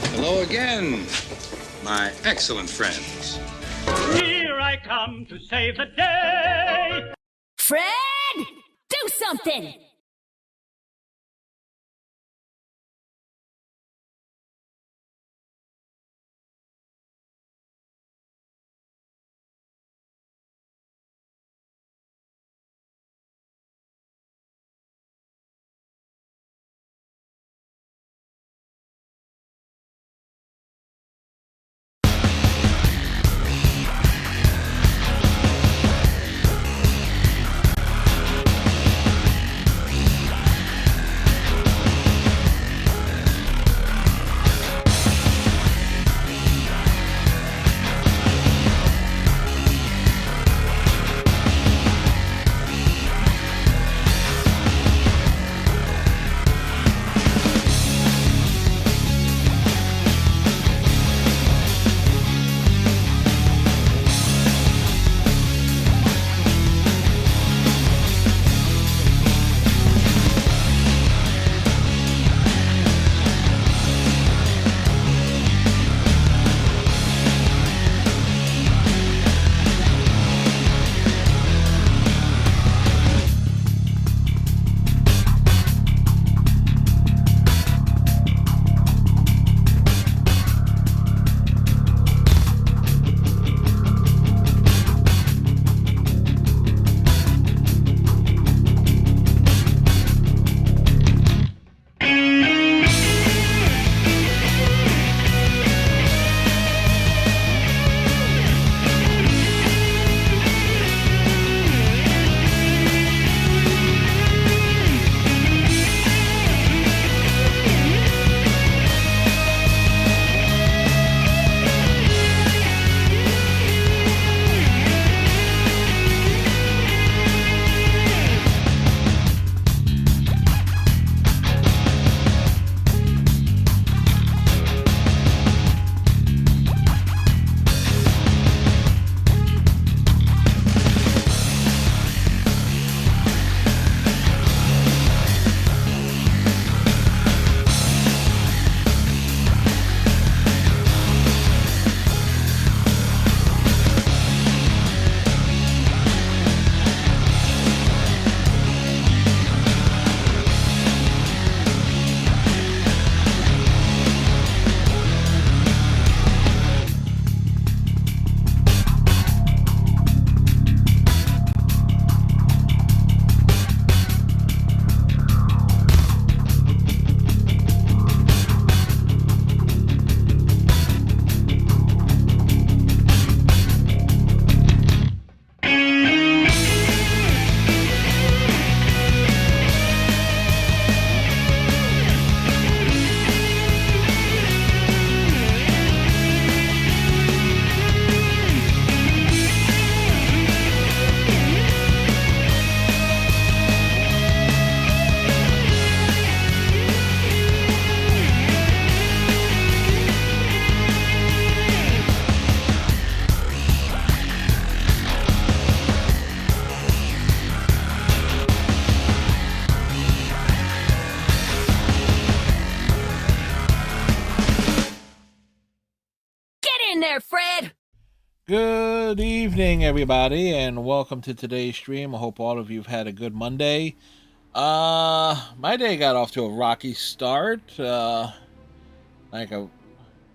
Hello again, my excellent friends. Here I come to save the day. Fred, do something! There, Fred. Good evening, everybody, and welcome to today's stream. I hope all of you've had a good Monday. My day got off to a rocky start. I fell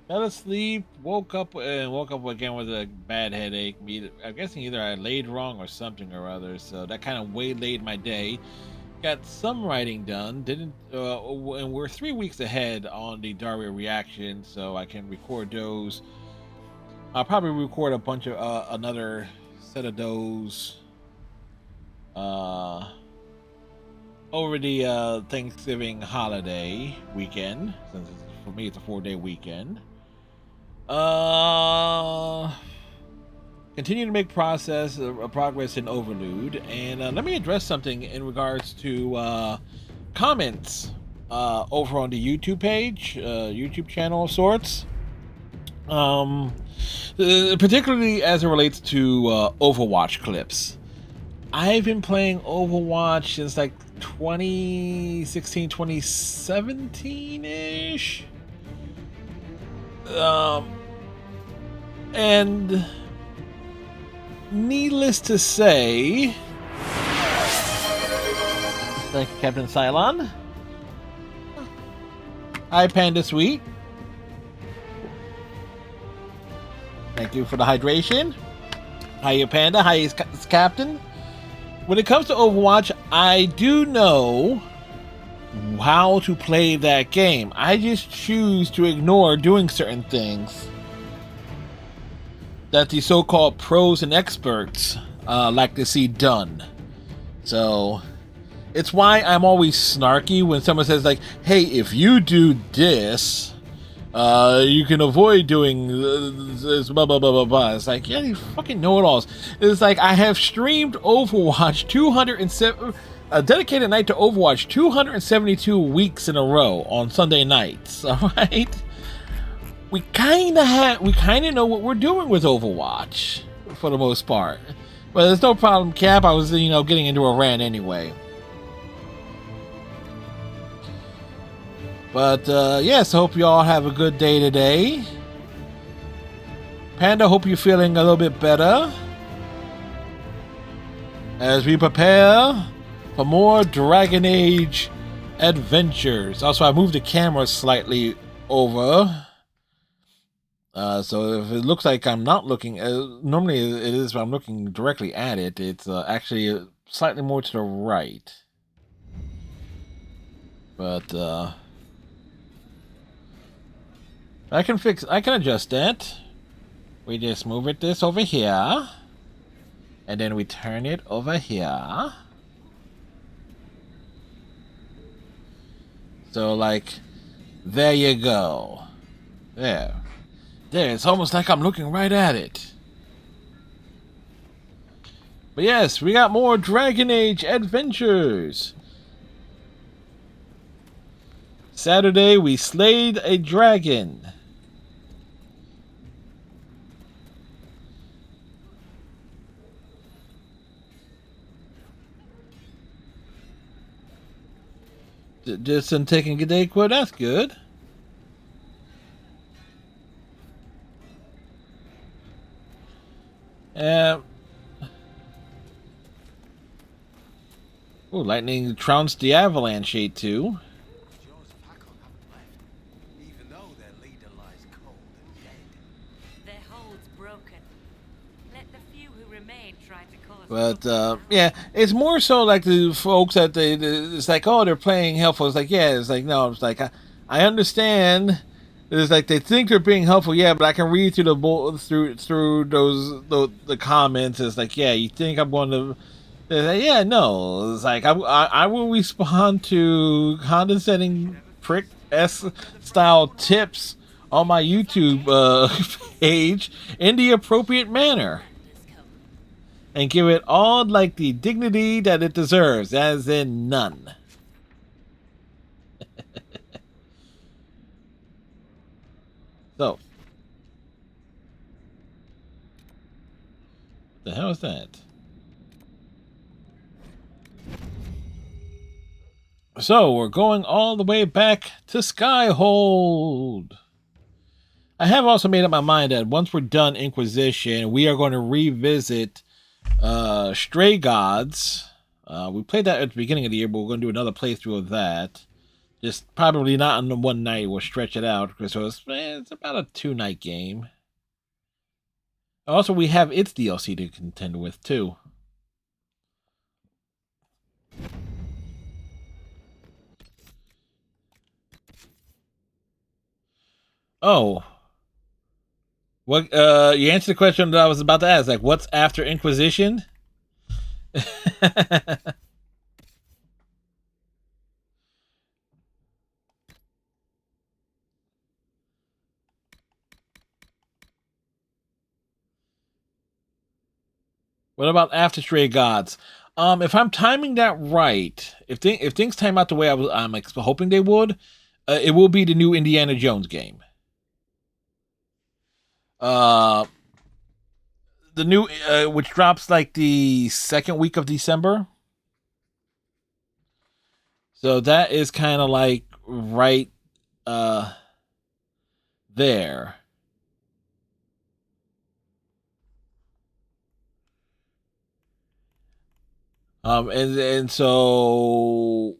asleep, woke up again with a bad headache. I'm guessing either I laid wrong or something or other, so that kind of waylaid my day. Got some writing done. And we're 3 weeks ahead on the Daria reaction, so I can record those. I'll probably record a bunch of another set of those over the Thanksgiving holiday weekend, since for me it's a 4-day weekend. Continue to make progress in Overload, and let me address something in regards to comments over on the YouTube page, YouTube channel of sorts. Particularly as it relates to Overwatch clips. I've been playing Overwatch since like 2016, 2017-ish. And needless to say, thank you, Captain Cylon. Hi, Panda Sweet. Thank you for the hydration. Hiya, Panda. Hiya, Captain. When it comes to Overwatch, I do know how to play that game. I just choose to ignore doing certain things that the so-called pros and experts like to see done. So it's why I'm always snarky when someone says like, hey, if you do this, you can avoid doing this, blah, blah, blah, blah, blah. It's like, yeah, you fucking know-it-alls. It's like, I have streamed Overwatch 207, a dedicated night to Overwatch 272 weeks in a row on Sunday nights, alright? We kind of know what we're doing with Overwatch, for the most part. But there's no problem, Cap. I was, getting into a rant anyway. But, yes, hope you all have a good day today. Panda, hope you're feeling a little bit better as we prepare for more Dragon Age adventures. Also, I moved the camera slightly over. So if it looks like I'm not looking, normally it is when I'm looking directly at it. It's actually slightly more to the right. But I can adjust that. We just move this over here, and then we turn it over here. So like, there you go. There, it's almost like I'm looking right at it. But yes, we got more Dragon Age adventures. Saturday, we slayed a dragon. Just taking a day quit, that's good. Lightning trounced the Avalanche 8-2. But yeah, it's more so like the folks that it's like, oh, they're playing helpful. It's like, yeah, it's like, no, it's like, I understand. It's like they think they're being helpful, yeah, but I can read through through the comments. It's like, yeah, you think I'm going to? Like, yeah, no. It's like I will respond to condescending prick s style tips on my YouTube page in the appropriate manner. And give it all like the dignity that it deserves, as in none. So, what the hell is that? So, we're going all the way back to Skyhold. I have also made up my mind that once we're done Inquisition, we are going to revisit Stray Gods. We played that at the beginning of the year, but we're going to do another playthrough of that. Just probably not on the one night. We'll stretch it out because it's about a 2-night game. Also, we have its DLC to contend with too. Oh. What? You answered the question that I was about to ask. Like, what's after Inquisition? What about after Stray Gods? If I'm timing that right, if things time out the way I'm hoping they would, it will be the new Indiana Jones game. The new which drops like the second week of December. So that is kind of like right there. And so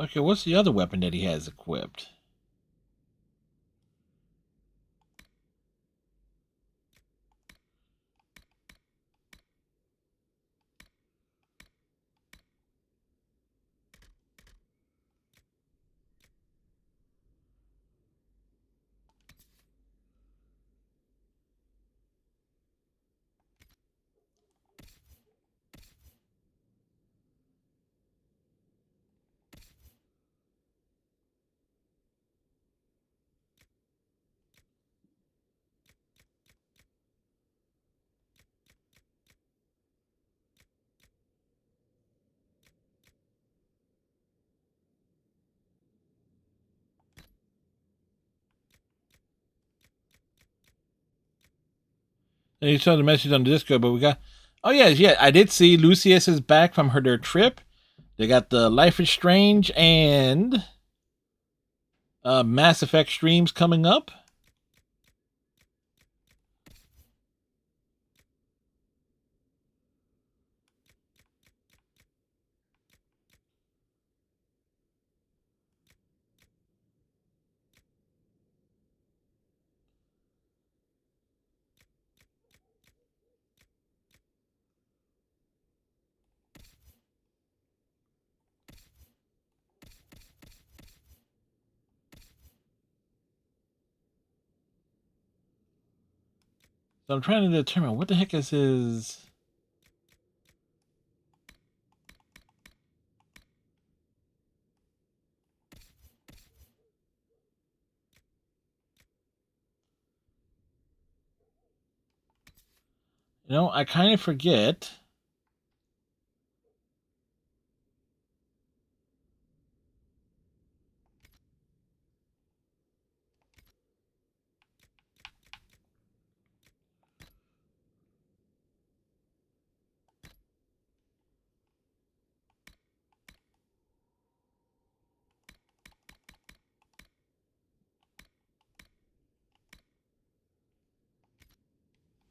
okay, what's the other weapon that he has equipped? And you saw the message on the Discord, but we got. Oh yes, yeah, I did see Lucius is back from their trip. They got the Life is Strange and Mass Effect streams coming up. So I'm trying to determine what the heck is his. You know, I kind of forget.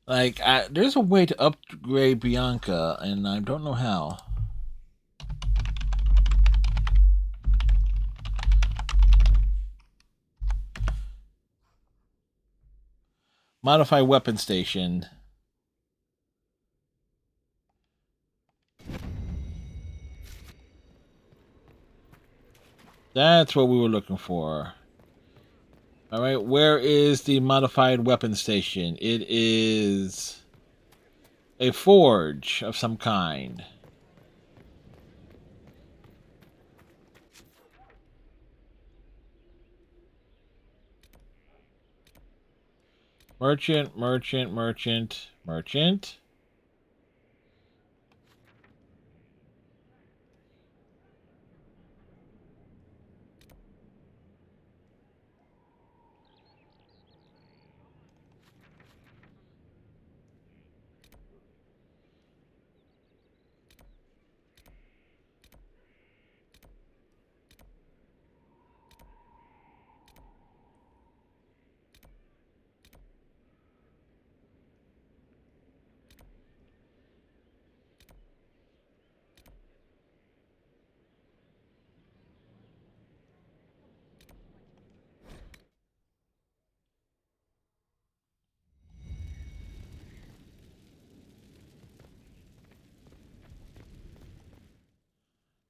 Like, there's a way to upgrade Bianca, and I don't know how. Modify weapon station. That's what we were looking for. All right, where is the modified weapon station? It is a forge of some kind. Merchant, merchant, merchant, merchant.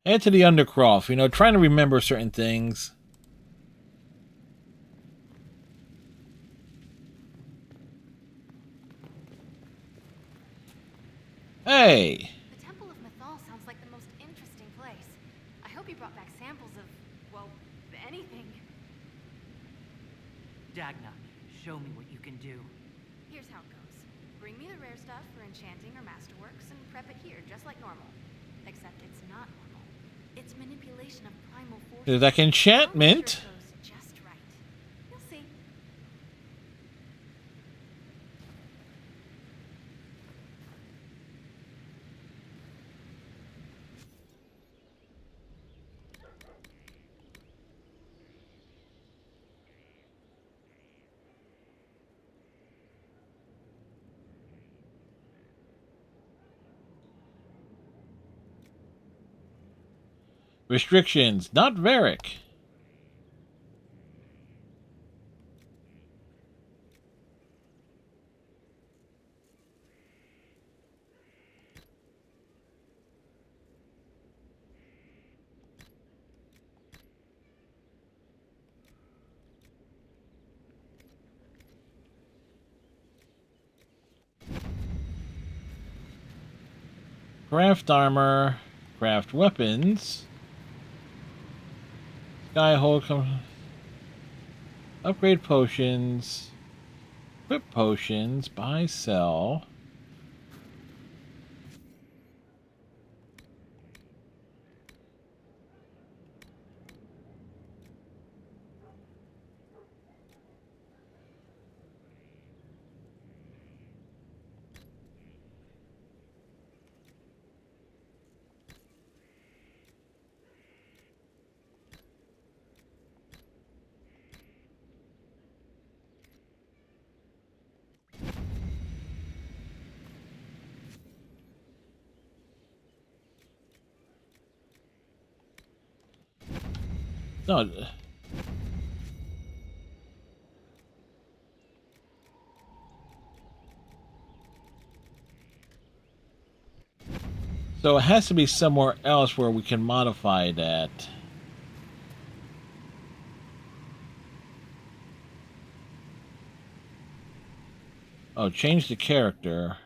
Head to the Undercroft, you know, trying to remember certain things. Hey! The Temple of Mythal sounds like the most interesting place. I hope you brought back samples of, well, anything. Dagna, show me what you can do. Here's how it goes. Bring me the rare stuff for enchanting or masterworks and prep it here, just like normal. Except it's not normal. It's manipulation of primal forces. There's like enchantment. I'll make sure it goes just right. You'll see. Restrictions, not Varric. Craft armor, craft weapons. Skyhold, upgrade potions, equip potions, buy, sell. No. So it has to be somewhere else where we can modify that. Oh, change the character.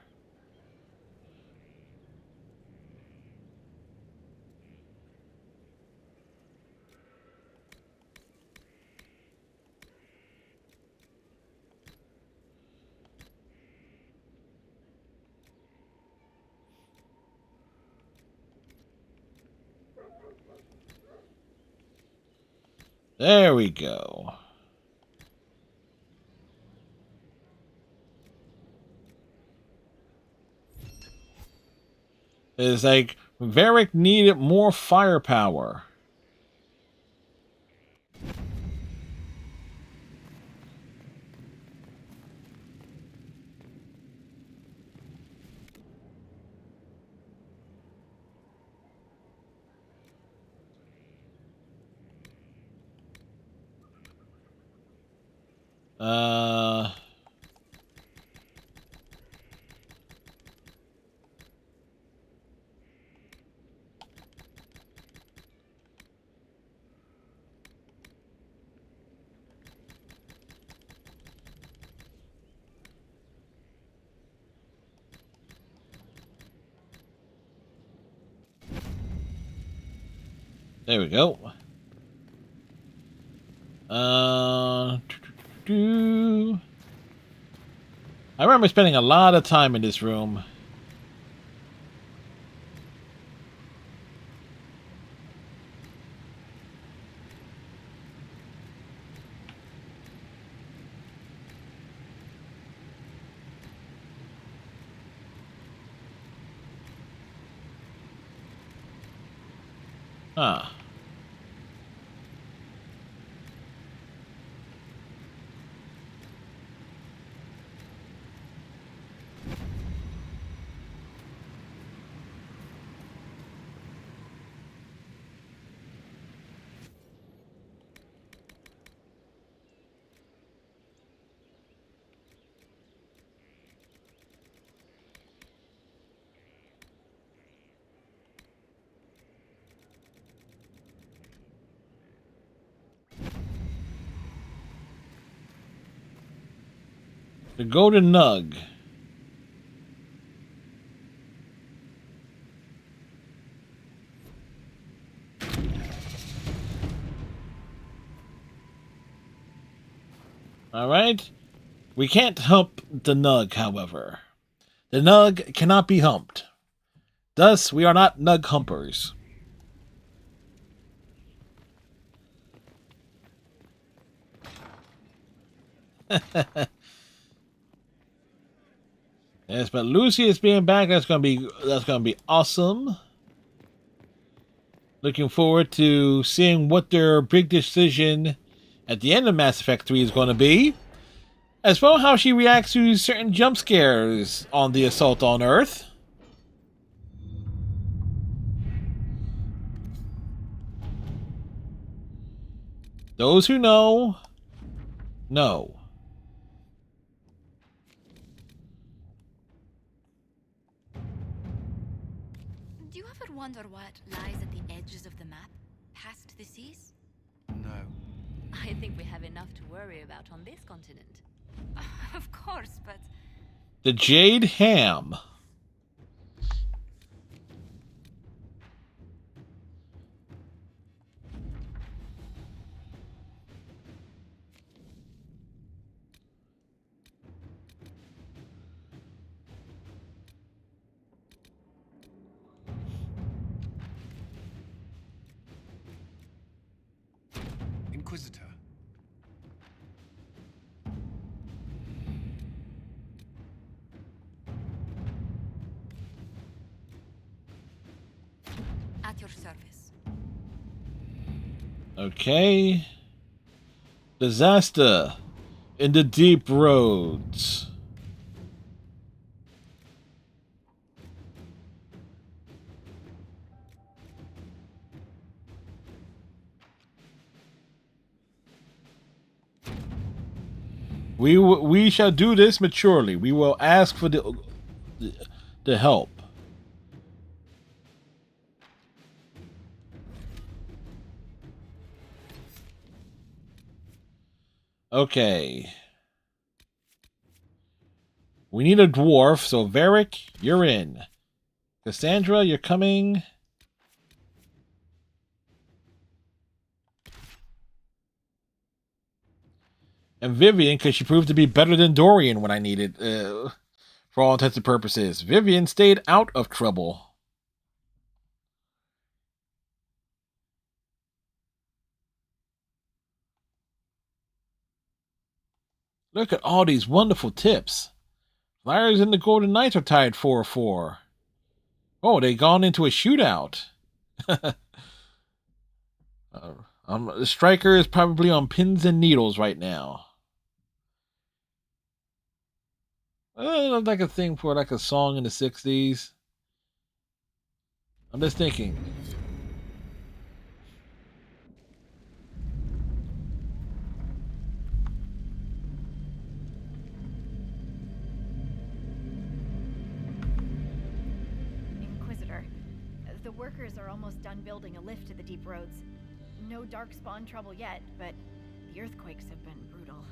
There we go. It's like Varric needed more firepower. There we go. I remember spending a lot of time in this room. Ah. The golden nug. Alright? We can't hump the Nug, however. The Nug cannot be humped. Thus, we are not Nug humpers. Yes, but Lucius being back, that's gonna be awesome. Looking forward to seeing what their big decision at the end of Mass Effect 3 is going to be. As well how she reacts to certain jump scares on the assault on Earth. Those who know, know. Do you ever wonder what lies at the edges of the map, past the seas? No. I think we have enough to worry about on this continent. Of course, but... The Jade Ham. Inquisitor. At your service. Okay. Disaster in the deep roads. We shall do this maturely. We will ask for the help. Okay. We need a dwarf, so Varric, you're in. Cassandra, you're coming. And Vivian, because she proved to be better than Dorian when I needed, for all intents and purposes. Vivian stayed out of trouble. Look at all these wonderful tips. Flyers and the Golden Knights are tied 4-4. Oh, they gone into a shootout. The striker is probably on pins and needles right now. Like a thing for like a song in the 60s. I'm just thinking. Inquisitor, the workers are almost done building a lift to the deep roads. No darkspawn trouble yet, but the earthquakes have been brutal.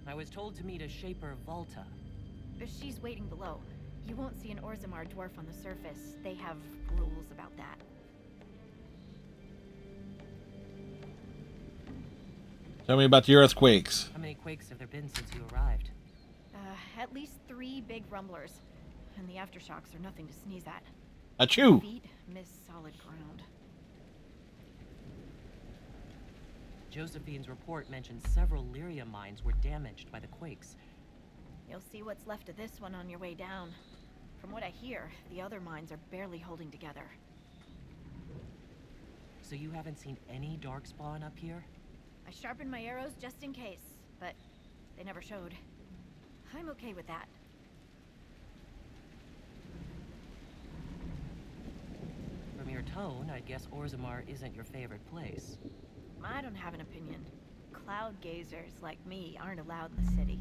I was told to meet a Shaper Volta. She's waiting below. You won't see an Orzammar dwarf on the surface. They have rules about that. Tell me about the earthquakes. How many quakes have there been since you arrived? At least 3 big rumblers. And the aftershocks are nothing to sneeze at. Achoo! Feet miss solid ground. Josephine's report mentioned several Lyria mines were damaged by the quakes. You'll see what's left of this one on your way down. From what I hear, the other mines are barely holding together. So you haven't seen any darkspawn up here? I sharpened my arrows just in case, but they never showed. I'm okay with that. From your tone, I guess Orzammar isn't your favorite place. I don't have an opinion. Cloud gazers like me aren't allowed in the city.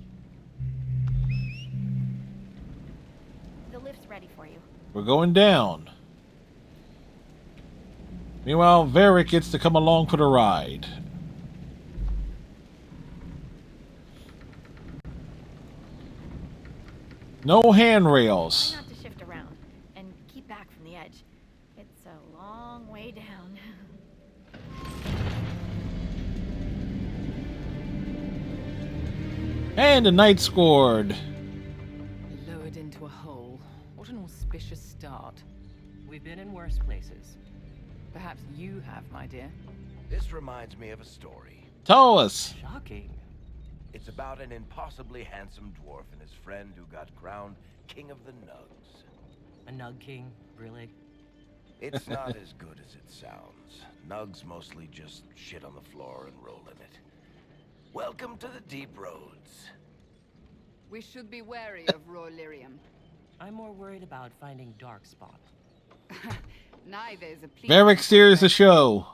The lift's ready for you. We're going down. Meanwhile, Varric gets to come along for the ride. No handrails. Try not to shift around, and keep back from the edge. It's a long way down. And a knight scored. Lowered into a hole. What an auspicious start. We've been in worse places. Perhaps you have, my dear. This reminds me of a story. Tell us. Shocking. It's about an impossibly handsome dwarf and his friend who got crowned King of the Nugs. A Nug King, really? It's not as good as it sounds. Nugs mostly just shit on the floor and roll in it. Welcome to the Deep Roads. We should be wary of raw lyrium. I'm more worried about finding Darkspawn. Neither is a plea. Varric steers the show.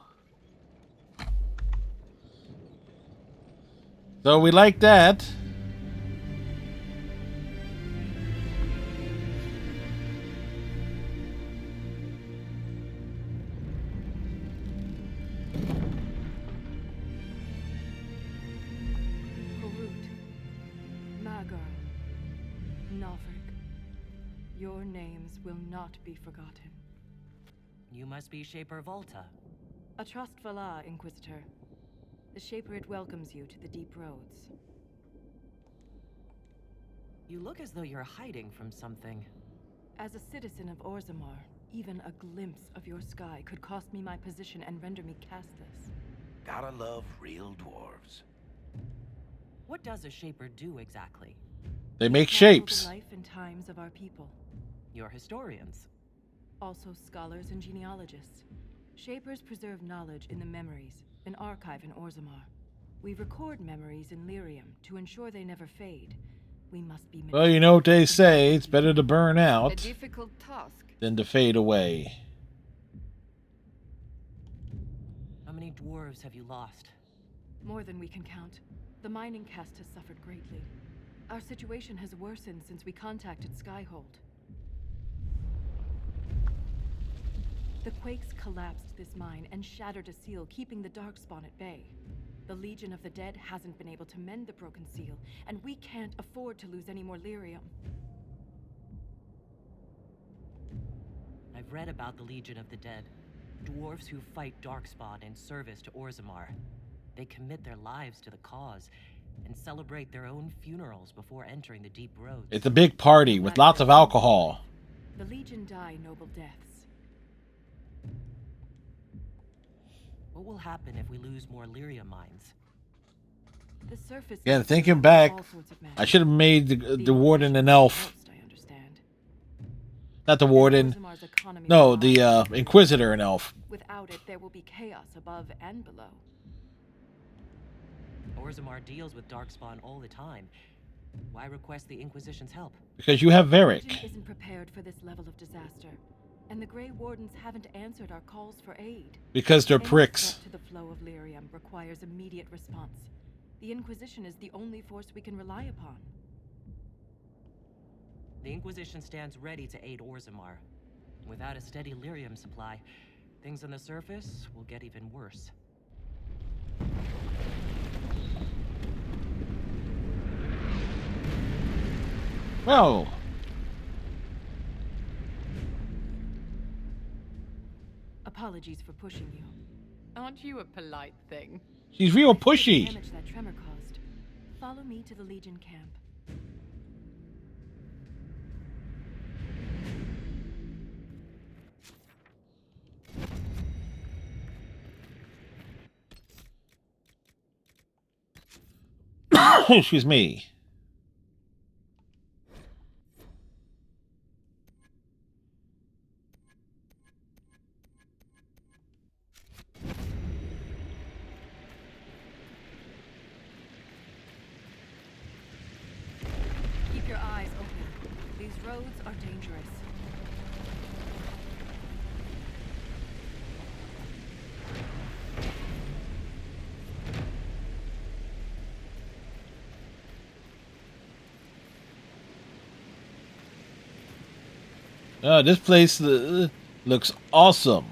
So we like that. Magar, Novik, your names will not be forgotten. You must be Shaper Volta. A trustful Inquisitor. The Shapered welcomes you to the Deep Roads. You look as though you're hiding from something. As a citizen of Orzammar, even a glimpse of your sky could cost me my position and render me castless. Gotta love real dwarves. What does a Shaper do exactly? They make Chronicle shapes. the life and times of our people. You're historians. Also scholars and genealogists. Shapers preserve knowledge in the memories, an archive in Orzammar. We record memories in Lyrium to ensure they never fade. We must be... Well, you know what they say. It's better to burn A out difficult task. than to fade away. How many dwarves have you lost? More than we can count. The mining caste has suffered greatly. Our situation has worsened since we contacted Skyhold. The quakes collapsed this mine and shattered a seal, keeping the Darkspawn at bay. The Legion of the Dead hasn't been able to mend the broken seal, and we can't afford to lose any more lyrium. I've read about the Legion of the Dead. Dwarves who fight Darkspawn in service to Orzammar. They commit their lives to the cause and celebrate their own funerals before entering the Deep Roads. It's a big party with lots of alcohol. The Legion die noble deaths. What will happen if we lose more lyrium mines? The surface... Yeah, is thinking filled with back, all sorts of magic. I should have made the warden an elf. Most, I understand. Not the warden. Orzamar's economy No, will the rise. Inquisitor an elf. Without it, there will be chaos above and below. Orzammar deals with Darkspawn all the time. Why request the Inquisition's help? Because you have The Varric. Legion isn't prepared for this level of disaster, and the Grey Wardens haven't answered our calls for aid. Because they're Any pricks. threat to the flow of lyrium requires immediate response. The Inquisition is the only force we can rely upon. The Inquisition stands ready to aid Orzammar. Without a steady lyrium supply, things on the surface will get even worse. Well, Apologies for pushing you. Aren't you a polite thing? she's real I see the pushy. damage that tremor caused. Follow me to the Legion camp. Excuse me. Keep your eyes open. These roads are dangerous. This place looks awesome.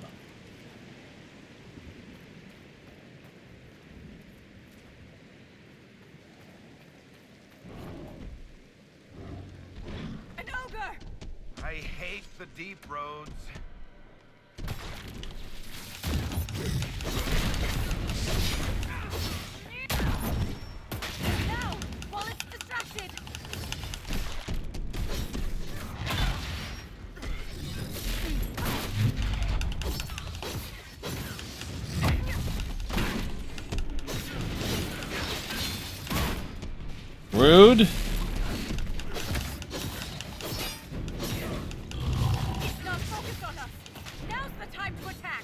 An ogre! I hate the Deep Roads. Now, while it's Rude. It's not focused on us. Now's the time to attack.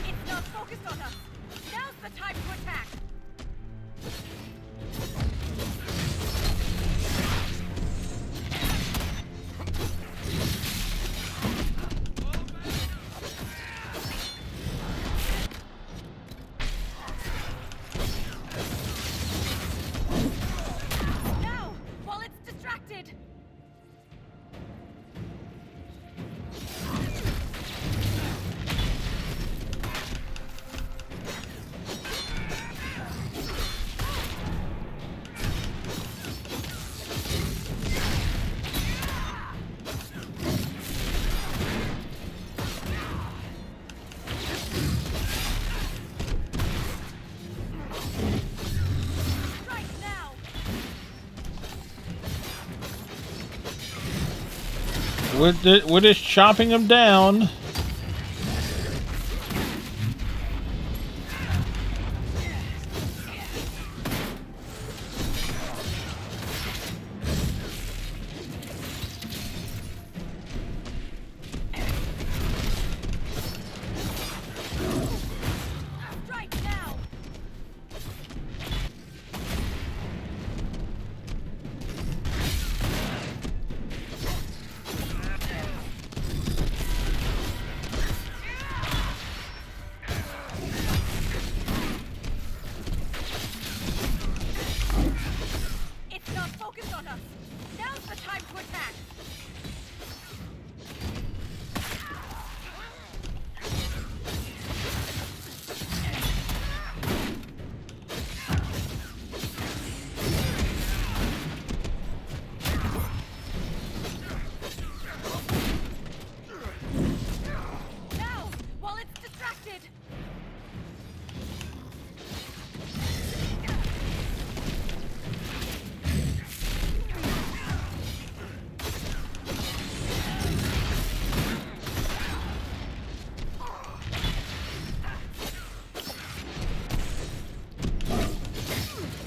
It's not focused on us. Now's the time to attack. Now, while it's distracted. Right now. We're just chopping them down. Right now. It's not focused on us. Now's the time to attack. Now, while it's distracted.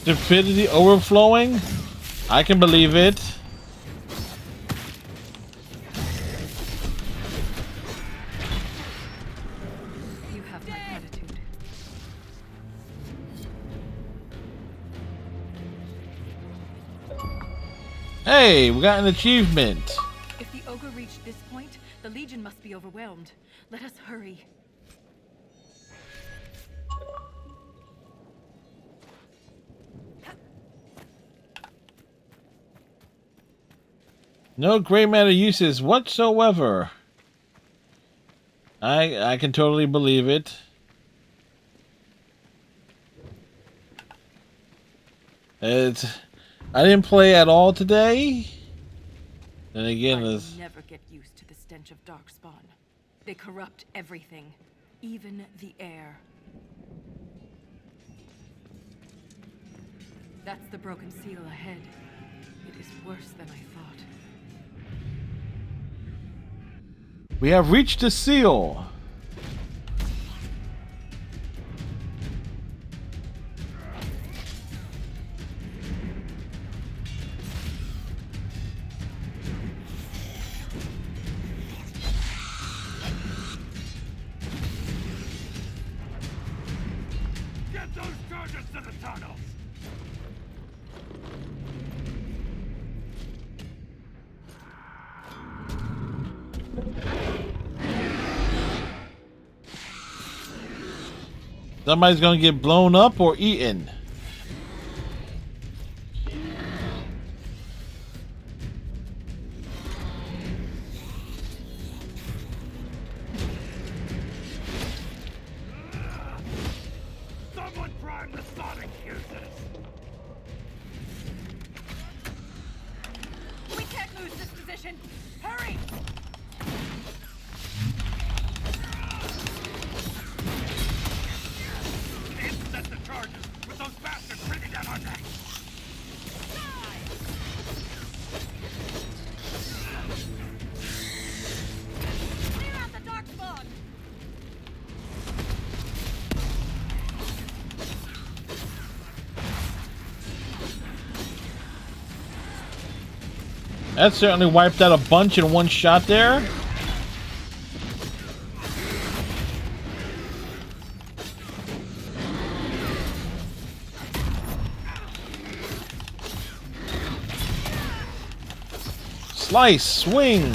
Divinity overflowing? I can believe it. You have my gratitude. Hey, we got an achievement. If the ogre reached this point, the Legion must be overwhelmed. Let us hurry. No gray matter uses whatsoever. I can totally believe it. I didn't play at all today. And again, I it's never get used to the stench of darkspawn. They corrupt everything, even the air. That's the broken seal ahead. It is worse than I thought. we have reached the seal. Get those charges to the tunnels! Somebody's gonna get blown up or eaten. Someone prime the sonic fuses! We can't lose this position! Hurry! That certainly wiped out a bunch in one shot there. Slice, swing.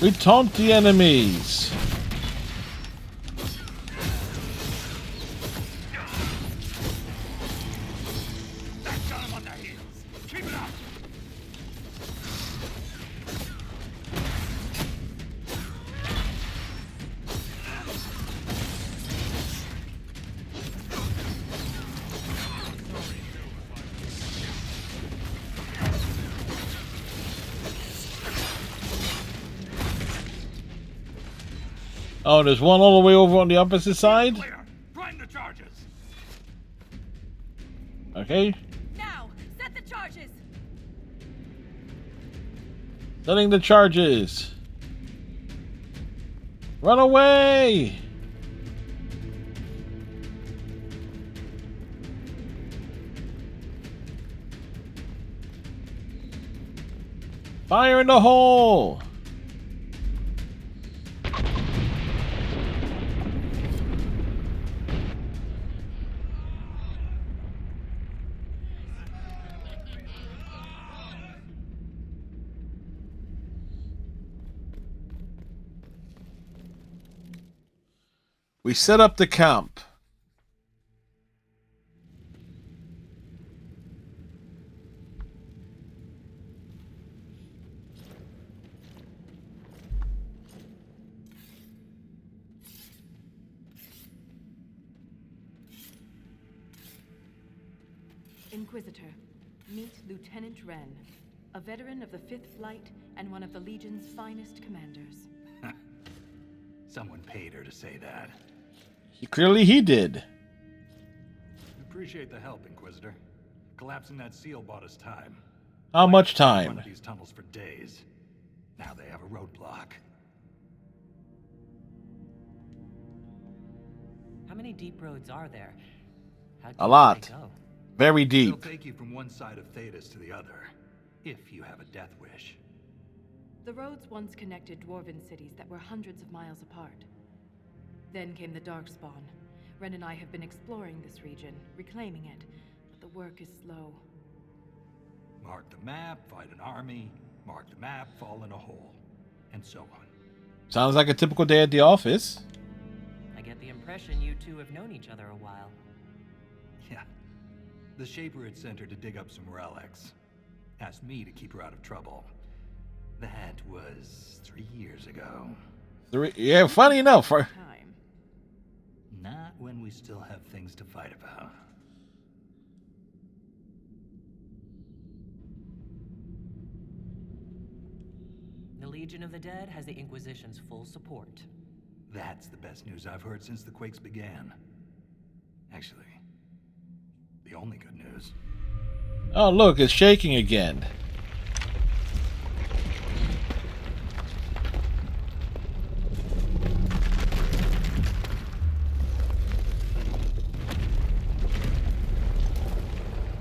We taunt the enemies. Oh, there's one all the way over on the opposite side? Prime the charges. Okay. Now, set the charges. Setting the charges. Run away! Fire in the hole! We set up the camp. Inquisitor, meet Lieutenant Wren, a veteran of the 5th Flight and one of the Legion's finest commanders. Someone paid her to say that. Clearly he did. Appreciate the help, Inquisitor. Collapsing that seal bought us time. How much Run time? of these tunnels for days. Now they have a roadblock. How many deep roads are there? How deep A lot. do they go? Very They'll deep. take you from one side of Thetis to the other, if you have a death wish. The roads once connected dwarven cities that were hundreds of miles apart. Then came the Darkspawn. Ren and I have been exploring this region, reclaiming it, but the work is slow. Mark the map, fight an army. Mark the map, fall in a hole. And so on. Sounds like a typical day at the office. I get the impression you two have known each other a while. Yeah. The Shaper had sent her to dig up some relics. Asked me to keep her out of trouble. That was 3 years ago. Yeah, funny enough. Not when we still have things to fight about. The Legion of the Dead has the Inquisition's full support. That's the best news I've heard since the Quakes began. Actually, the only good news. Oh, look, it's shaking again.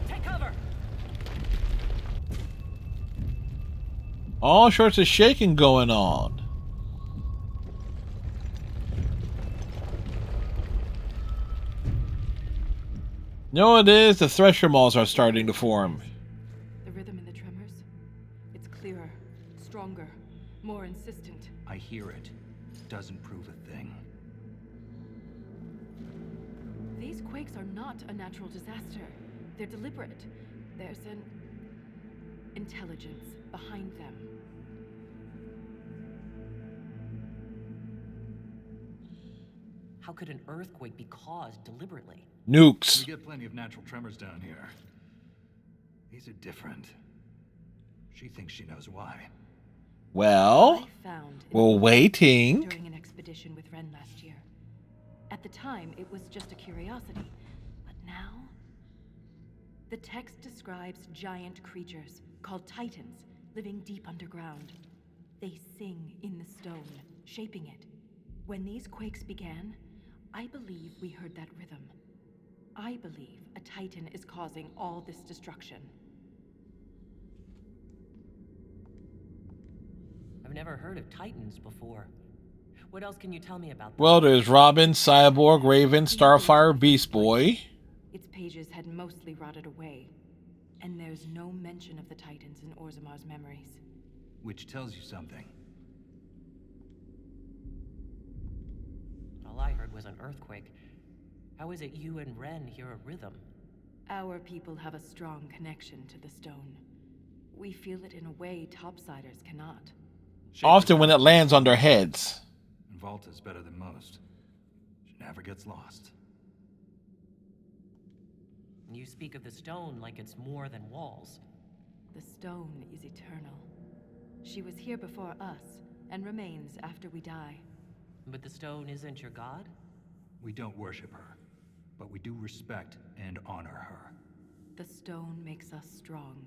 Take cover! All sorts of shaking going on. You know what it is? The thresher malls are starting to form. The rhythm in the tremors? It's clearer, stronger, more insistent. I hear it. Doesn't prove a thing. These quakes are not a natural disaster. They're deliberate. There's an intelligence behind them. How could an earthquake be caused deliberately? Nukes. We get plenty of natural tremors down here. These are different. She thinks she knows why. Well, we're waiting. During an expedition with Ren last year. At the time, it was just a curiosity. But now? The text describes giant creatures, called Titans, living deep underground. They sing in the stone, shaping it. When these quakes began, I believe we heard that rhythm. I believe a Titan is causing all this destruction. I've never heard of Titans before. What else can you tell me about them? Well, there's Robin, Cyborg, Raven, Starfire, Beast Boy. Its pages had mostly rotted away, and there's no mention of the Titans in Orzamar's memories. Which tells you something. All I heard was an earthquake. How is it you and Ren hear a rhythm? Our people have a strong connection to the stone. We feel it in a way topsiders cannot. Often when it lands on their heads. And Volta's better than most. She never gets lost. You speak of the stone like it's more than walls. The stone is eternal. She was here before us, and remains after we die. But the stone isn't your god? We don't worship her, but we do respect and honor her. The stone makes us strong,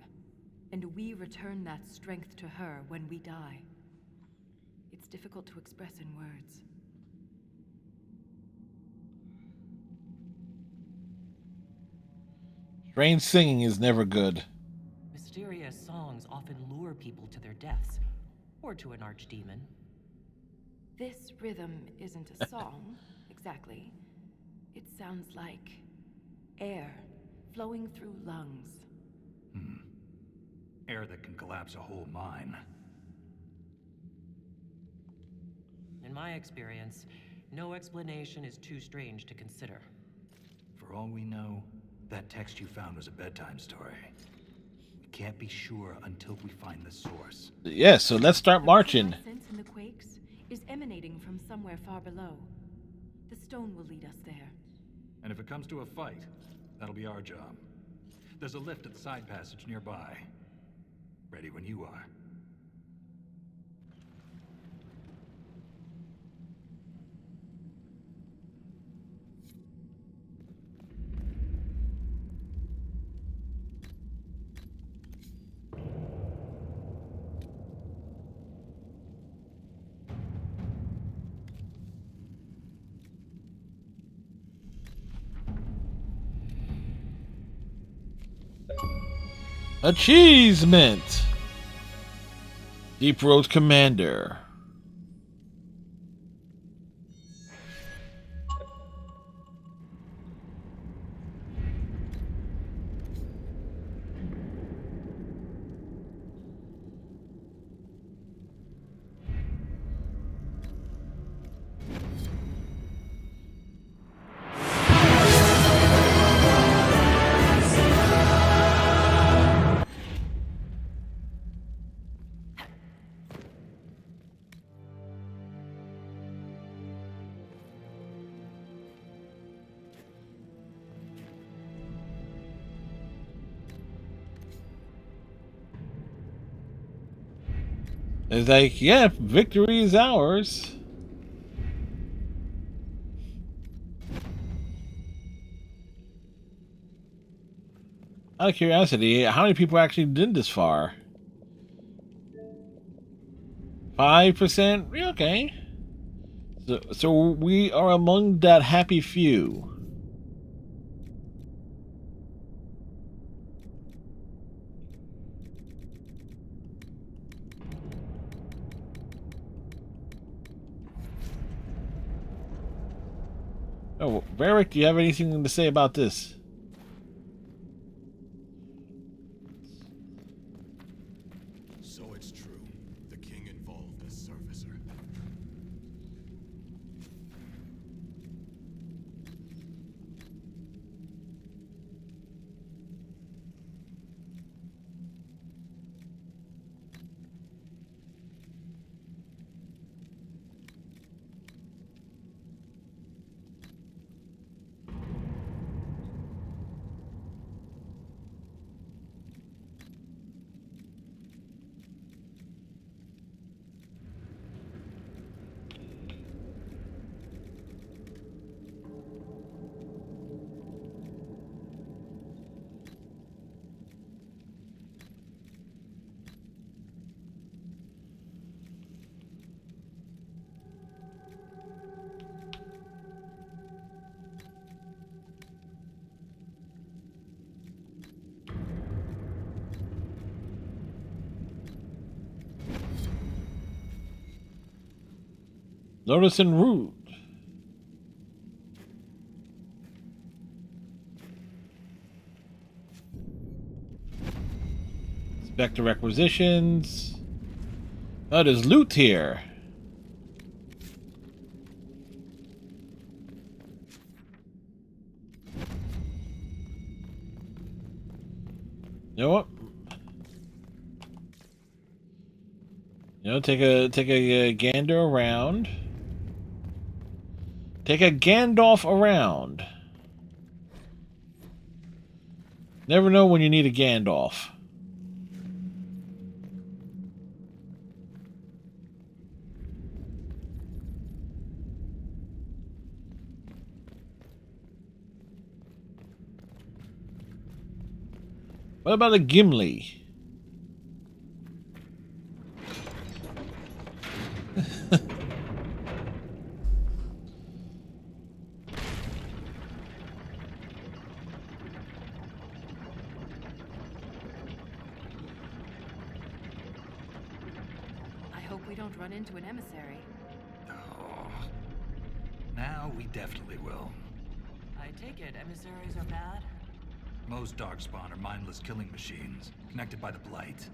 and we return that strength to her when we die. It's difficult to express in words. Strange singing is never good. Mysterious songs often lure people to their deaths, or to an archdemon. This rhythm isn't a song, exactly. It sounds like air flowing through lungs. Air that can collapse a whole mine. In my experience, no explanation is too strange to consider. For all we know, that text you found was a bedtime story. We can't be sure until we find the source. Yes, so let's start marching. The sense in the quakes is emanating from somewhere far below. The stone will lead us there. And if it comes to a fight, that'll be our job. There's a lift at the side passage nearby. Ready when you are. Achievement! Deep Road Commander. It's like, yeah, victory is ours. Out of curiosity, how many people actually did this far? 5%? Okay. So we are among that happy few. Oh, Varric, do you have anything to say about this? So it's true. The king involved a surfacer. Lotus and Root. Inspect the requisitions. Oh, there's loot here. You know what? You know, take a gander around. Take a Gandalf around. Never know when you need a Gandalf. What about a Gimli? I hope we don't run into an emissary. Oh. Now we definitely will. I take it emissaries are bad? Most Darkspawn are mindless killing machines, connected by the Blight.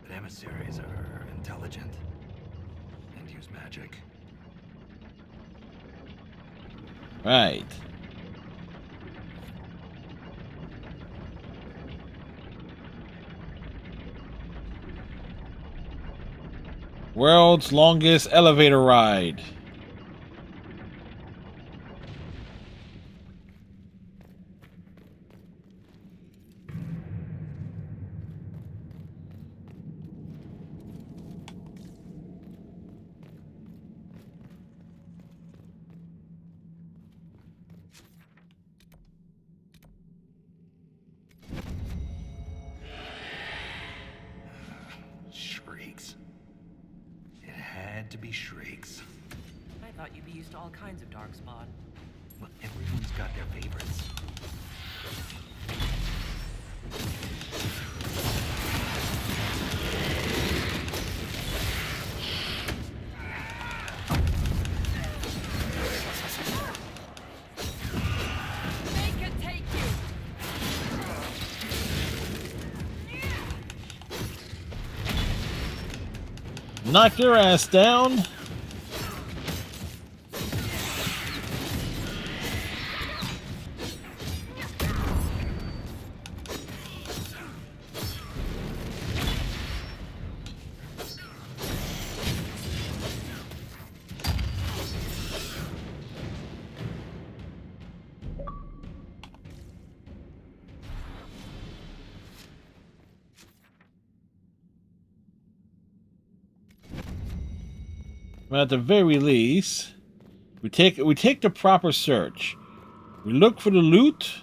But emissaries are intelligent and use magic. Right. World's longest elevator ride. Shrieks. It had to be shrieks. I thought you'd be used to all kinds of Darkspawn. Well, everyone's got their favorites. They can take you! Knock your ass down. But at the very least, we take the proper search. We look for the loot.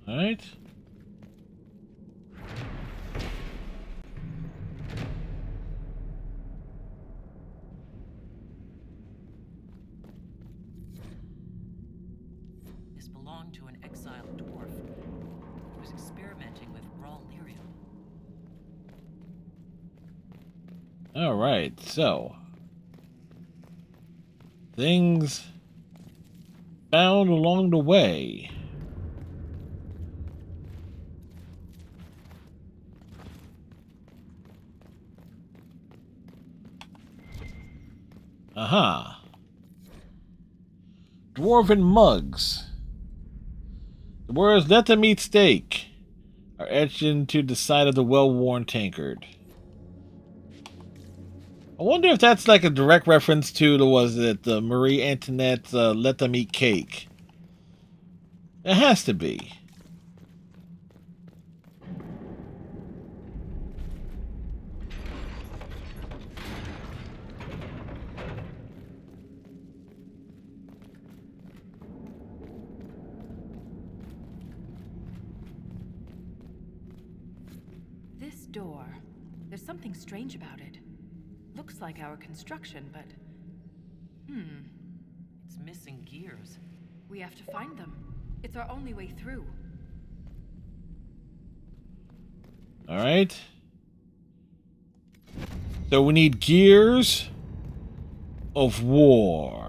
All right. This belonged to an exiled dwarf who was experimenting with raw lyrium. All right. So things found along the way. Aha. Dwarven mugs. The words "let them eat steak" are etched into the side of the well-worn tankard. I wonder if that's like a direct reference to the Marie Antoinette's "let them eat cake." It has to be. This door. There's something strange about it. Looks like our construction, but... It's missing gears. We have to find them. It's our only way through. All right. So we need gears of war.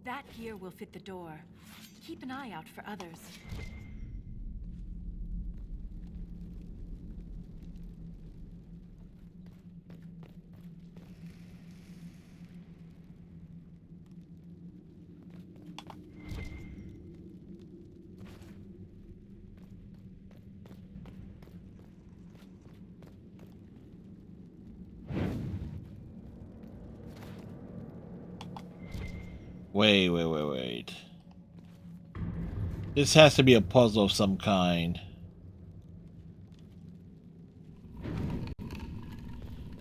That gear will fit the door. Keep an eye out for others. Wait. This has to be a puzzle of some kind.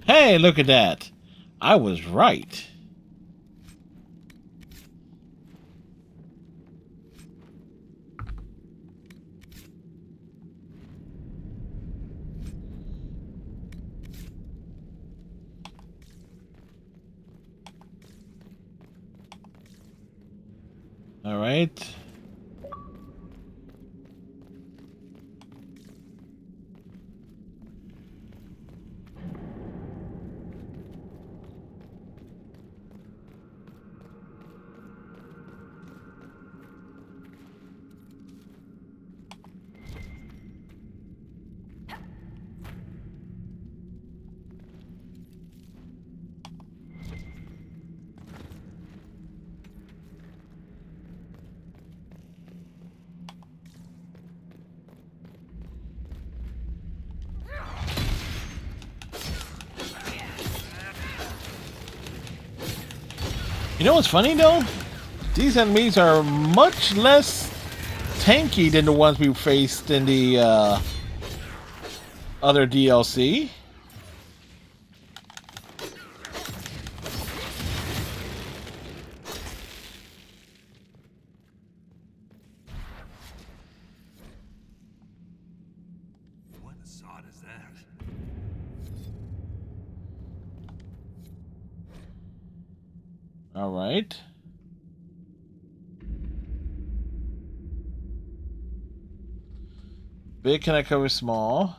Hey, look at that. I was right. All right. You know what's funny though? These enemies are much less tanky than the ones we faced in the other DLC. What a sod is that? All right. Big can I cover small?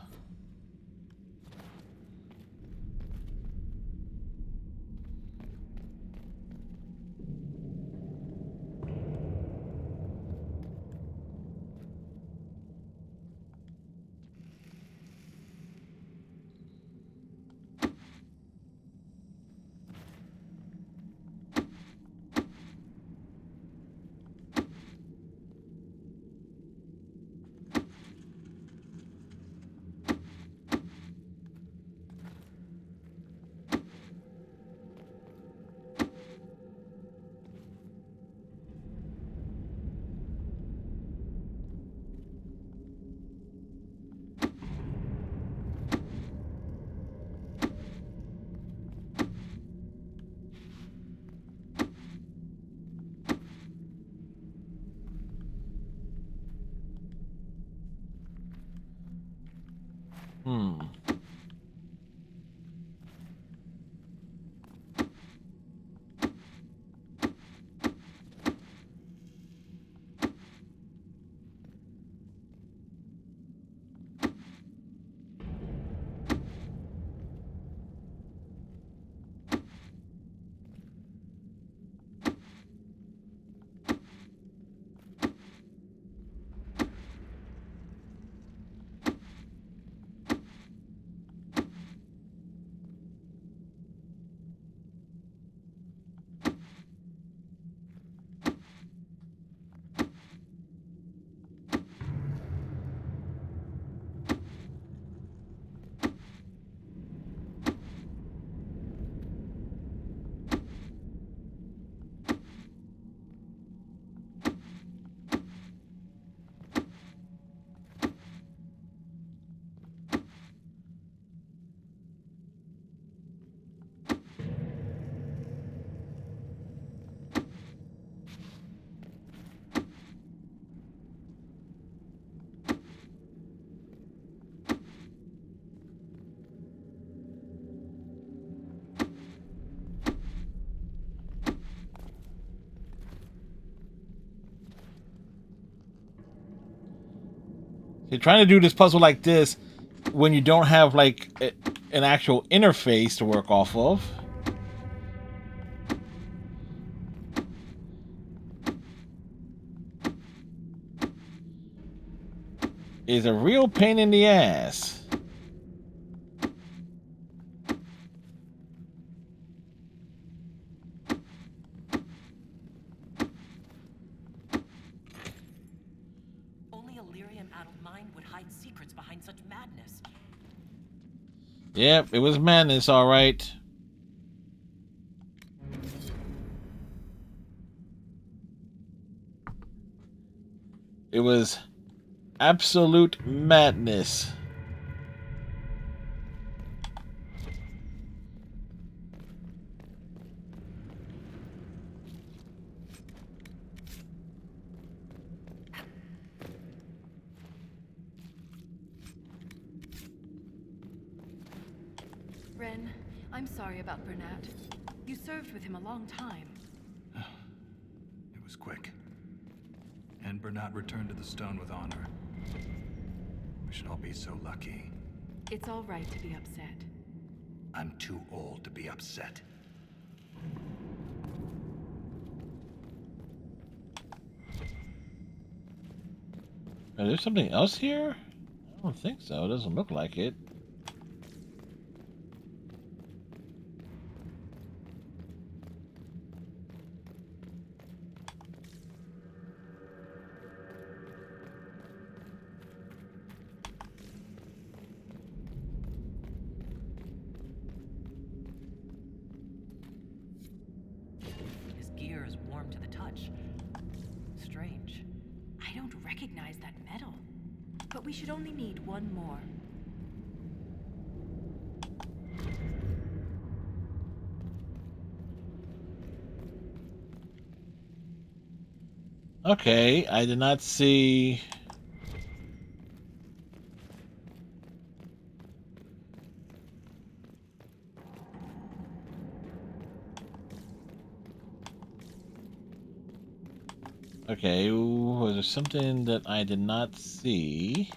See, trying to do this puzzle like this when you don't have like an actual interface to work off of is a real pain in the ass. Only a lyrium out of mind would hide secrets behind such madness. Yep, it was madness, all right. It was absolute madness. Ren, I'm sorry about Bernat. You served with him a long time. It was quick. And Bernat returned to the stone with honor. We should all be so lucky. It's all right to be upset. I'm too old to be upset. Is there something else here? I don't think so. It doesn't look like it. His gear is warm to the touch. Strange. I don't recognize that metal. But we should only need one more. Okay, I did not see... Okay, was there something that I did not see?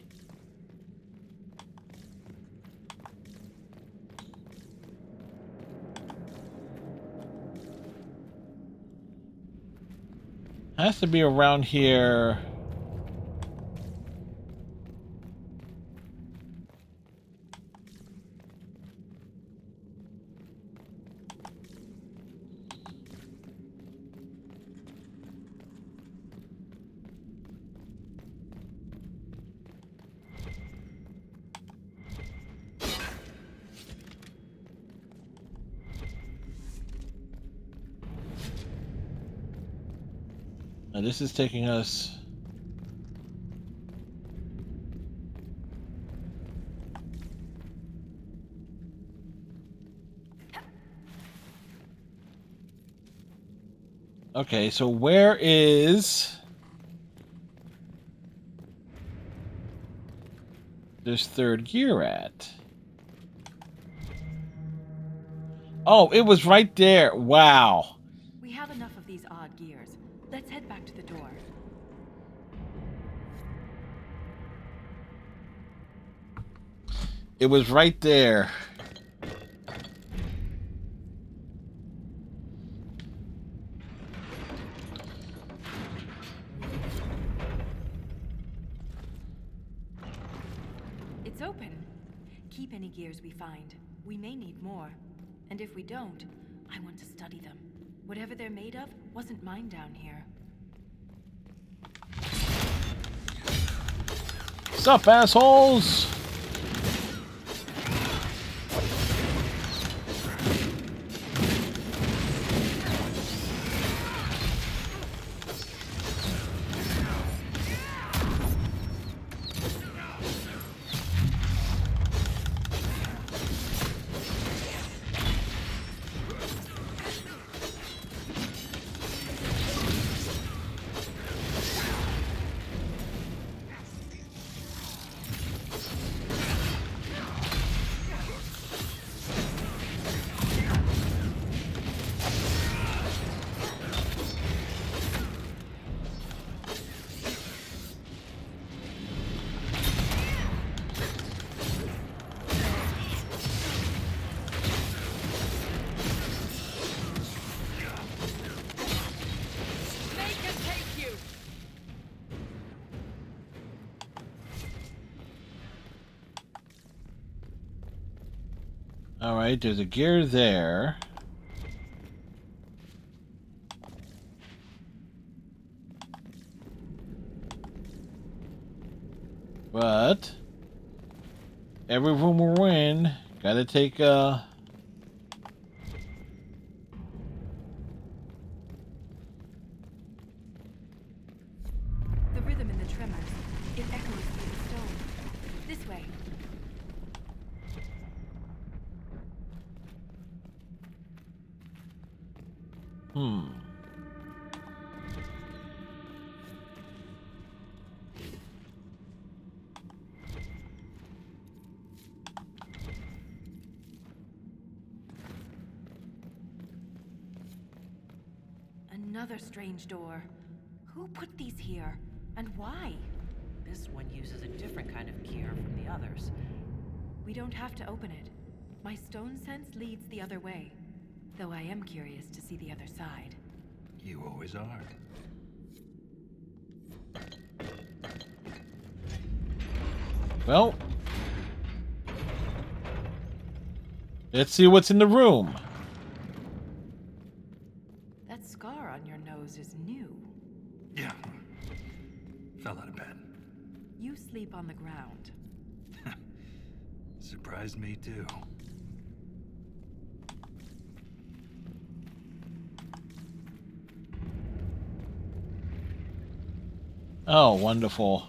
Has to be around here. Now this is taking us... Okay, so where is this third gear at? Oh, it was right there. Wow. We have enough of these odd gears. Let's head back to the door. It was right there. It's open. Keep any gears we find. We may need more. And if we don't, I want to study them. Whatever they're made of wasn't mine down here. Sup, assholes? Alright, there's a gear there. But every room we're in, gotta take The rhythm in the tremors. It echoes through the stone. This way. Another strange door. Who put these here? And why? This one uses a different kind of gear from the others. We don't have to open it. My stone sense leads the other way. Though I am curious to see the other side. You always are. Well, let's see what's in the room. That scar on your nose is new. Yeah. Fell out of bed. You sleep on the ground. Surprised me too. Oh, wonderful.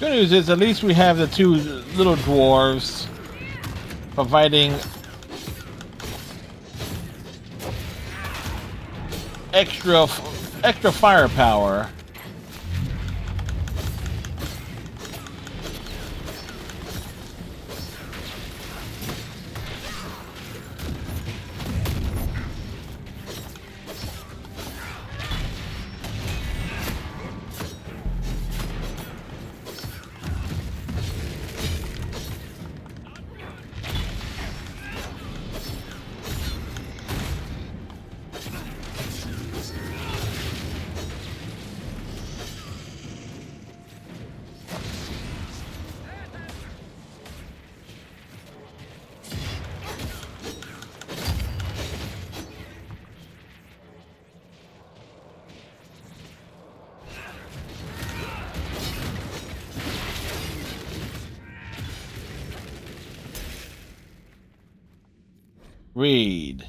Good news is at least we have the two little dwarves providing extra firepower. Read.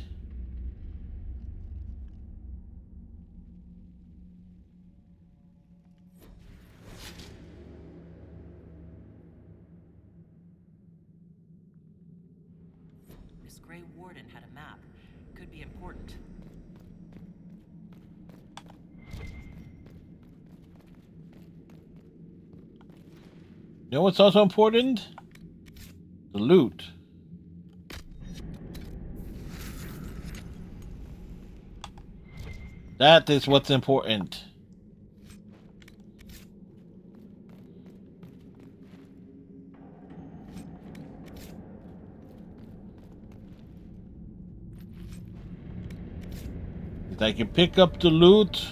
This Grey Warden had a map. Could be important. You know what's also important? The loot. That is what's important. I can pick up the loot.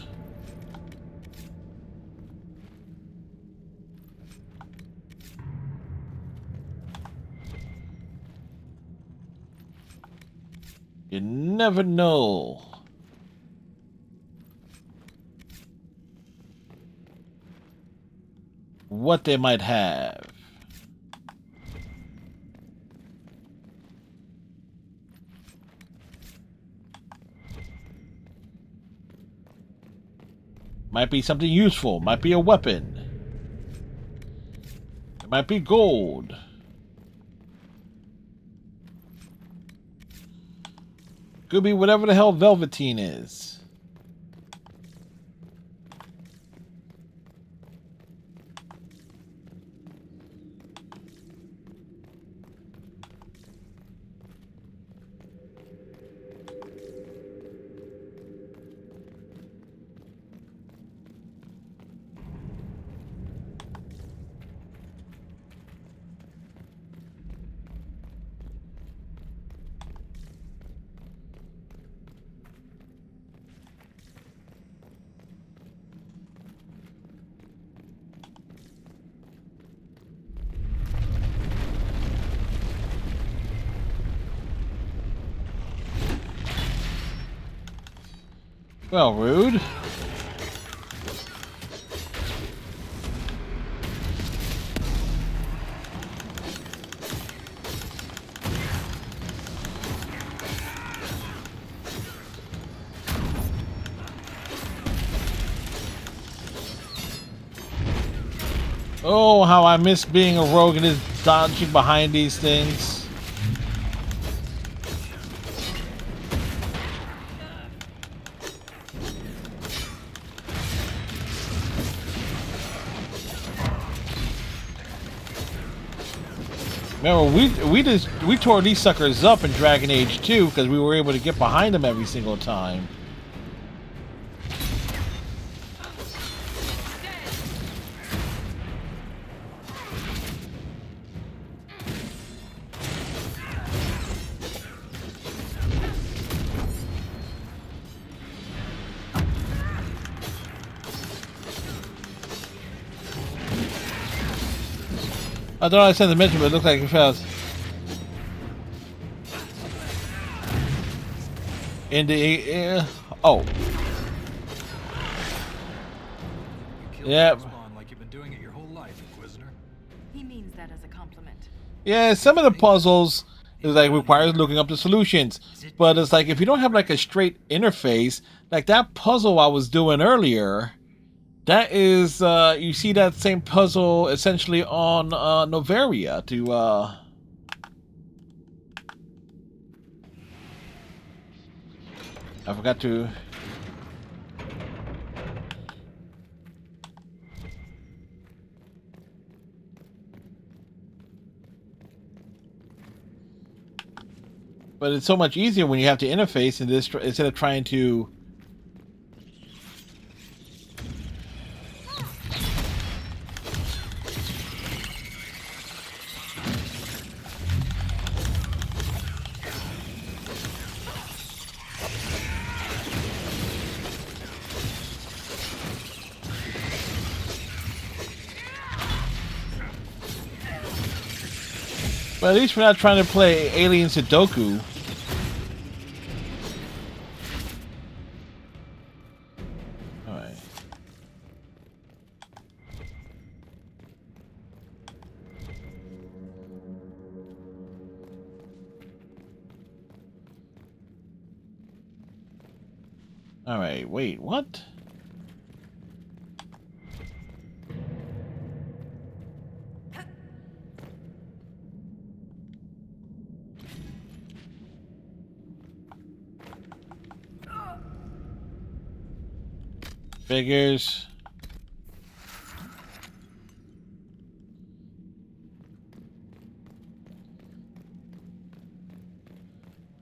You never know. What they might have. Might be something useful. Might be a weapon. It might be gold. Could be whatever the hell velveteen is. Well, rude. Oh, how I miss being a rogue and just dodging behind these things. Remember, we tore these suckers up in Dragon Age 2 because we were able to get behind them every single time. I thought I sent the mention, but it looks like it failed. In the oh, yeah. Like you've been doing it your whole life, Inquisitor. He means that as a compliment. Yeah, some of the puzzles is like requires looking up the solutions, but it's like if you don't have like a straight interface, like that puzzle I was doing earlier. That is, you see that same puzzle essentially on Novaria to, I forgot to... But it's so much easier when you have to interface in this instead of trying to... But at least we're not trying to play Alien Sudoku. Alright. Alright, wait, what? Figures.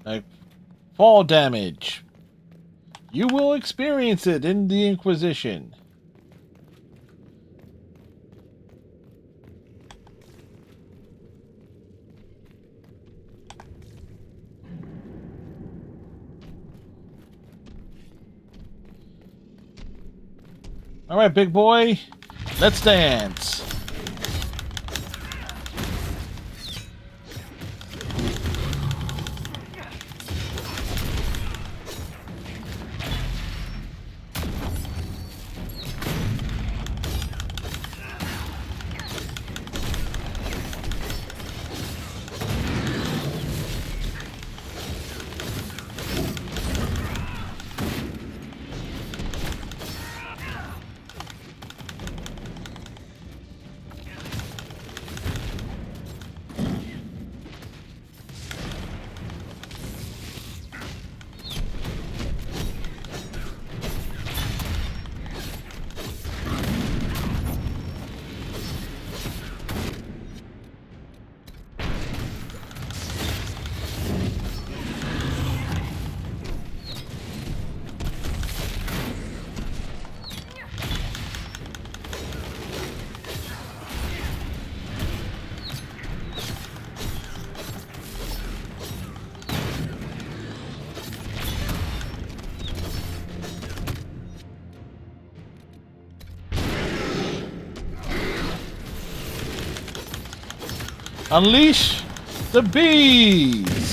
Like fall damage. You will experience it in the Inquisition. All right, big boy, let's dance. Unleash the bees!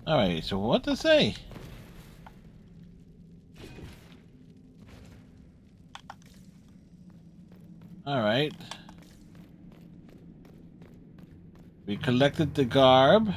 Alright, so what to say? Alright. We collected the garb.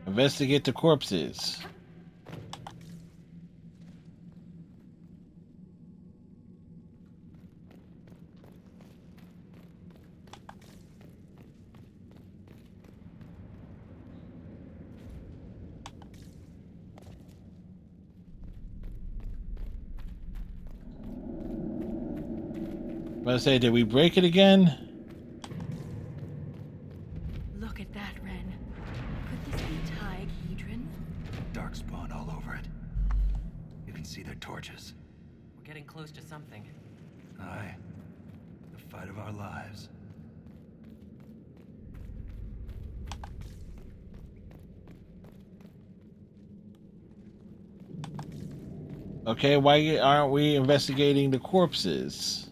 Investigate the corpses. What I say, did we break it again? Look at that, Ren. Could this be Hedron? Darkspawn all over it. You can see their torches. We're getting close to something. Aye. The fight of our lives. Okay, why aren't we investigating the corpses?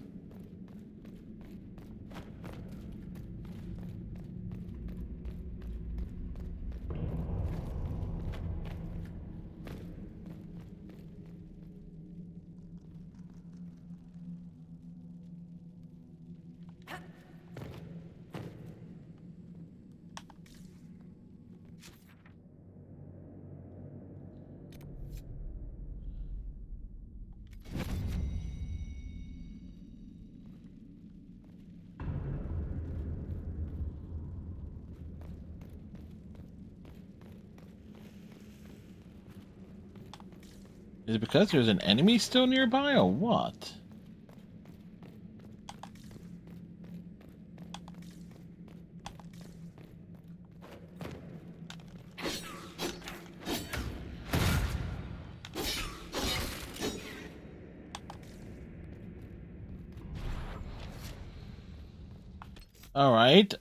Is it because there's an enemy still nearby, or what? All right.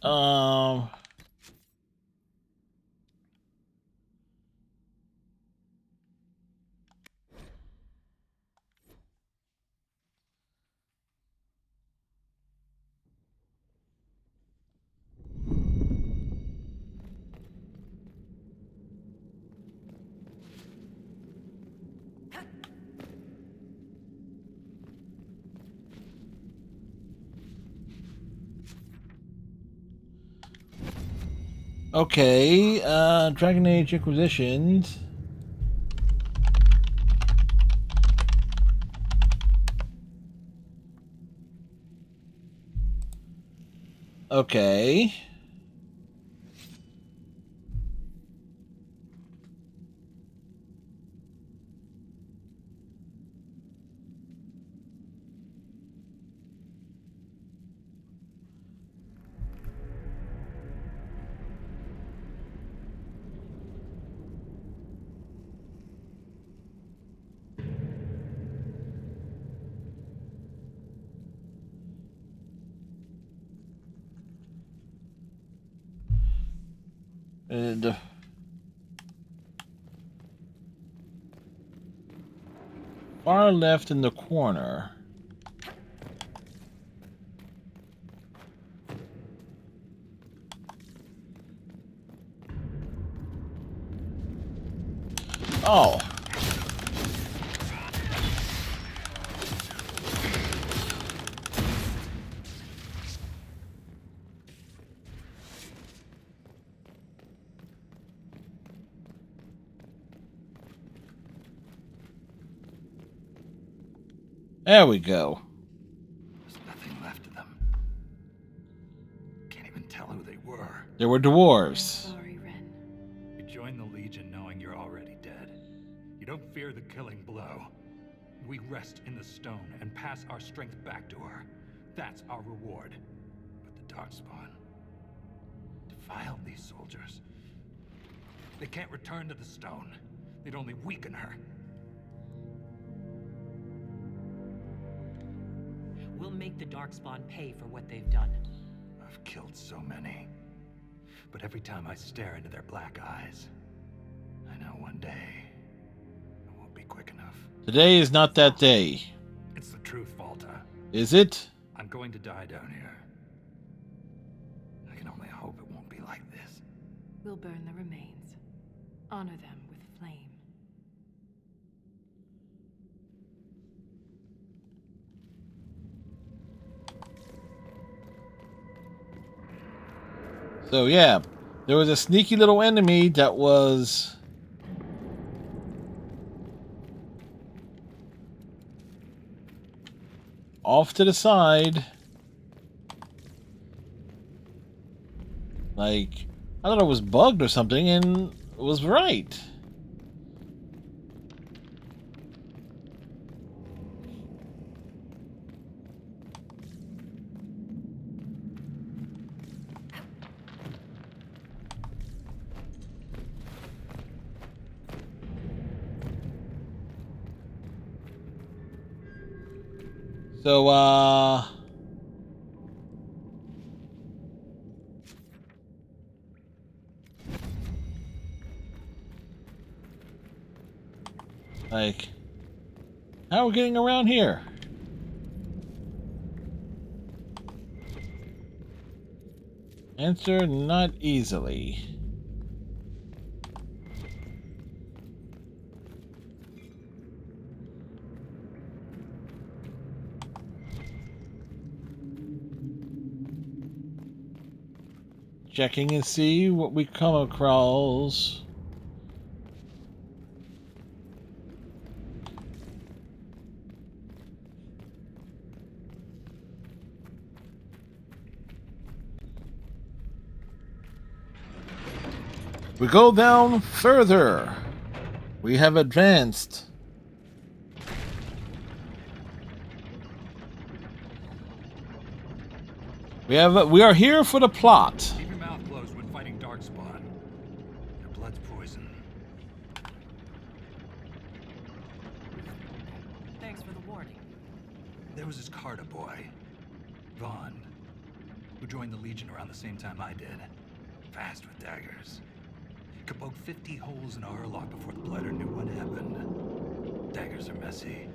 Okay, Dragon Age Inquisitions. Okay. And far left in the corner. Oh. There we go. There's nothing left of them. Can't even tell who they were. There were dwarves. Sorry, Ren. You join the Legion knowing you're already dead. You don't fear the killing blow. We rest in the stone and pass our strength back to her. That's our reward. But the Darkspawn defiled these soldiers. They can't return to the stone. They'd only weaken her. We'll make the Darkspawn pay for what they've done. I've killed so many. But every time I stare into their black eyes, I know one day it won't be quick enough. Today is not that day. It's the truth, Volta. Is it? I'm going to die down here. I can only hope it won't be like this. We'll burn the remains. Honor them with flame. So yeah, there was a sneaky little enemy that was off to the side. Like, I thought it was bugged or something, and it was right. So, like, how are we getting around here? Answer, not easily. Checking and see what we come across. We go down further. We have advanced. We are here for the plot. Keep your mouth closed when fighting Darkspawn. Their blood's poison. Thanks for the warning. There was this Carter boy, Vaughn, who joined the Legion around the same time I did. Fast with daggers. Could poke 50 holes in a Hurlock before the Blighter knew what happened. Daggers are messy.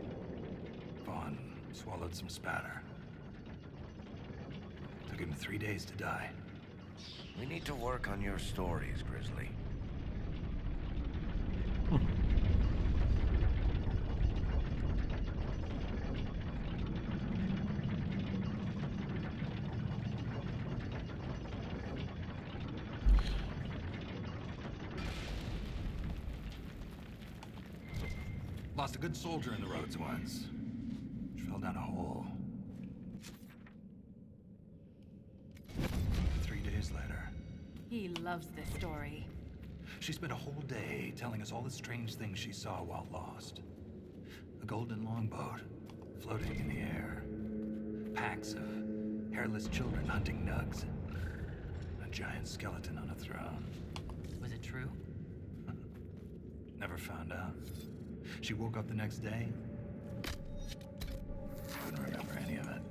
Vaughn swallowed some spatter. Took him 3 days to die. We need to work on your stories, Grizzly. Lost a good soldier in the roads once. Fell down a hole. 3 days later. He loves this story. She spent a whole day telling us all the strange things she saw while lost. A golden longboat floating in the air. Packs of hairless children hunting nugs. A giant skeleton on a throne. Was it true? Never found out. She woke up the next day. Couldn't remember any of it.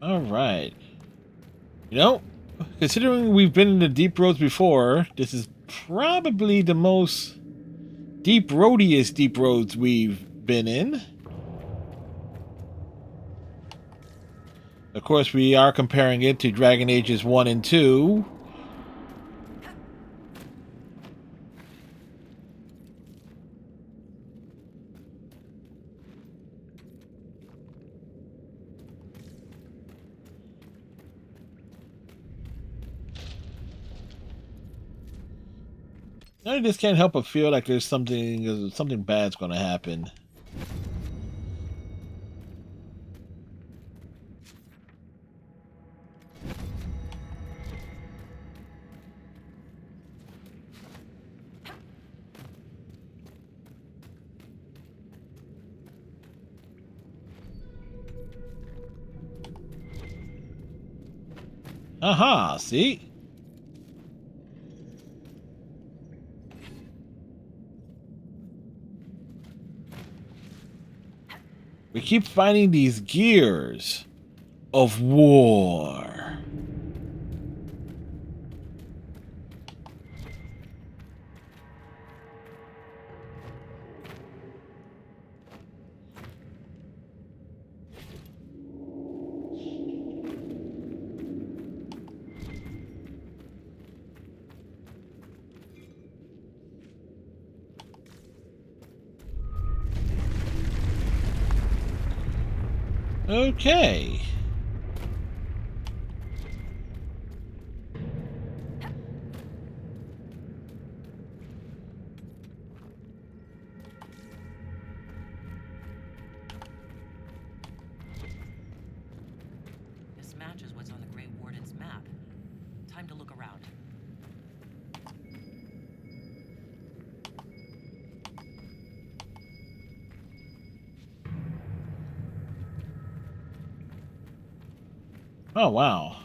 All right. You know, considering we've been in the deep roads before, this is probably the most deep roads we've been in. Of course, we are comparing it to Dragon Ages 1 and 2. I just can't help but feel like there's something bad's going to happen. Aha, see? We keep finding these gears of war. Okay. This matches what's on the Grey Warden's map. Time to look around. Oh, wow.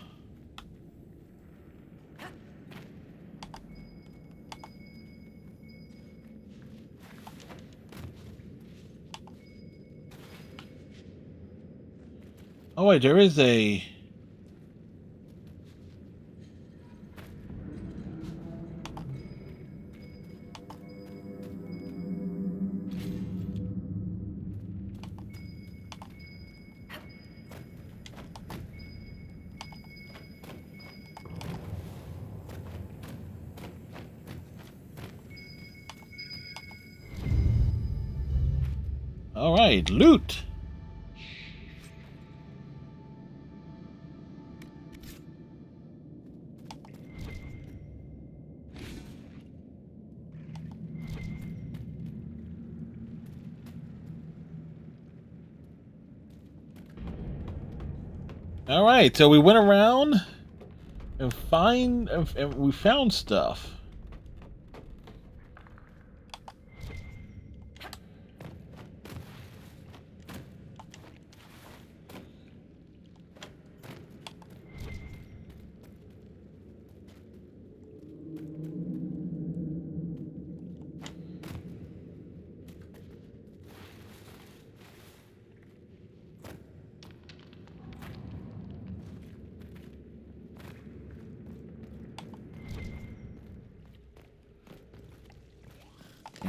Oh, wait, there is a... All right, loot. All right, so we went around and we found stuff.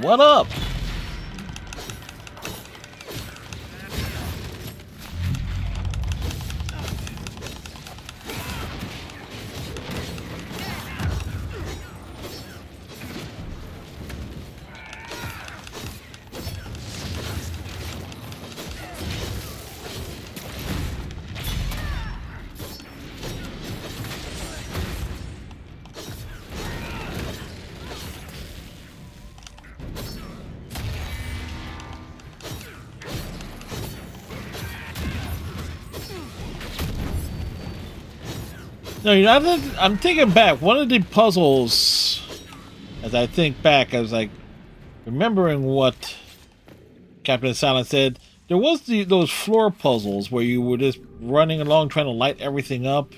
What up? No, you know, I'm thinking back. One of the puzzles, as I think back, I was like remembering what Captain Silent said. There was those floor puzzles where you were just running along trying to light everything up.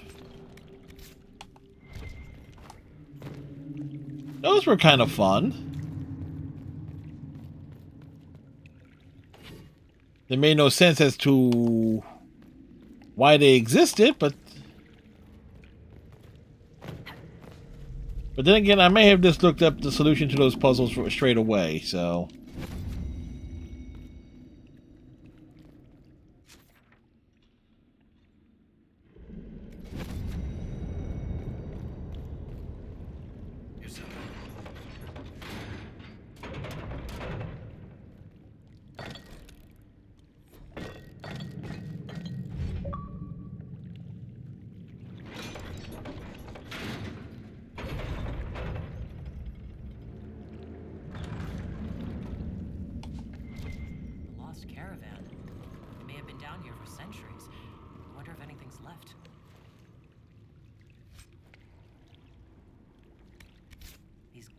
Those were kind of fun. They made no sense as to why they existed, but then again, I may have just looked up the solution to those puzzles straight away, so...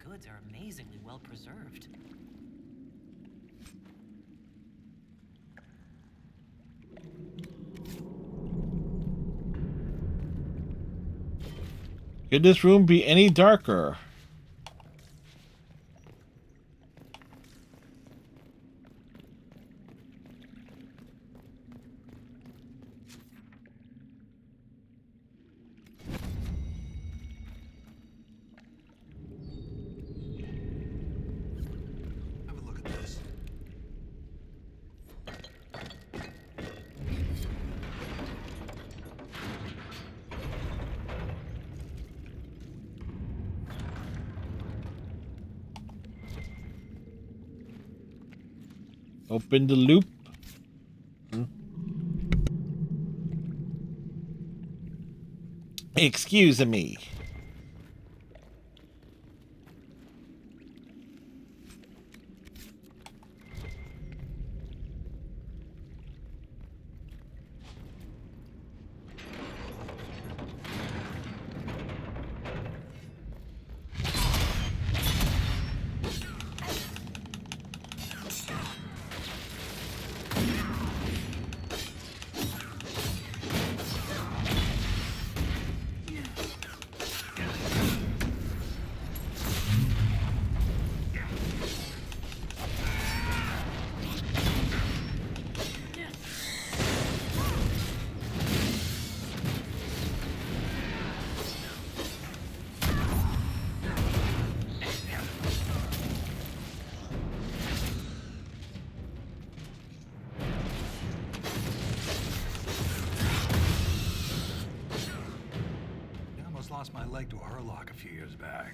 Goods are amazingly well preserved. Could this room be any darker? Open the loop. Excuse me. Lost my leg to a hurlock a few years back.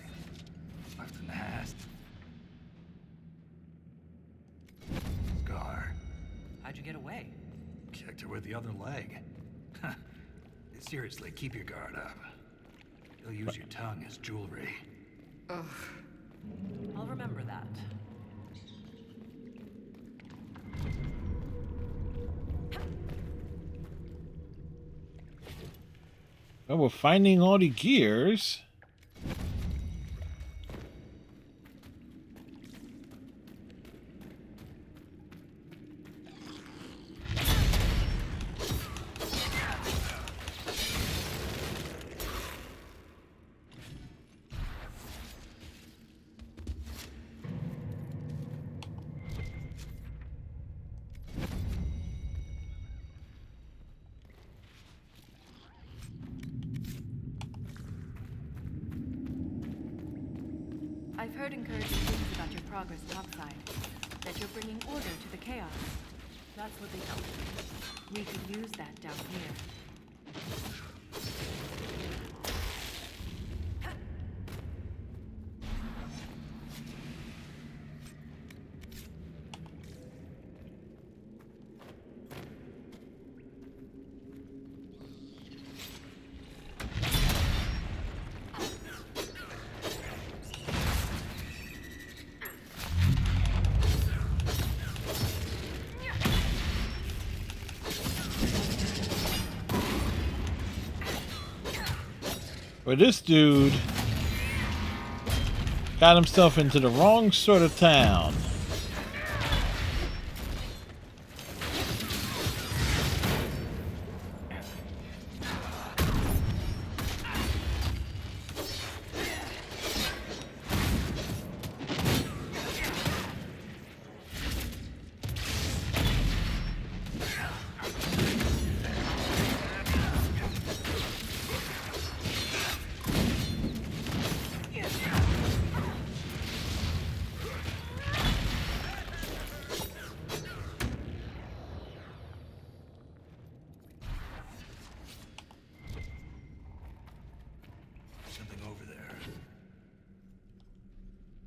Left a nest. Scar. How'd you get away? Kicked her with the other leg. Seriously, keep your guard up. They'll use your tongue as jewelry. Ugh. I'll remember that. Well, we're finding all the gears. heard encouraging things about your progress topside. That you're bringing order to the chaos. That's what they tell me. We could use that down here. Well, this dude got himself into the wrong sort of town.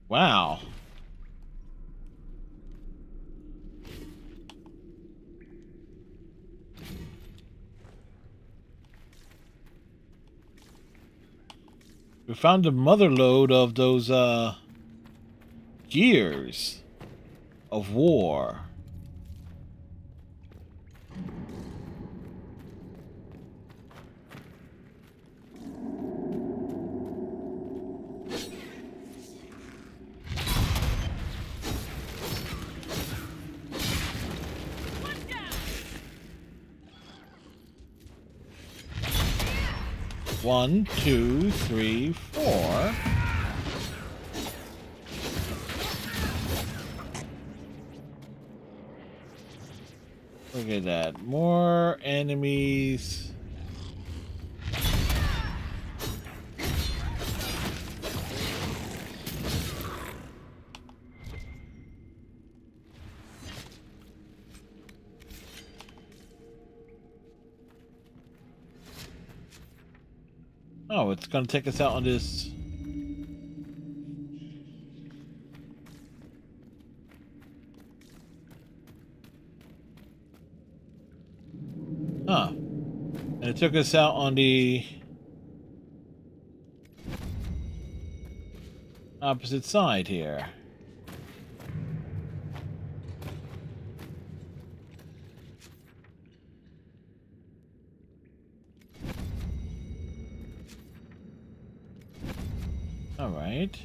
Wow. We found the mother lode of those gears of war. One, two, three, four. Look at that. More enemies. Oh, it's gonna take us out on this. Huh. And it took us out on the opposite side here. All right.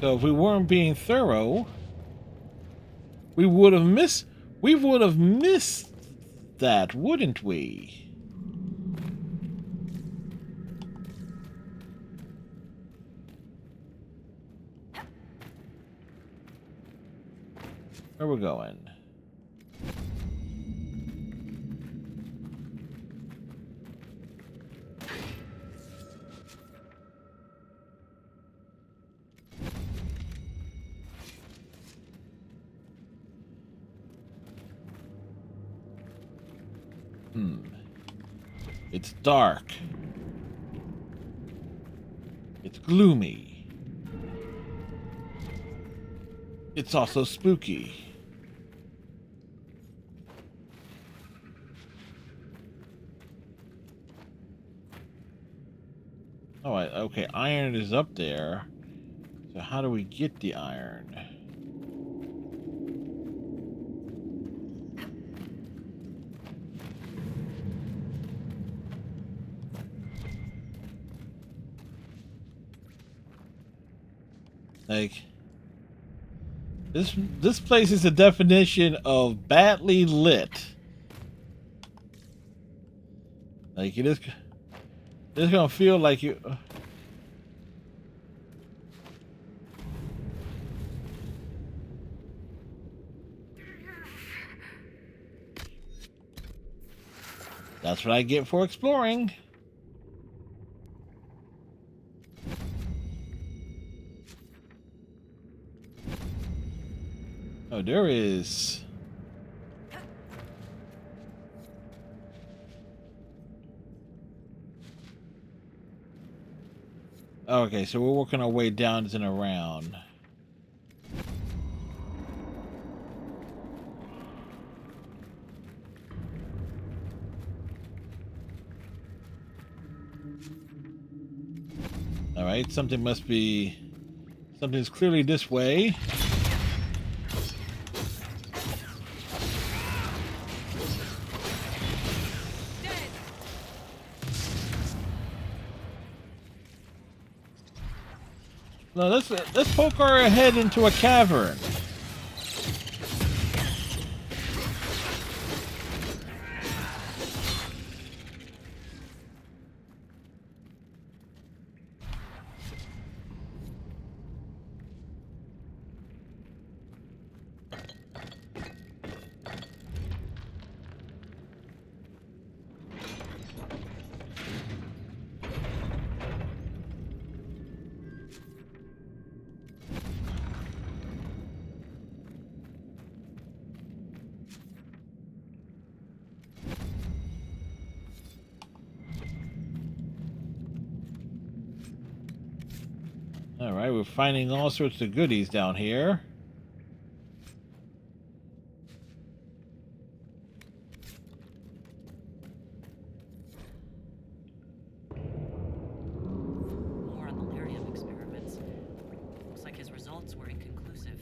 So if we weren't being thorough, we would have missed that, wouldn't we? Where we're going? It's dark. It's gloomy. It's also spooky. Oh, okay, iron is up there. So how do we get the iron? Like, this place is a definition of badly lit. Like, it's gonna feel like you. That's what I get for exploring. Oh, there is. Okay, so we're working our way down and around. All right, something's clearly this way. Now let's poke our head into a cavern. All right, we're finding all sorts of goodies down here. More on the lyrium experiments. Looks like his results were inconclusive.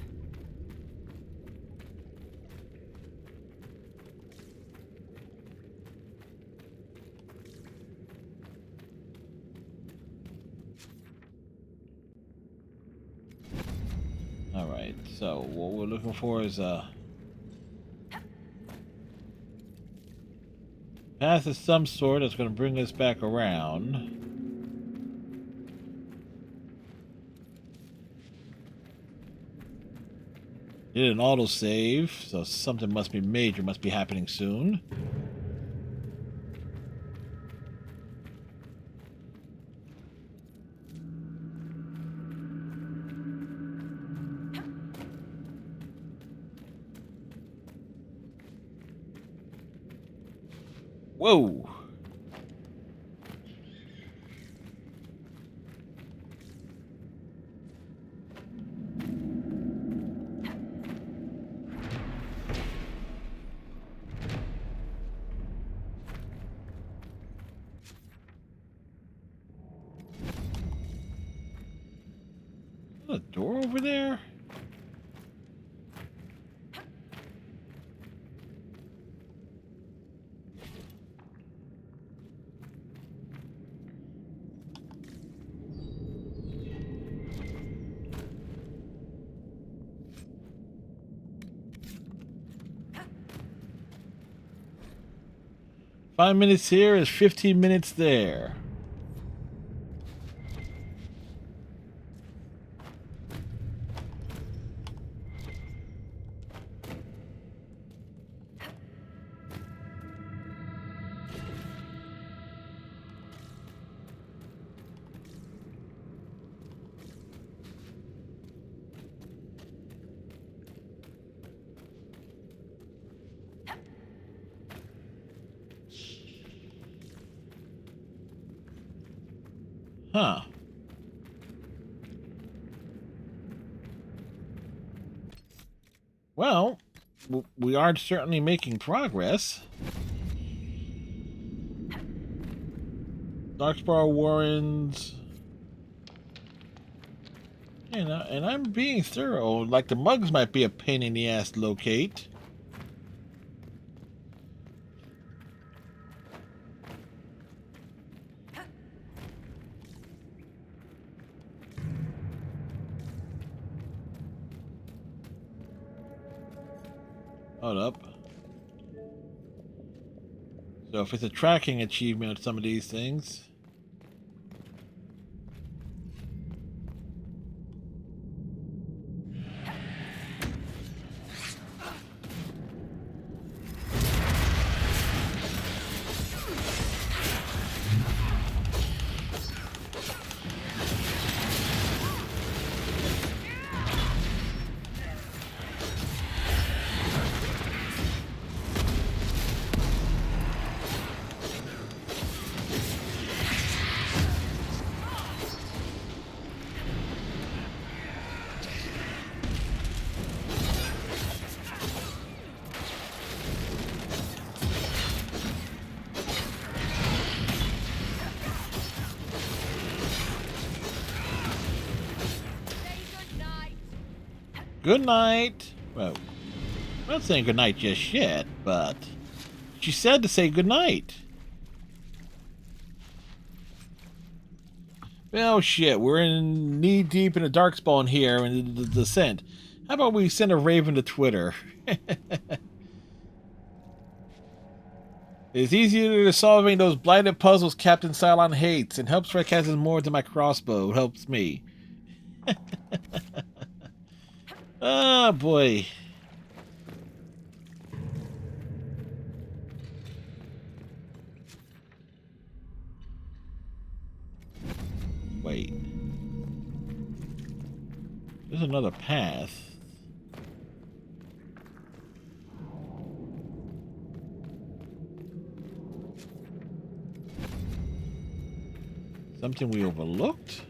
All right, so what we're looking for is a path of some sort that's going to bring us back around. Did an autosave, so something must be major, must be happening soon. Whoa! A door over there? Five minutes here is 15 minutes there. Huh. Well, we are certainly making progress. Darkspaw Warrens. And I'm being thorough. Like the mugs might be a pain in the ass to locate. Hold up. So if it's a tracking achievement of some of these things. Good night. Well, I'm not saying good night just yet, but she said to say good night. Well, shit, we're in knee deep in a darkspawn here in the descent. How about we send a raven to Twitter? It's easier to solving those blighted puzzles Captain Cylon hates, and helps Redcast more than my crossbow. It helps me. Oh boy. Wait. There's another path. Something we overlooked?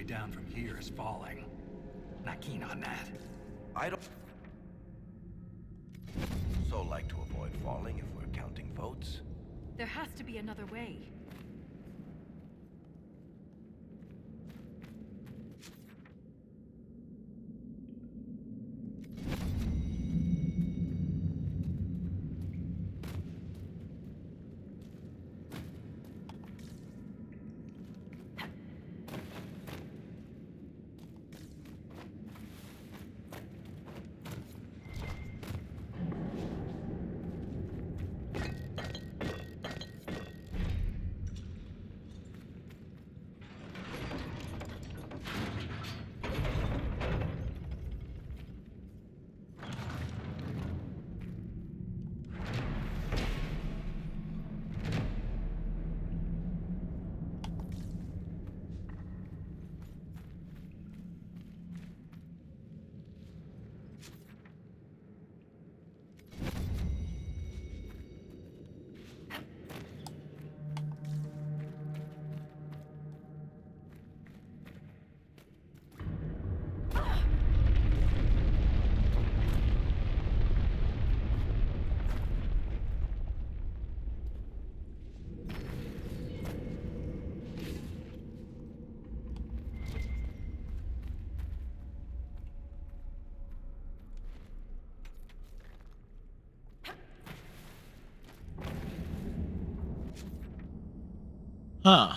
Down from here is falling. Not keen on that. I don't so like to avoid falling if we're counting votes. There has to be another way. Huh.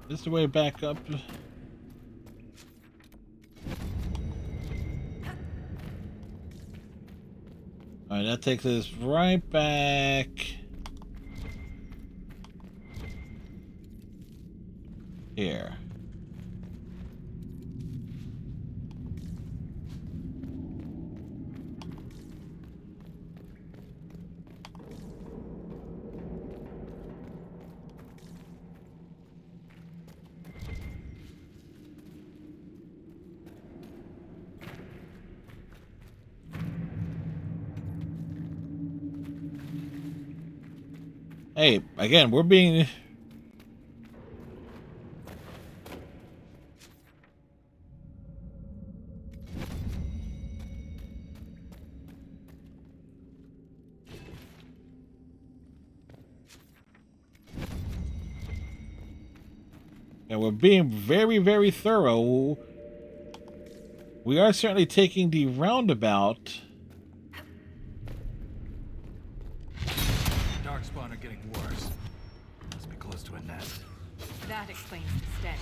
This is the way back up. Alright, that takes us right back here. Hey, again, we're being... And we're being very, very thorough. We are certainly taking the roundabout. Darkspawn are getting worse. Must be close to a nest. That explains the stench.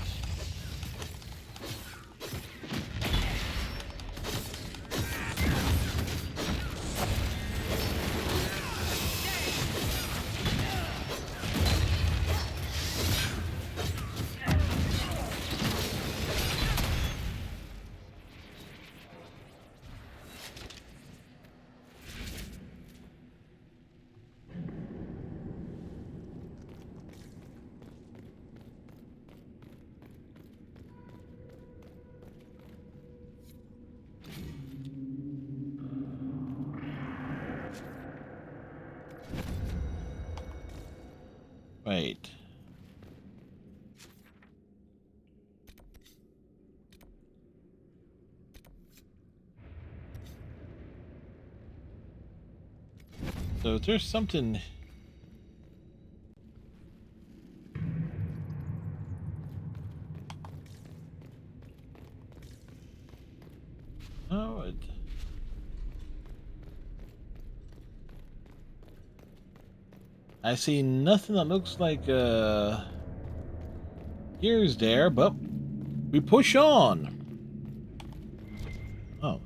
Wait. So there's something. Oh, I see nothing that looks like gears there, but we push on. Oh.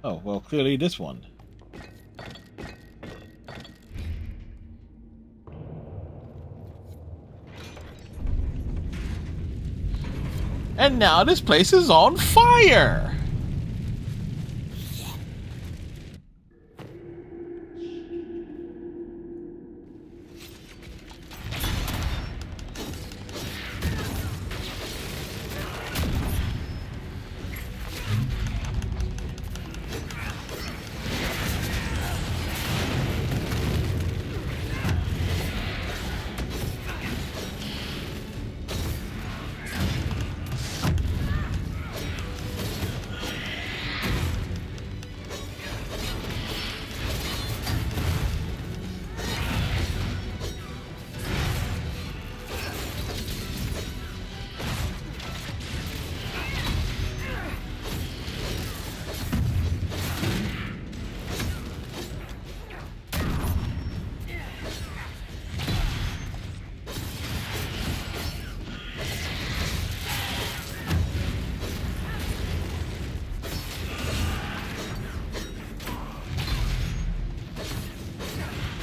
Oh, well, clearly this one. And now this place is on fire!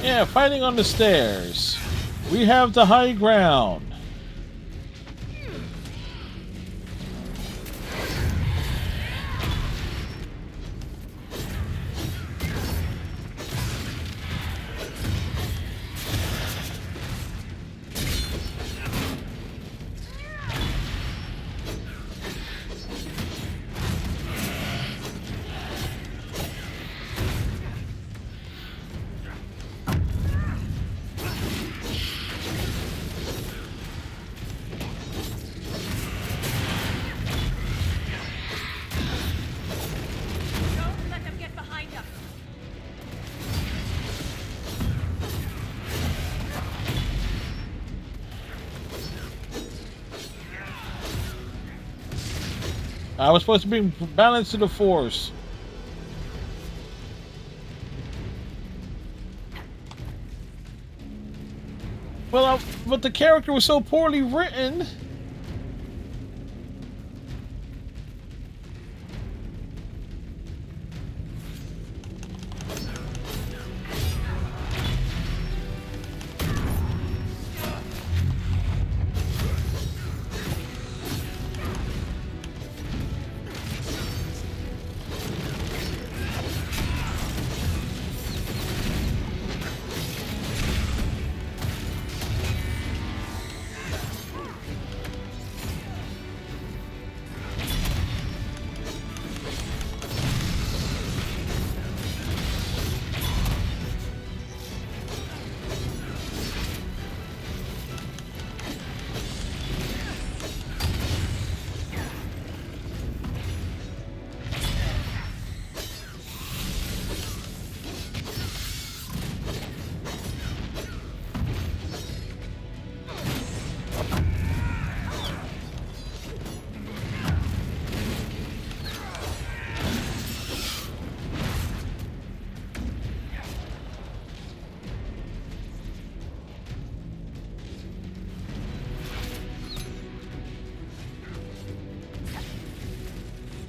Yeah, fighting on the stairs. We have the high ground. I was supposed to bring balance to the force. Well, but the character was so poorly written.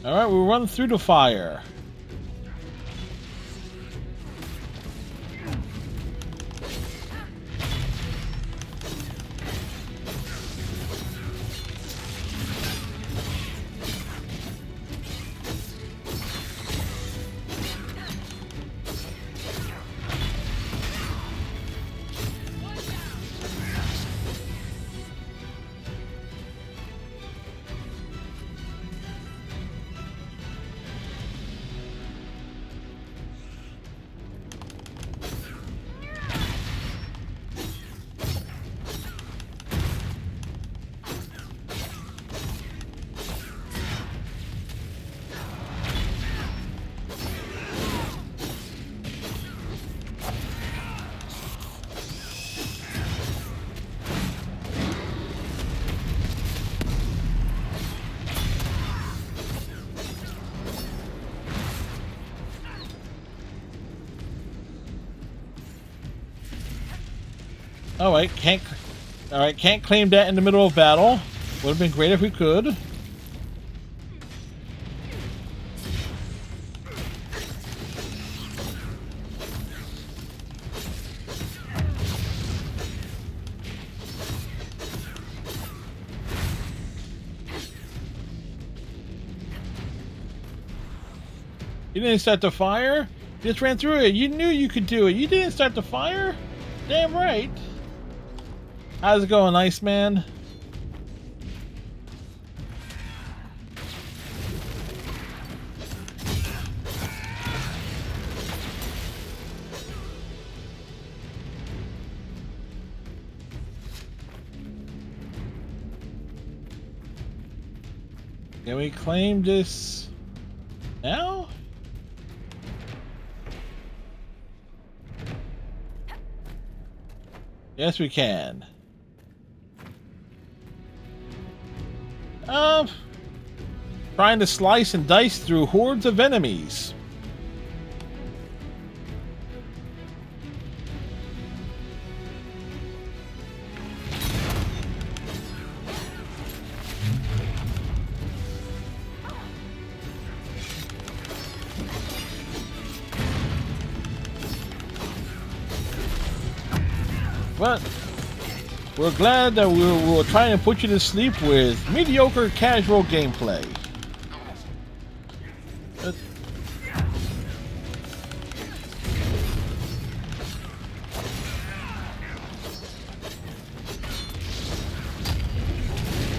All right, we run through the fire. Alright, can't claim that in the middle of battle. Would have been great if we could. You didn't start the fire? Just ran through it. You knew you could do it. You didn't start the fire? Damn right. How's it going, Iceman? Can we claim this now? Yes, we can. Trying to slice and dice through hordes of enemies. But we're glad that we're trying to put you to sleep with mediocre casual gameplay.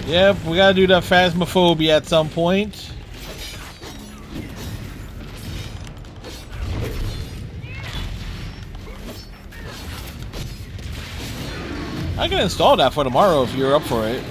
Yep, we gotta do that phasmophobia at some point. I can install that for tomorrow if you're up for it.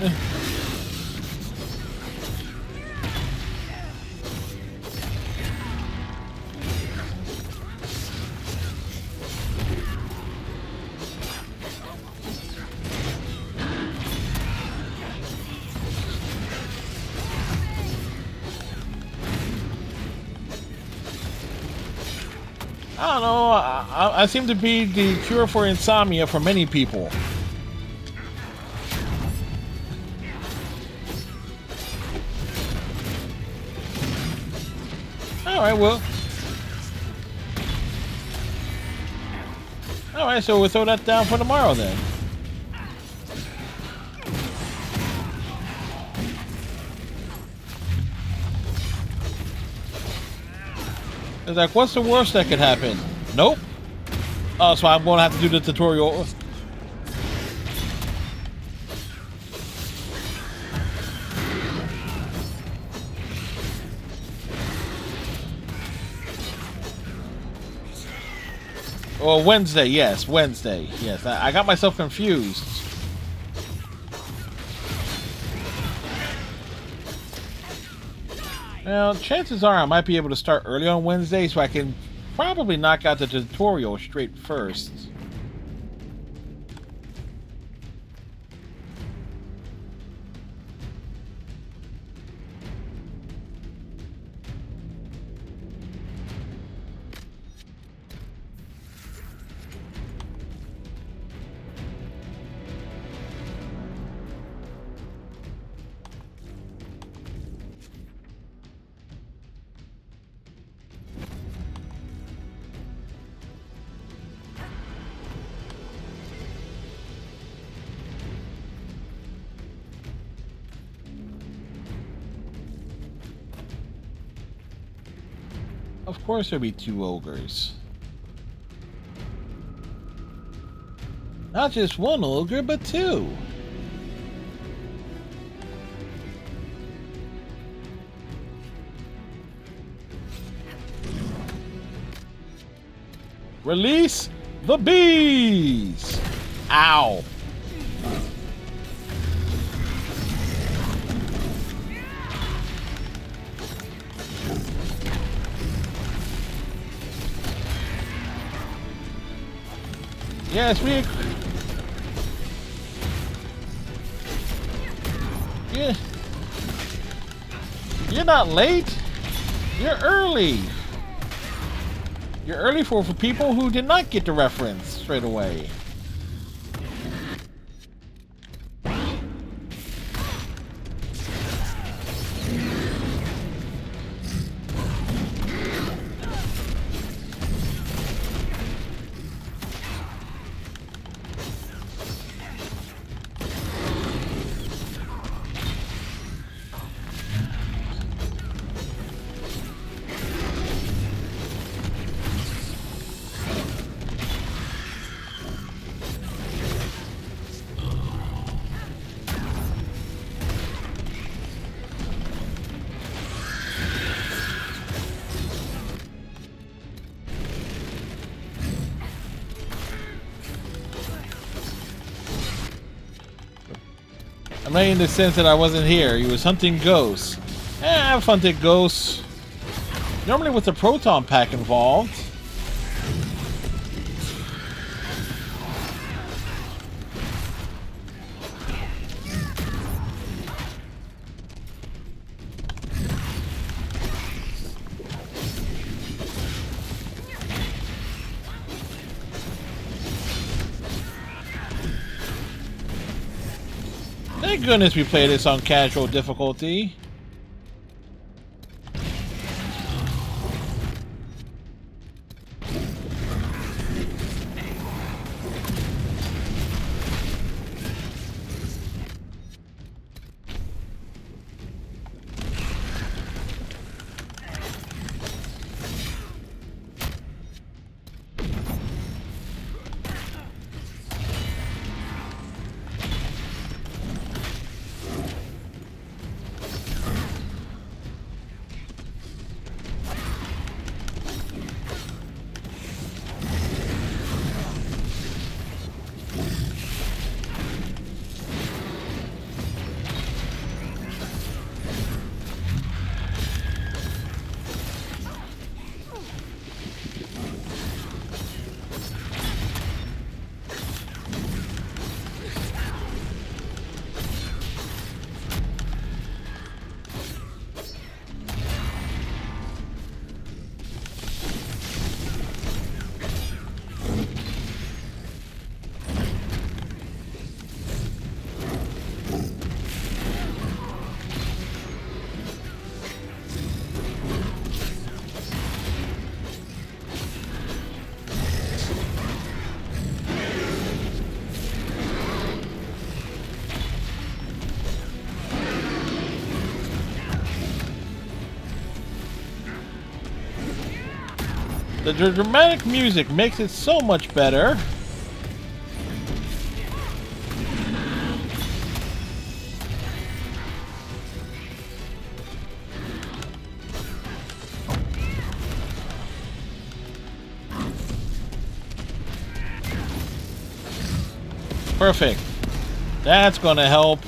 I don't know, I seem to be the cure for insomnia for many people. Alright, well. Alright, so we'll throw that down for tomorrow then. It's like, what's the worst that could happen? Nope. Oh, so I'm gonna have to do the tutorial. Oh, Wednesday, yes, Wednesday. Yes, I got myself confused. Well, chances are I might be able to start early on Wednesday, so I can probably knock out the tutorial straight first. Of course there'll be 2 ogres. Not just 1 ogre, but 2. Release the bees! Ow! Yes, we... Yeah. You're not late. You're early. You're early for people who did not get the reference straight away. I'm not in the sense that I wasn't here. He was hunting ghosts. I've hunted ghosts. Normally with the proton pack involved. Thank goodness we play this on casual difficulty. The dramatic music makes it so much better. Perfect. That's gonna help.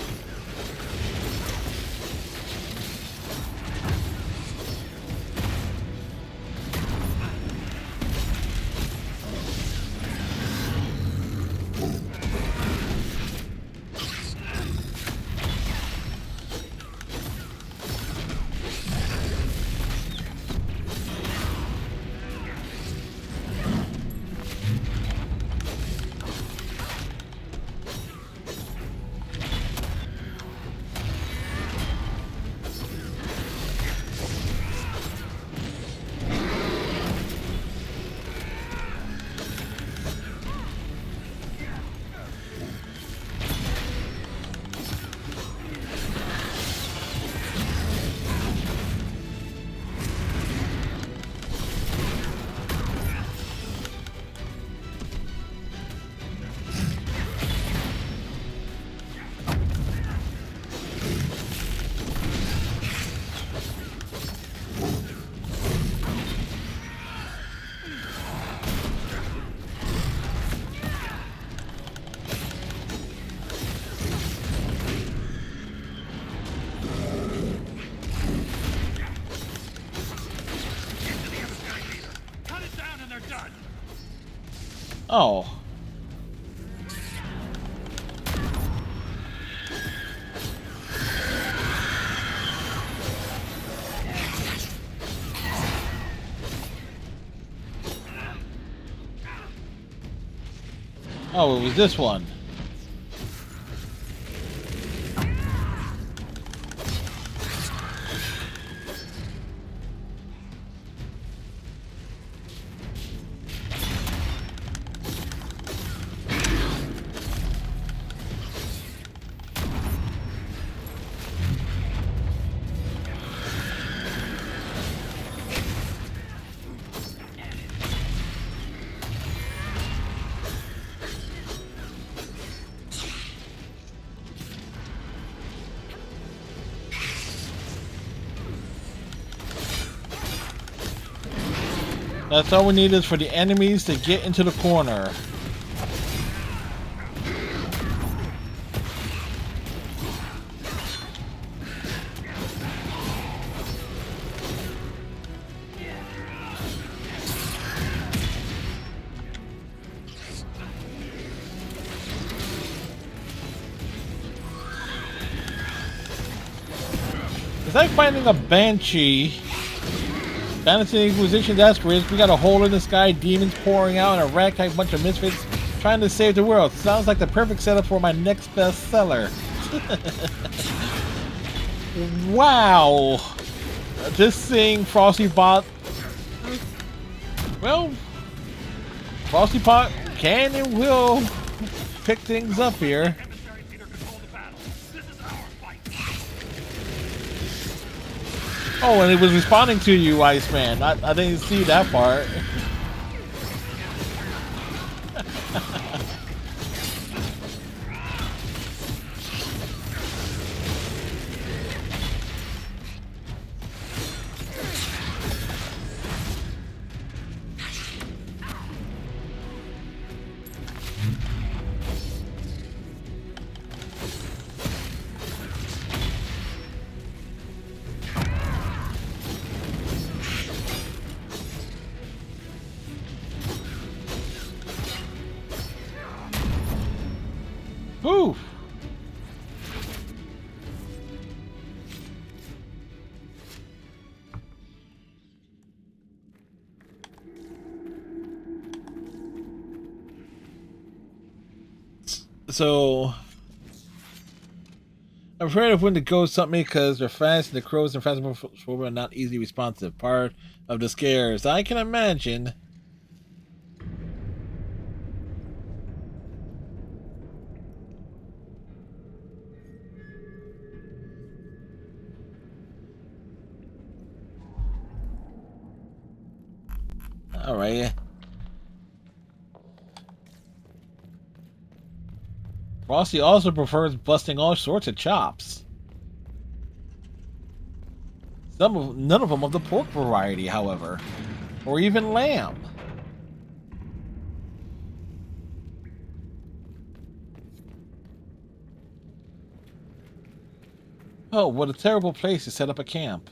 Oh. Oh, it was this one. That's all we need is for the enemies to get into the corner. It's like finding a banshee. Fantasy Inquisition, that's rich. We got a hole in the sky, demons pouring out, and a ragtag bunch of misfits trying to save the world. Sounds like the perfect setup for my next bestseller. Wow. Just seeing Frosty Pot. Well, Frosty Pot can and will pick things up here. Oh, and it was responding to you, Iceman. I didn't see that part. Oof. So I'm afraid of when the ghosts hunt me because they're fast and the crows and phasmophobia are not easily responsive. Part of the scares. I can imagine. All right. Frosty also prefers busting all sorts of chops. None of them of the pork variety, however, or even lamb. Oh, what a terrible place to set up a camp.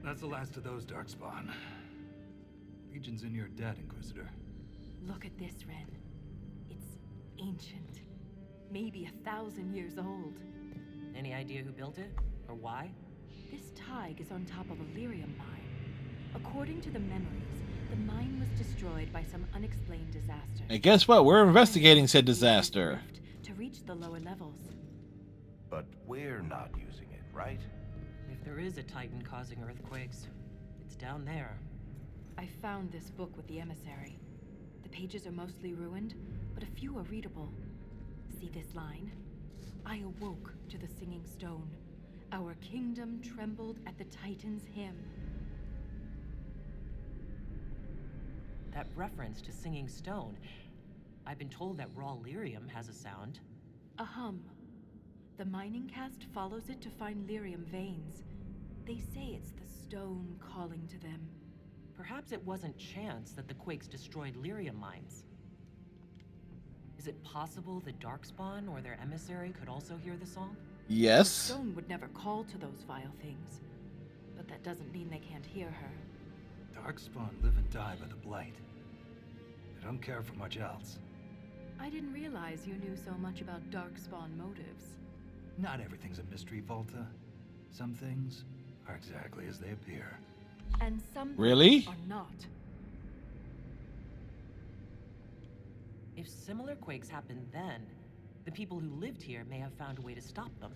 That's the last of those, Darkspawn. Legion's in your debt, Inquisitor. Look at this, Ren. It's ancient. Maybe 1,000 years old. Any idea who built it? Or why? This Tig is on top of a lyrium mine. According to the memories, the mine was destroyed by some unexplained disaster. And guess what? We're investigating said disaster. To reach the lower levels. But we're not using it, right? If there is a Titan causing earthquakes, it's down there. I found this book with the emissary. The pages are mostly ruined, but a few are readable. See this line? I awoke to the singing stone. Our kingdom trembled at the Titan's hymn. That reference to singing stone. I've been told that raw lyrium has a sound. A hum. The mining cast follows it to find lyrium veins. They say it's the stone calling to them. Perhaps it wasn't chance that the quakes destroyed lyrium mines. Is it possible the Darkspawn or their emissary could also hear the song? Yes. The stone would never call to those vile things. But that doesn't mean they can't hear her. Darkspawn live and die by the Blight. They don't care for much else. I didn't realize you knew so much about Darkspawn motives. Not everything's a mystery, Volta. Some things are exactly as they appear. And some really are not. If similar quakes happened then, the people who lived here may have found a way to stop them.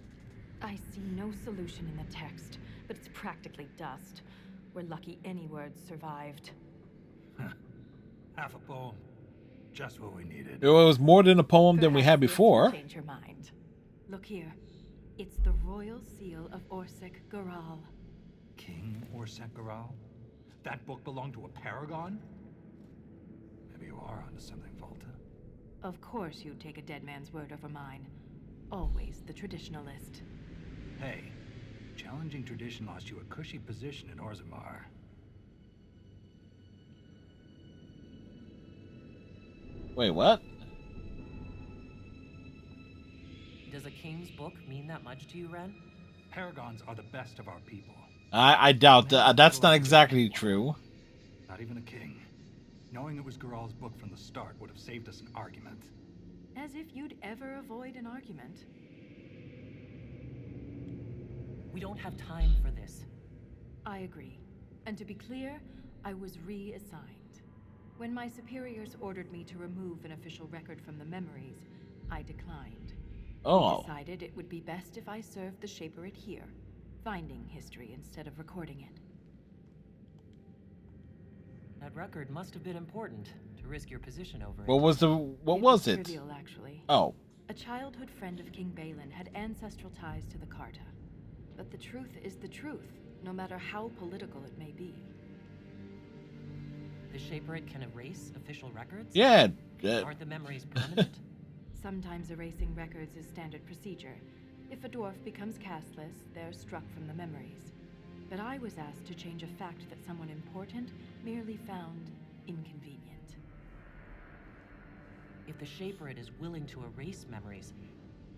I see no solution in the text, but it's practically dust. We're lucky any words survived. Half a poem. Just what we needed. It was more than a poem than we had before. Change your mind. Look here. It's the royal seal of Orsec Garal. King Orsec Garal? That book belonged to a paragon? Maybe you are onto something, Volta. Of course you'd take a dead man's word over mine. Always the traditionalist. Hey, challenging tradition lost you a cushy position in Orzammar. Wait, what? Does a king's book mean that much to you, Ren? Paragons are the best of our people. I doubt that. That's not exactly true. Not even a king. Knowing it was Geralt's book from the start would have saved us an argument. As if you'd ever avoid an argument. We don't have time for this. I agree. And to be clear, I was reassigned. When my superiors ordered me to remove an official record from the memories, I declined. Oh. We decided it would be best if I served the Shaperate here, finding history instead of recording it. That record must have been important to risk your position over it. What was it? Trivial, actually. Oh. A childhood friend of King Balin had ancestral ties to the Carta. But the truth is the truth, no matter how political it may be. The Shaperate can erase official records? Yeah. Aren't the memories permanent? Sometimes erasing records is standard procedure. If a dwarf becomes castless, they're struck from the memories. But I was asked to change a fact that someone important merely found inconvenient. If the Shaperate is willing to erase memories,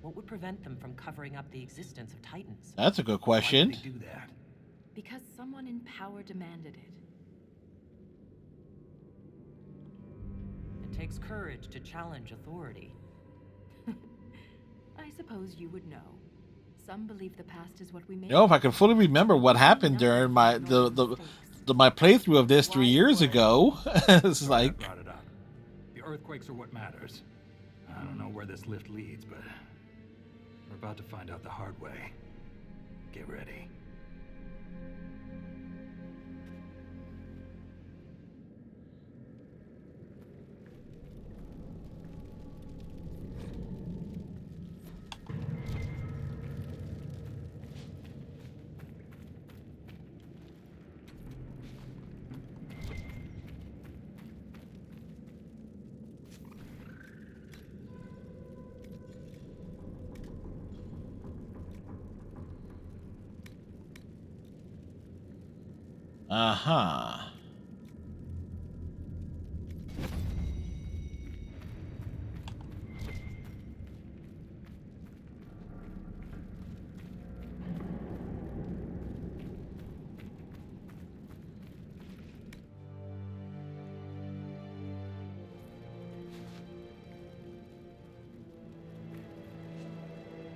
what would prevent them from covering up the existence of Titans? That's a good question. Why would they do that? Because someone in power demanded it. It takes courage to challenge authority. I suppose you would know. Some believe the past is what we make. You know, if I can fully remember what happened during my my playthrough of this 3 years ago, it's like. Brought it up. The earthquakes are what matters. I don't know where this lift leads, but we're about to find out the hard way. Get ready. Uh-huh.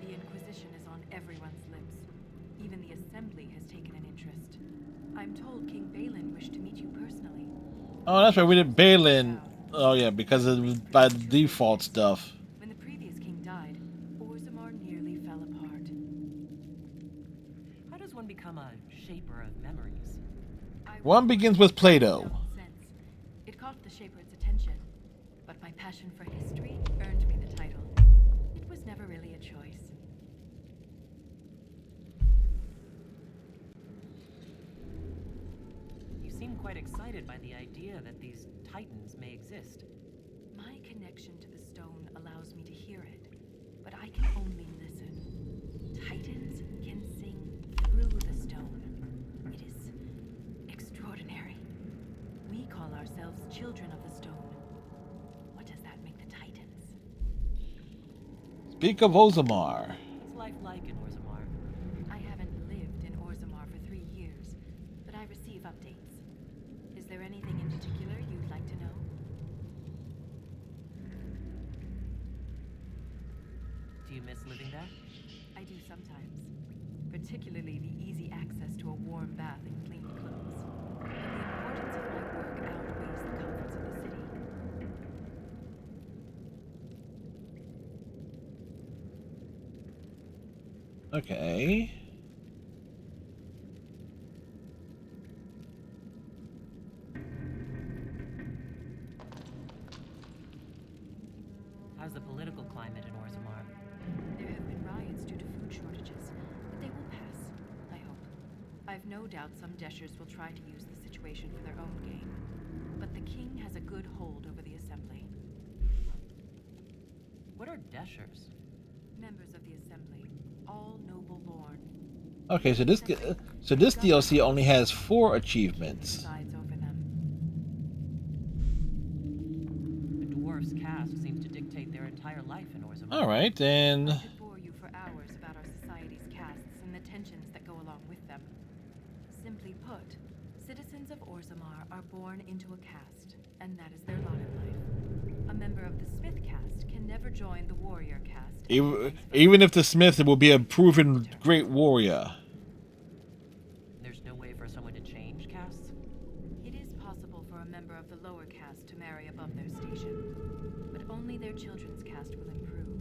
The Inquisition is on everyone's lips. Even the Assembly has taken an interest. I'm told King Balin wished to meet you personally. Oh, that's right. We did Balin. Oh, yeah, because it was by default stuff. When the previous king died, Orzammar nearly fell apart. How does one become a shaper of memories? One begins with Plato. It caught the Shaperate's attention, but my passion for history earned me the title. It was never really a choice. You seem quite excited by the idea that these Titans may exist. My connection to the stone allows me to hear it, but I can only listen. Titans can sing through the stone. It is extraordinary. We call ourselves children of the stone. What does that make the Titans? Speak of Orzammar. What's life like in Orzammar? I haven't lived in Orzammar for 3 years, but I receive updates. Is there anything in particular you'd like to know? Do you miss living there? I do sometimes. Particularly the easy access to a warm bath and clean clothes. But the importance of my work outweighs the comforts of the city. Okay. How's the political climate in Orzammar? There have been riots due to food shortages, but they will pass, I hope. I've no doubt some Deshers will try to use the situation for their own gain. But the king has a good hold over the Assembly. What are Deshers? Members of the Assembly, all noble born. Okay, so this DLC only has 4 achievements. Presides over them. The dwarf's caste seems to dictate their entire life in Orzammar. All right, then. I could bore you for hours about our society's castes and the tensions that go along with them. Simply put, citizens citizens of Orzammar are born into a caste, and that is their lot in life. A member of the Smith caste can never join the warrior caste. Even if the Smith will be a proven great warrior. There's no way for someone to change castes? It is possible for a member of the lower caste to marry above their station, but only their children's caste will improve.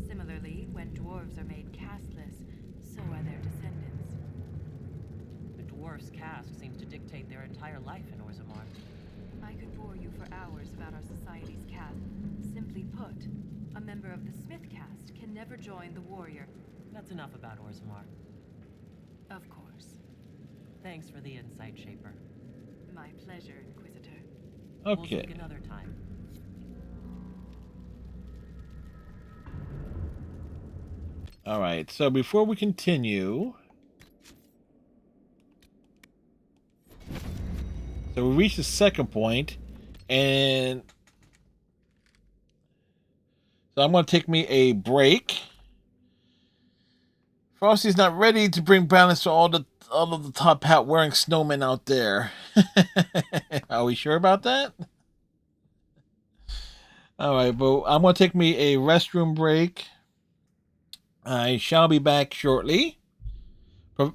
Similarly, when dwarves are made casteless, so are their descendants. The dwarf's caste seems to dictate their entire life in Orzammar. I could bore you for hours about our society's caste. Simply put, a member of the Smith caste can never join the warrior. That's enough about Orzammar. Of course. Thanks for the insight, Shaper. My pleasure, Inquisitor. We'll Okay. speak another time. All right. So before we continue, so we reached the second point, and so I'm going to take me a break. Frosty's not ready to bring balance to all of the top hat wearing snowmen out there. Are we sure about that? All right, but I'm going to take me a restroom break. I shall be back shortly.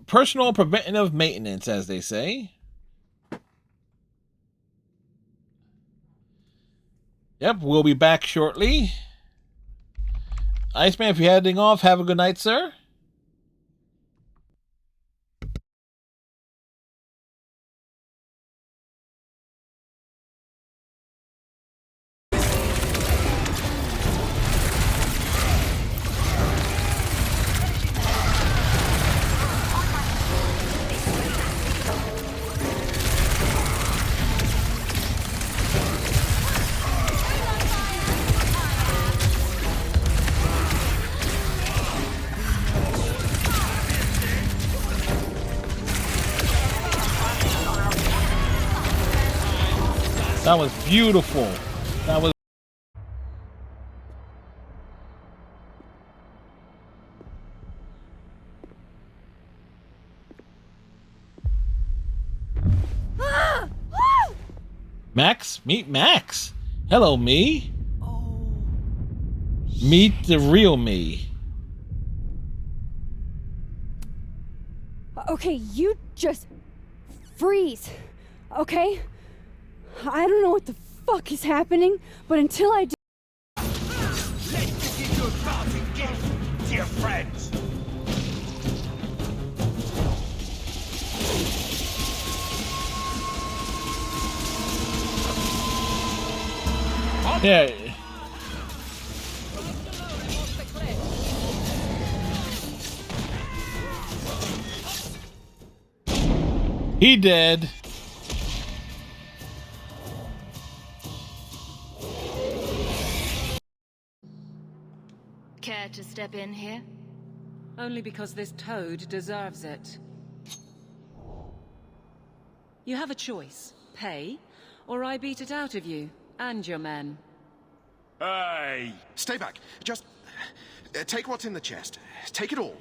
Personal preventative maintenance, as they say. Yep, we'll be back shortly. Iceman, if you're heading off, have a good night, sir. That was beautiful. That was... Max? Meet Max. Hello, me. Meet the real me. Okay, you just freeze, okay? I don't know what the fuck is happening, but until I do... Let's give you a parting gift, dear friends. Yeah. He dead. Care to step in here? Only because this toad deserves it. You have a choice. Pay, or I beat it out of you and your men. Hey! Stay back. Just take what's in the chest. Take it all.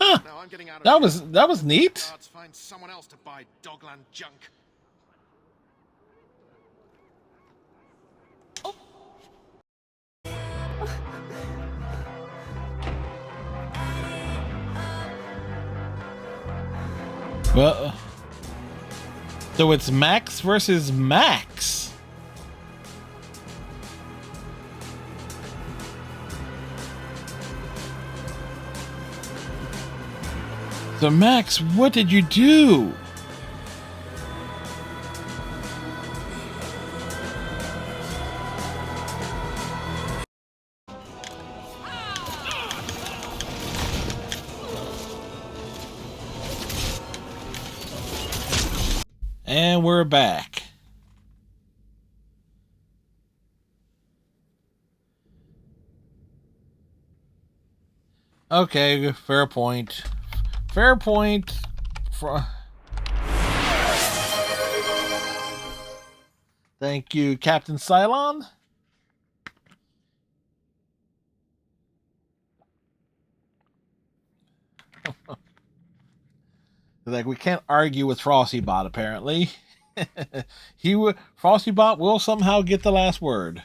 Huh. No, I'm getting out of that was neat. Guards find someone else to buy Dogland junk. Well, so it's Max versus Max. So Max, what did you do? And we're back. Okay, fair point. Fair point. Thank you, Captain Cylon. Like, we can't argue with Frostybot, apparently. Frostybot will somehow get the last word.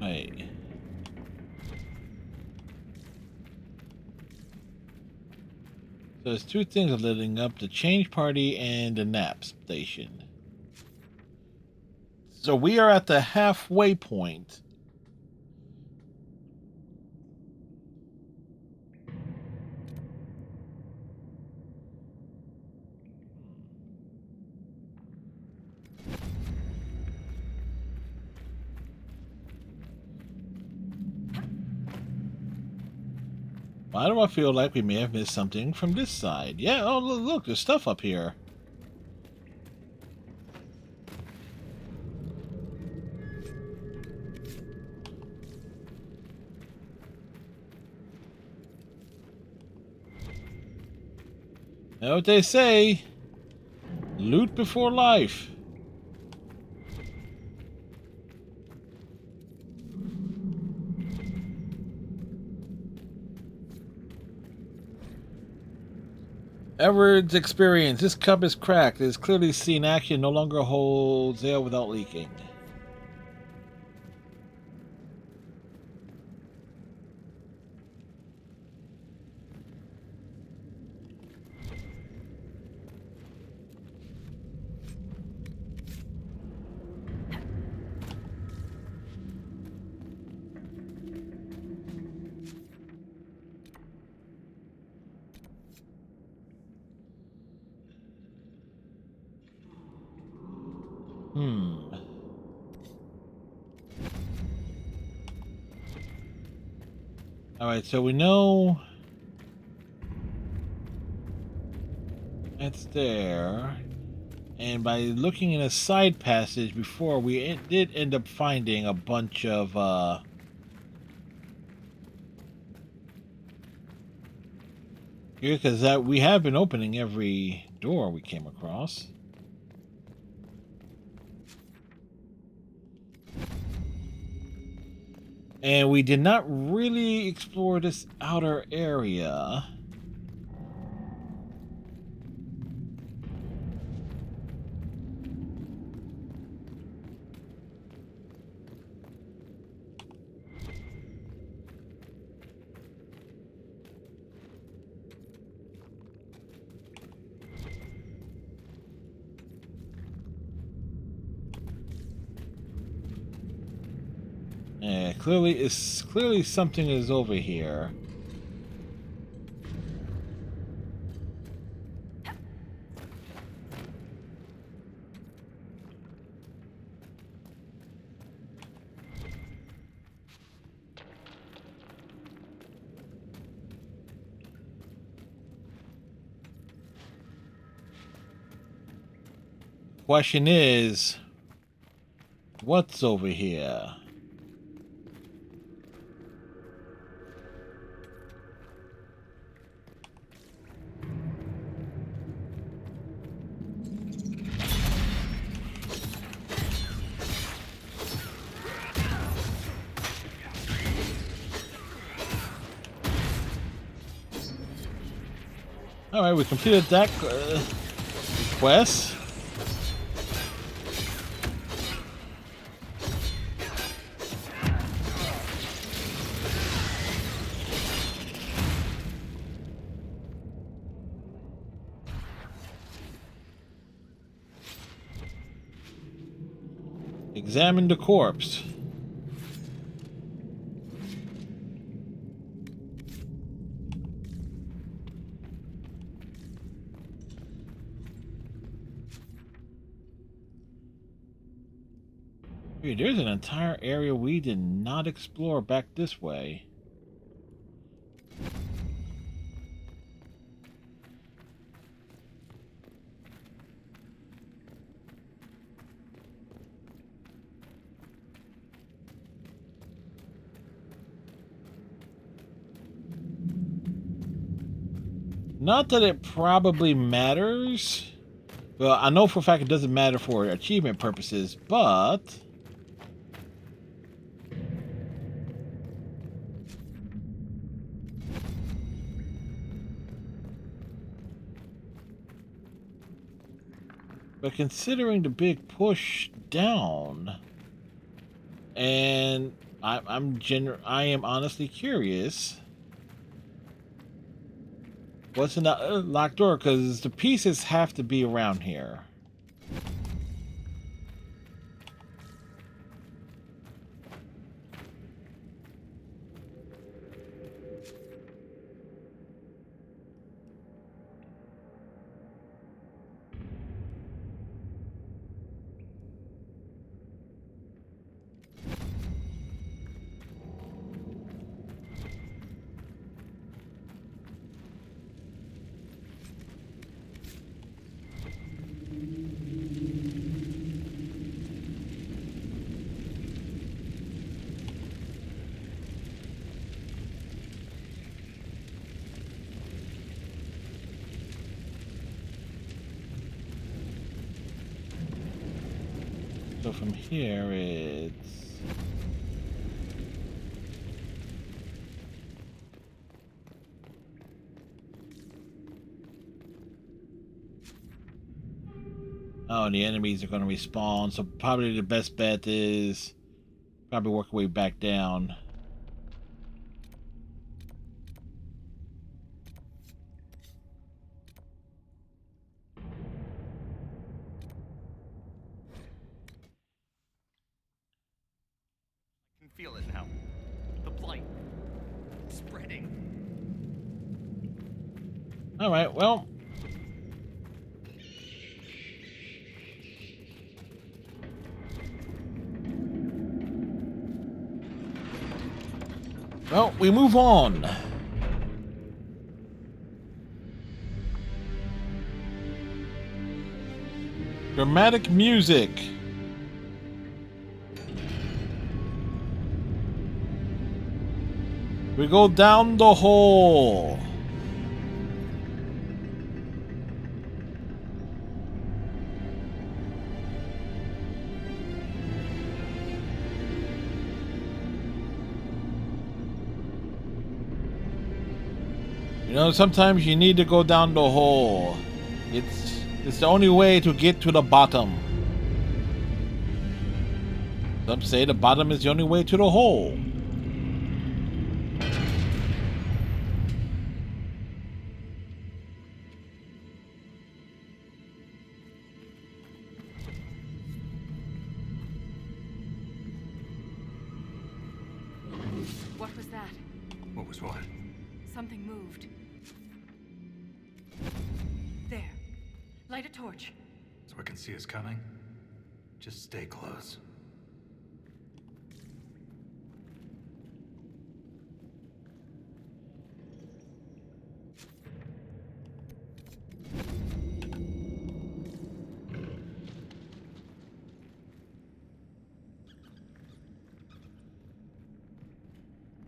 Right. So there's two things leading up: the change party and the nap station. So we are at the halfway point. Why do I feel like we may have missed something from this side? Yeah, oh, look, there's stuff up here. You know what they say? Loot before life. Edward's experience. This cup is cracked. It is clearly seen action. No longer holds air without leaking. Alright, so we know it's there. And by looking in a side passage before, we did end up finding a bunch of here, because that we have been opening every door we came across. And we did not really explore this outer area. Yeah, clearly something is over here. Question is, what's over here? Alright, we completed that quest. Examine the corpse. Dude, there's an entire area we did not explore back this way. Not that it probably matters, Well, I know for a fact it doesn't matter for achievement purposes, but... But considering the big push down, and I am honestly curious what's in the locked door, because the pieces have to be around here. So from here it's... Oh, and the enemies are going to respawn, so probably the best bet is probably work our way back down. I can feel it now. The blight. Spreading. Alright, well... Well, we move on. Dramatic music. We go down the hole. You know, sometimes you need to go down the hole. It's the only way to get to the bottom. Some say the bottom is the only way to the hole. What was that? What was what? Something moved. There. Light a torch. So I can see us coming? Just stay close.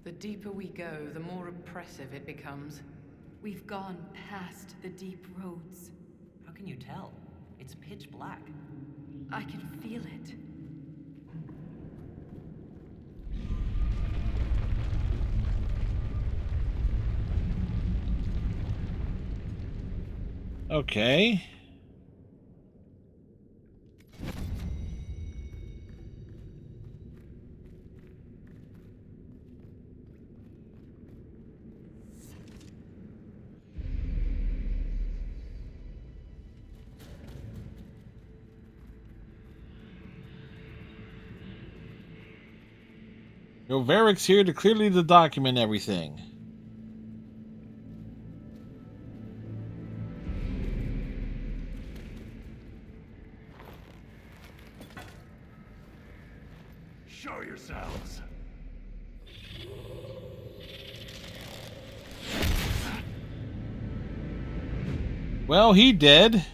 The deeper we go, the more oppressive it becomes. We've gone past the deep roads. How can you tell? It's pitch black. I can feel it. Okay. Yo, Varric's here to clearly document everything. Show yourselves. Well, he dead.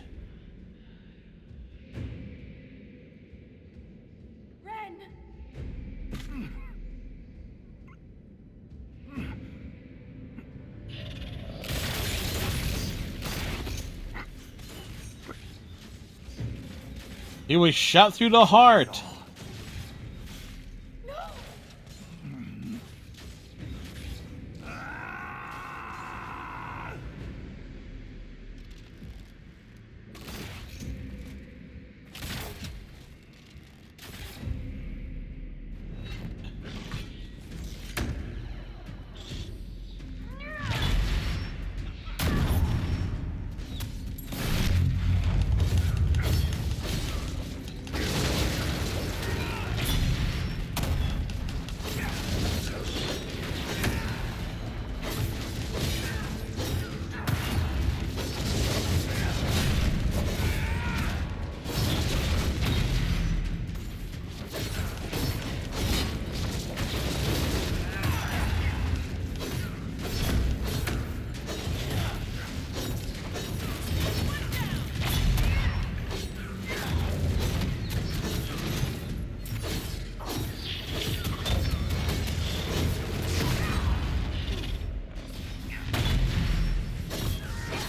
He was shot through the heart.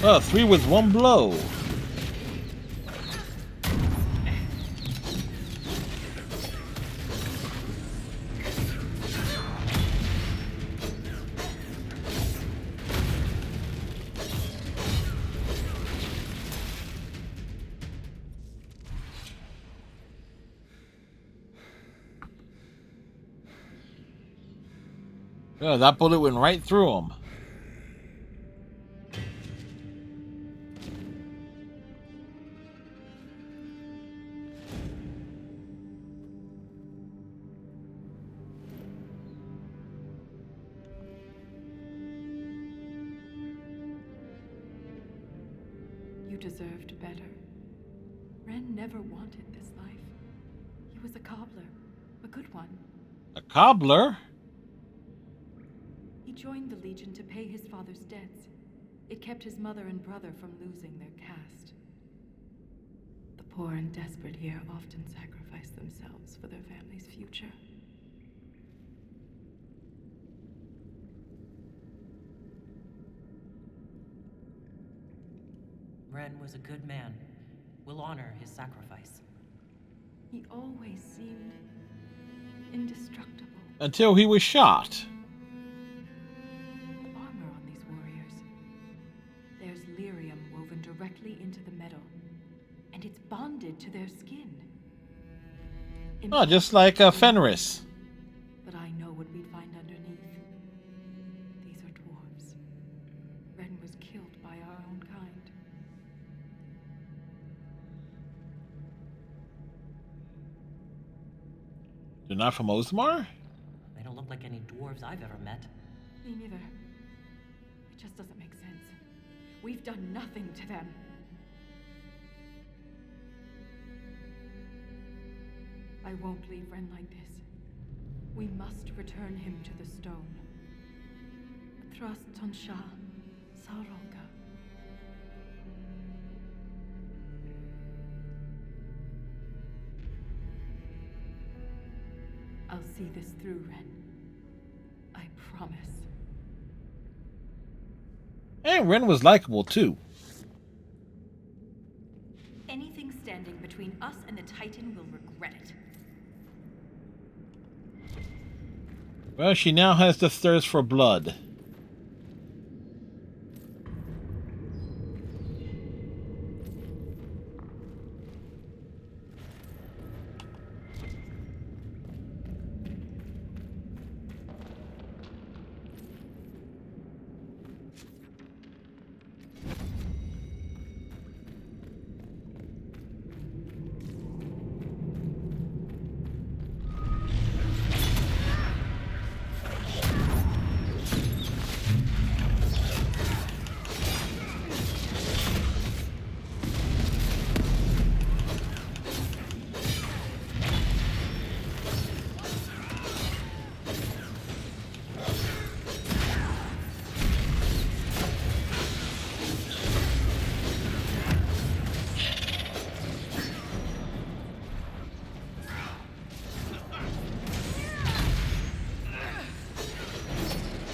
Oh, 3 with 1 blow. Oh, that bullet went right through him. You deserved better. Ren never wanted this life. He was a cobbler, a good one. A cobbler? He joined the Legion to pay his father's debts. It kept his mother and brother from losing their caste. The poor and desperate here often sacrifice themselves for their family's future. Ren was a good man. We'll honor his sacrifice. He always seemed indestructible. Until he was shot. The armor on these warriors. There's lyrium woven directly into the metal, and it's bonded to their skin. Oh, just like Fenris. But I know what we'd find underneath. These are dwarves. Ren was killed by our own kind. They're not from Osmar? They don't look like any dwarves I've ever met. Me neither. It just doesn't make sense. We've done nothing to them. I won't leave Ren like this. We must return him to the stone. Trust Tonsha Saroka. I'll see this through, Ren. I promise. And Ren was likable too. Anything standing between us and the Titan will regret it. Well, she now has the thirst for blood.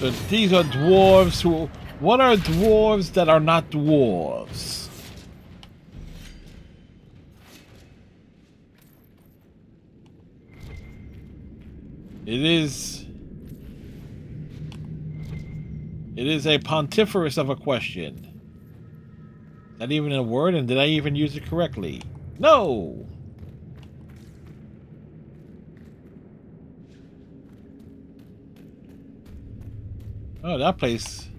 So these are dwarves who... What are dwarves that are not dwarves? It is a pontiferous of a question. Is that even a word? And did I even use it correctly? No! Oh, that place.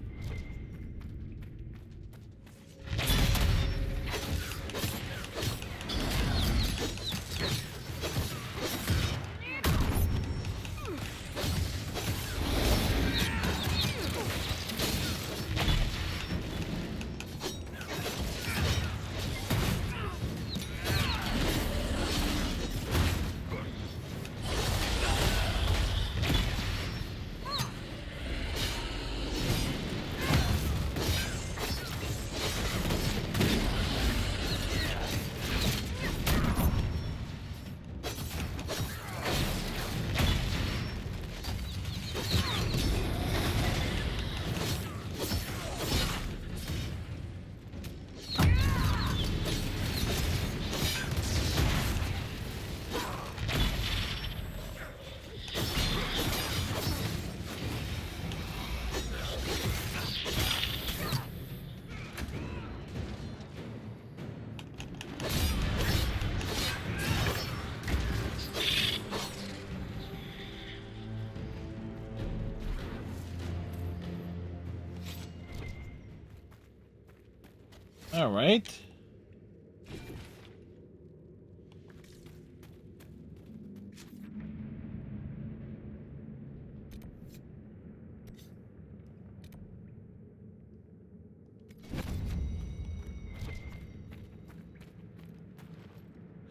All right.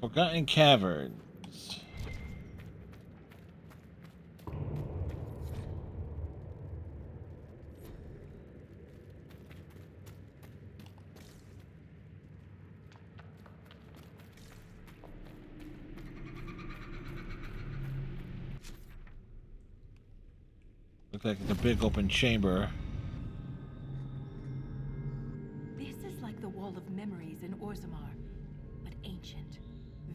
Forgotten Caverns. Looks like it's a big open chamber. This is like the Wall of Memories in Orzammar, but ancient.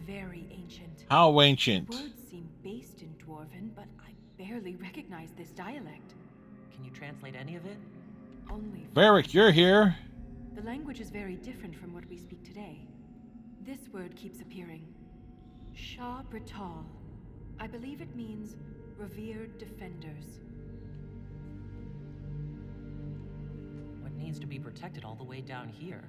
Very ancient. How ancient? Words seem based in Dwarven, but I barely recognize this dialect. Can you translate any of it? Only. Varric, you're here. The language is very different from what we speak today. This word keeps appearing. Shah Brital. I believe it means revered defenders. What needs to be protected all the way down here?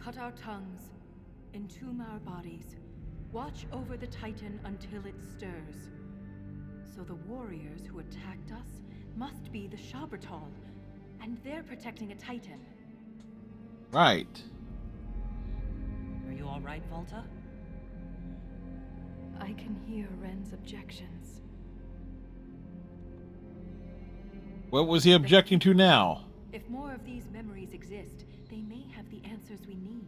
Cut our tongues, entomb our bodies, watch over the Titan until it stirs. So the warriors who attacked us must be the Shabertal, and they're protecting a Titan. Right. Are you all right, Volta? I can hear Ren's objections. What was he objecting to now? If more of these memories exist, they may have the answers we need.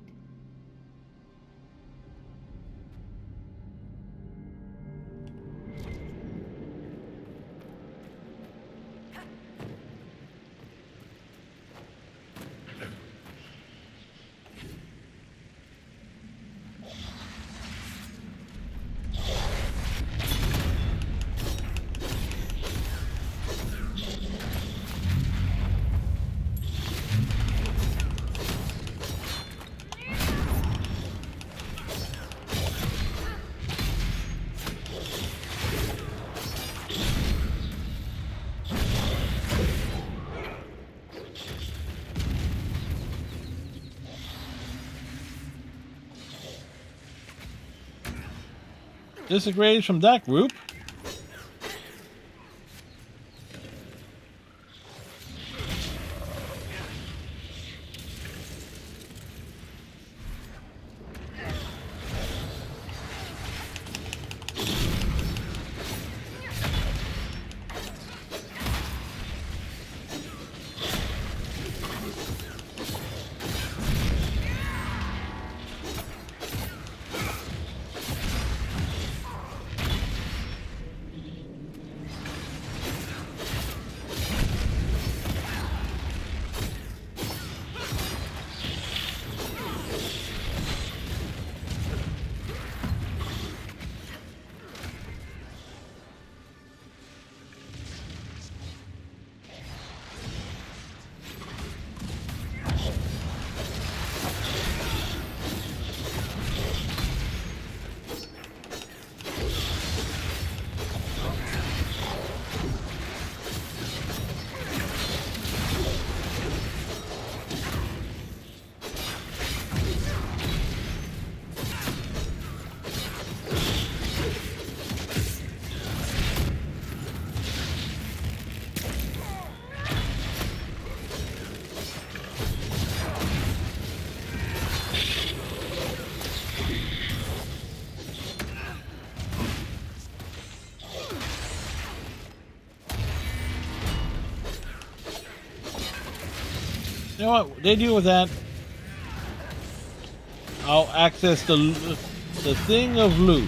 Disengaged from that group. You know what? They deal with that. I'll access the thing of loot.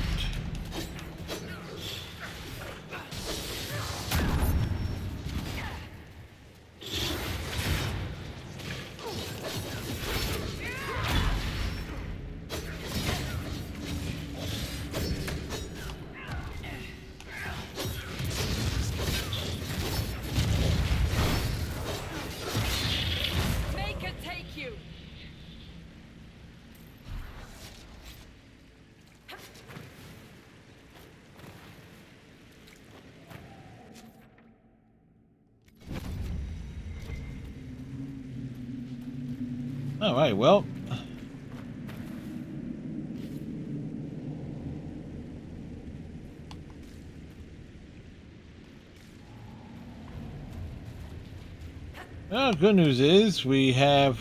Make it take you. All right, well. Well, good news is we have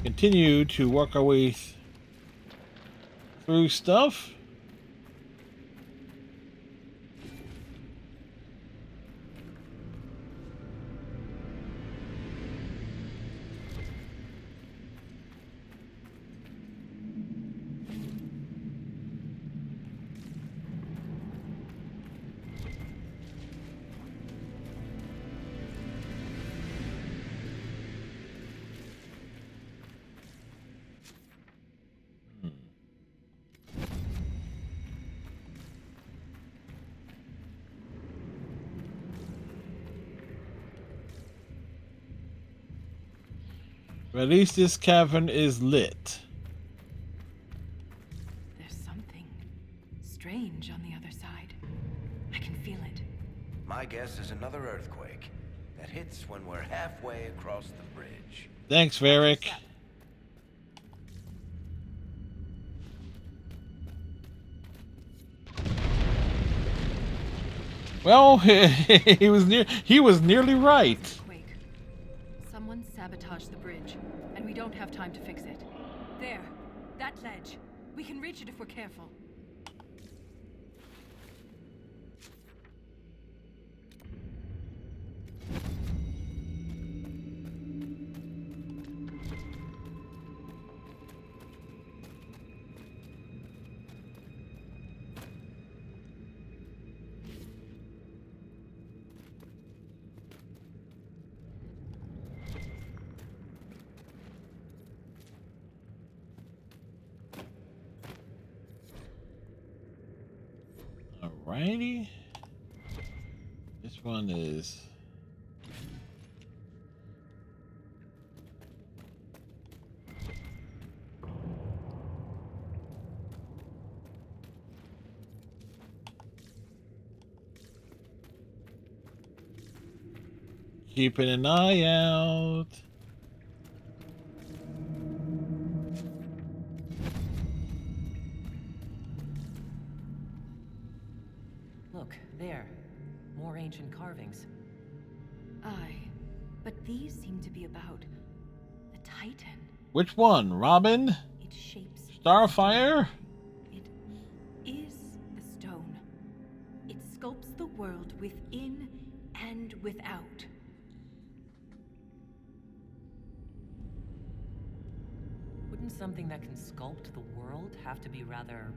continued to work our way through stuff. But at least this cavern is lit. There's something strange on the other side. I can feel it. My guess is another earthquake that hits when we're halfway across the bridge. Thanks, Varric. Well, he was nearly right. Quake. Someone sabotaged the bridge, and we don't have time to fix it. There, that ledge. We can reach it if we're careful. Alrighty. This one is keeping an eye out. Look, there. More ancient carvings. Aye, but these seem to be about the Titan. Which one? Robin? It shapes Starfire? It is the stone. It sculpts the world within and without. Wouldn't something that can sculpt the world have to be rather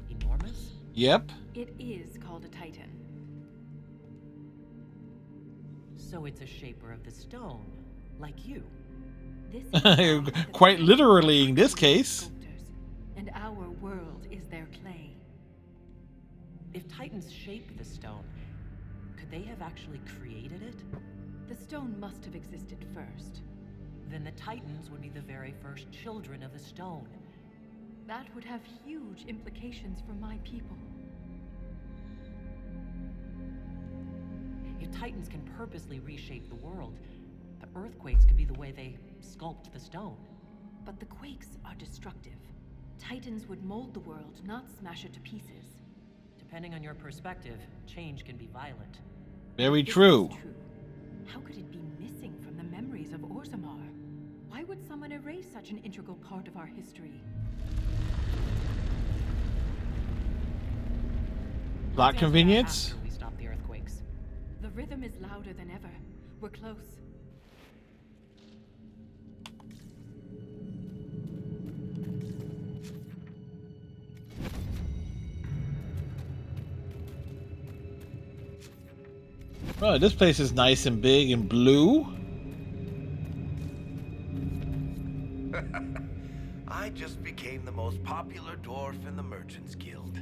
enormous? Yep. It is called a Titan. So it's a shaper of the stone, like you. This Quite literally in this case. And our world is their clay. If Titans shape the stone, could they have actually created it? The stone must have existed first. Then the Titans would be the very first children of the stone. That would have huge implications for my people. If Titans can purposely reshape the world, the earthquakes could be the way they sculpt the stone. But the quakes are destructive. Titans would mold the world, not smash it to pieces. Depending on your perspective, change can be violent. Very true. How could it be missing from the memories of Orzammar? Why would someone erase such an integral part of our history? Plot convenience? After we stop the earthquakes. The rhythm is louder than ever. We're close. Oh, this place is nice and big and blue. I just became the most popular dwarf in the Merchants Guild.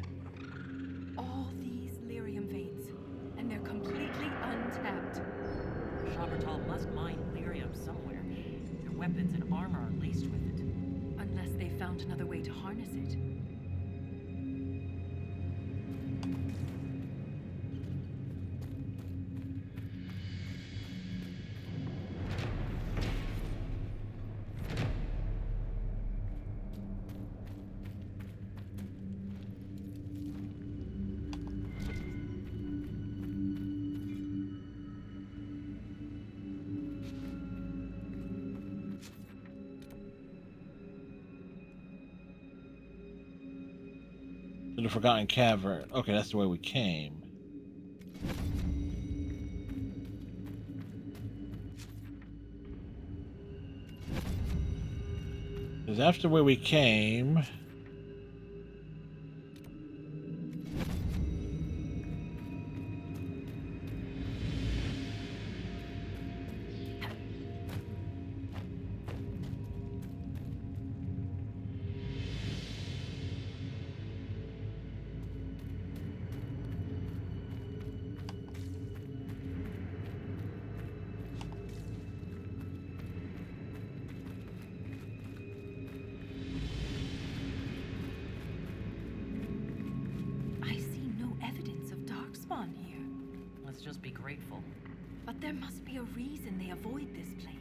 All these lyrium veins, and they're completely untapped. Shabertal must mine lyrium somewhere. Their weapons and armor are laced with it. Unless they found another way to harness it. To the Forgotten Cavern. Okay, that's the way we came. Because that's the way we came. Let's just be grateful. But there must be a reason they avoid this place.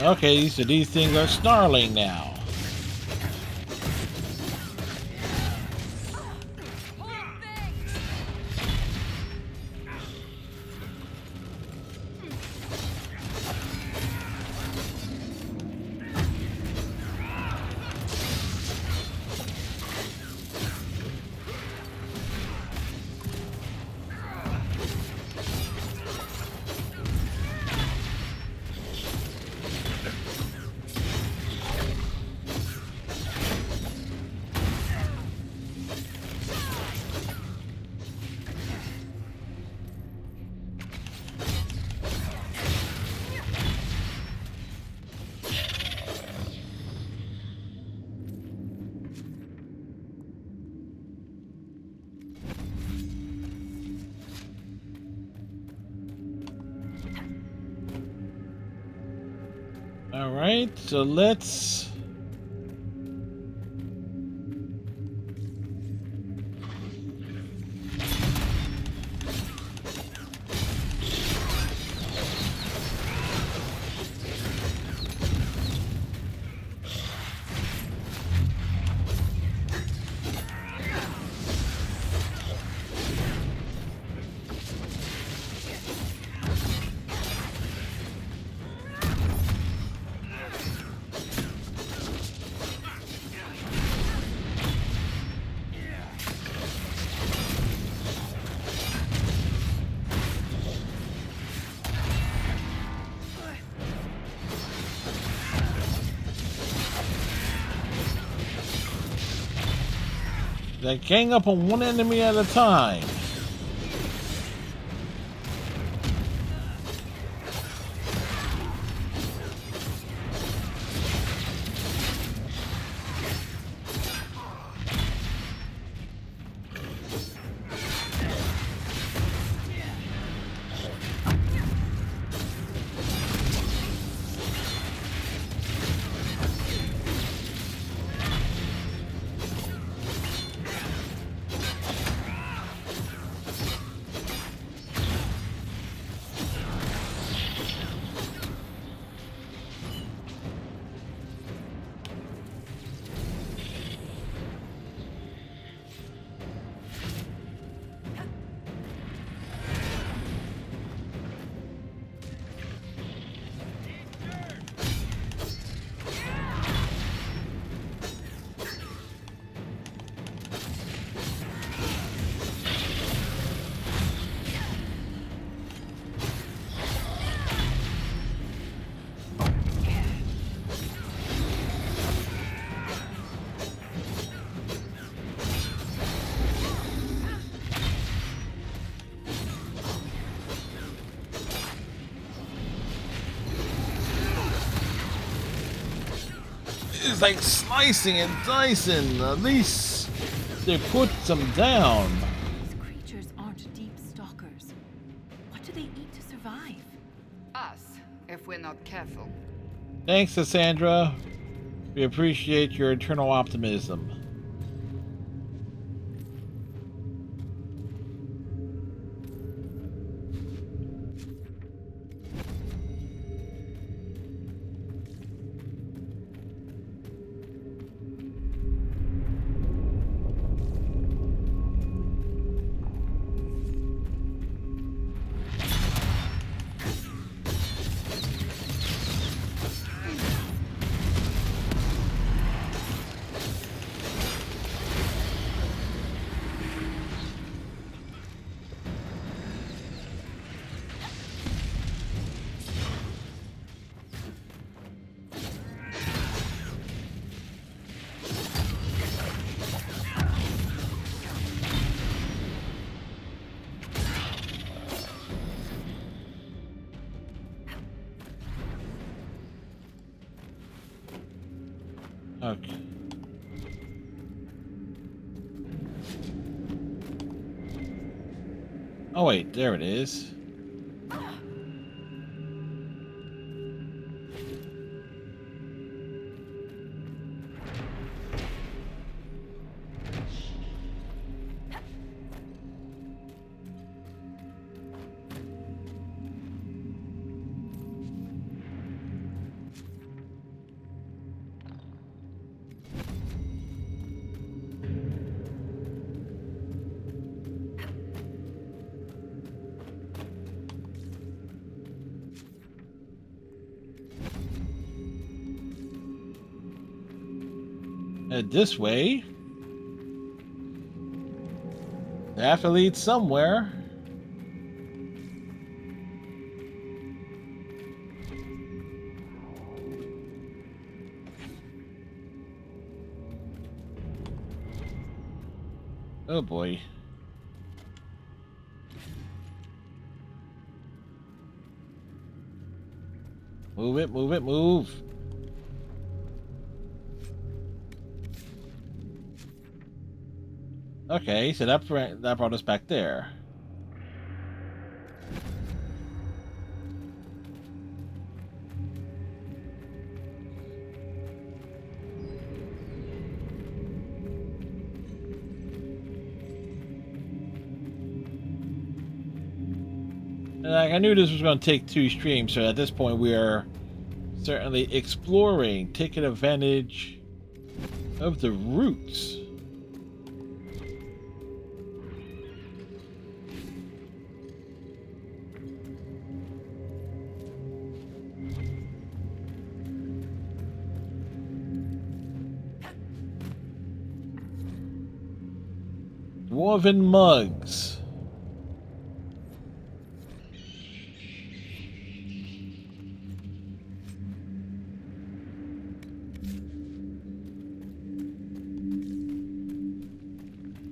Okay, so these things are snarling now. All right, so let's... They gang up on one enemy at a time. is like slicing and dicing. At least they put some down. These creatures aren't deep stalkers. What do they eat to survive? Us, if we're not careful. Thanks, Cassandra. We appreciate your eternal optimism. Okay. Oh wait, there it is. Head this way. They have to lead somewhere. Oh boy. Move it, move it, move. Okay, so that brought us back there. And I knew this was going to take 2 streams, so at this point we are certainly exploring, taking advantage of the roots. Dwarven mugs.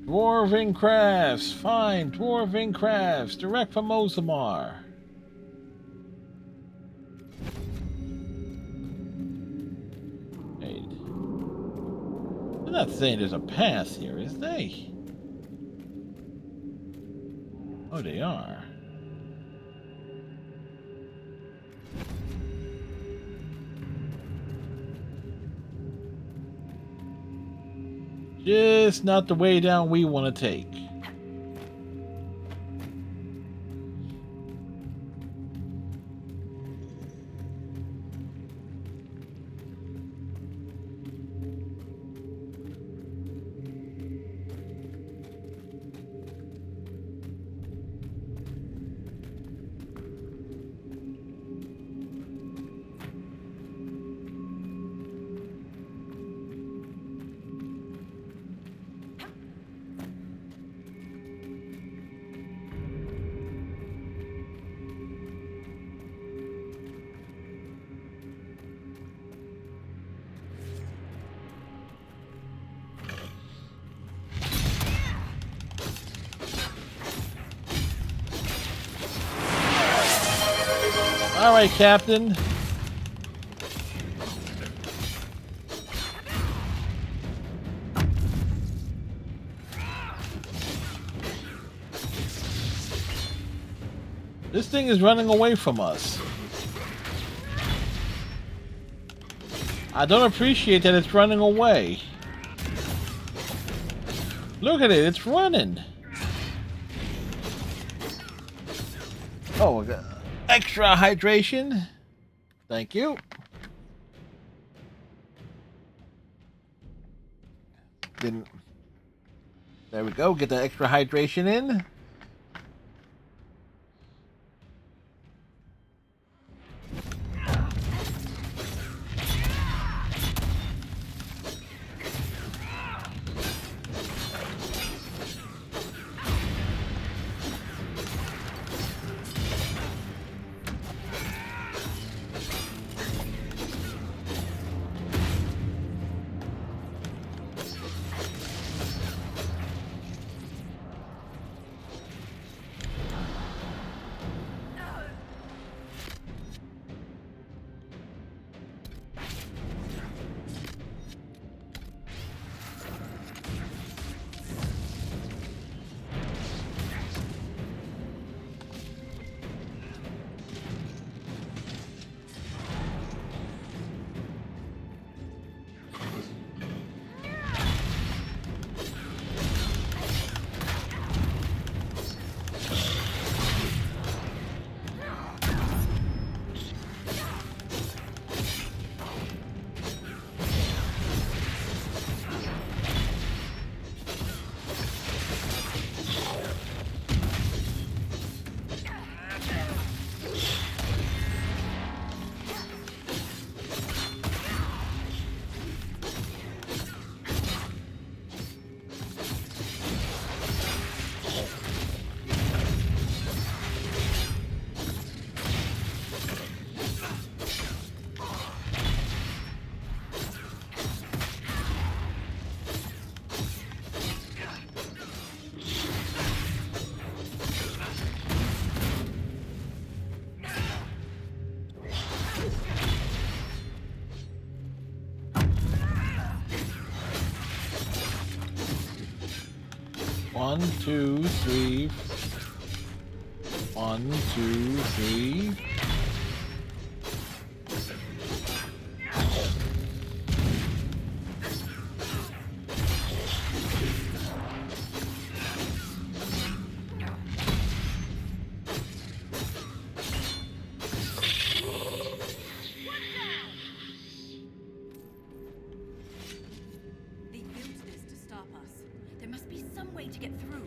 Dwarven crafts. Fine, dwarven crafts. Direct from Orzammar. Hey. They're not saying there's a path here, is they? Oh, they are. Just not the way down we want to take. All right, Captain. This thing is running away from us. I don't appreciate that it's running away. Look at it, it's running. Oh, we got extra hydration. Thank you. Then there we go. Get the extra hydration in. One, two, three. 1, 2, 3. They built this to stop us. There must be some way to get through.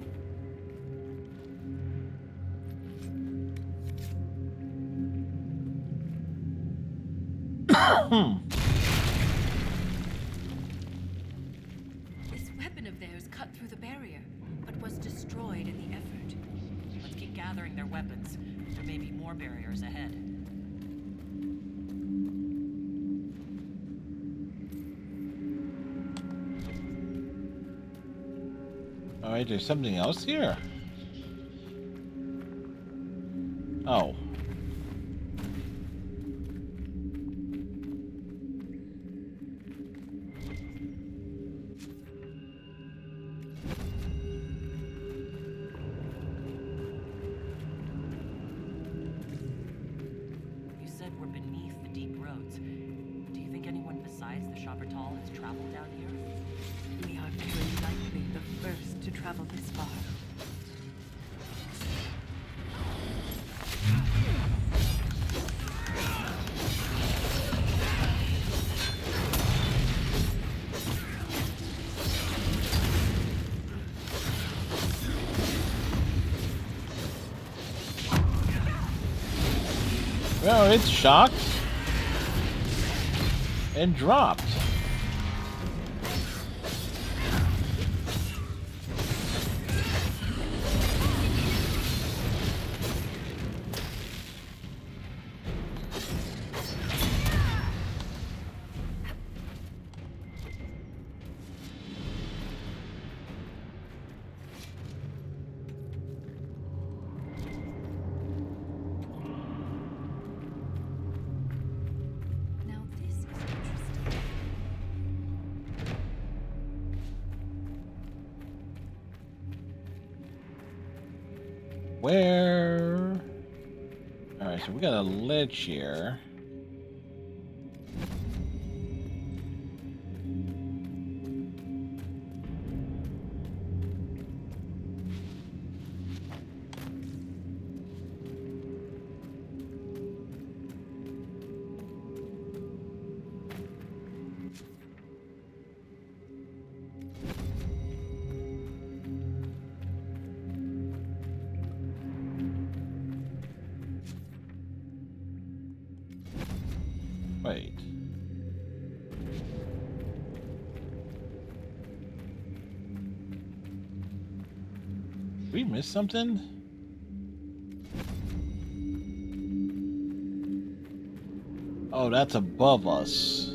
This weapon of theirs cut through the barrier, but was destroyed in the effort. Let's keep gathering their weapons. There may be more barriers ahead. Alright, there's something else here. Oh. You said we're beneath the deep roads. Do you think anyone besides the Shoppertall has traveled down here? We are very likely the first to travel this far. Well, it's shocked and dropped. Now this is interesting. Where? Alright, so we got a ledge here. Wait. Did we miss something? Oh, that's above us.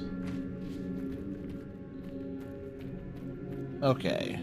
Okay.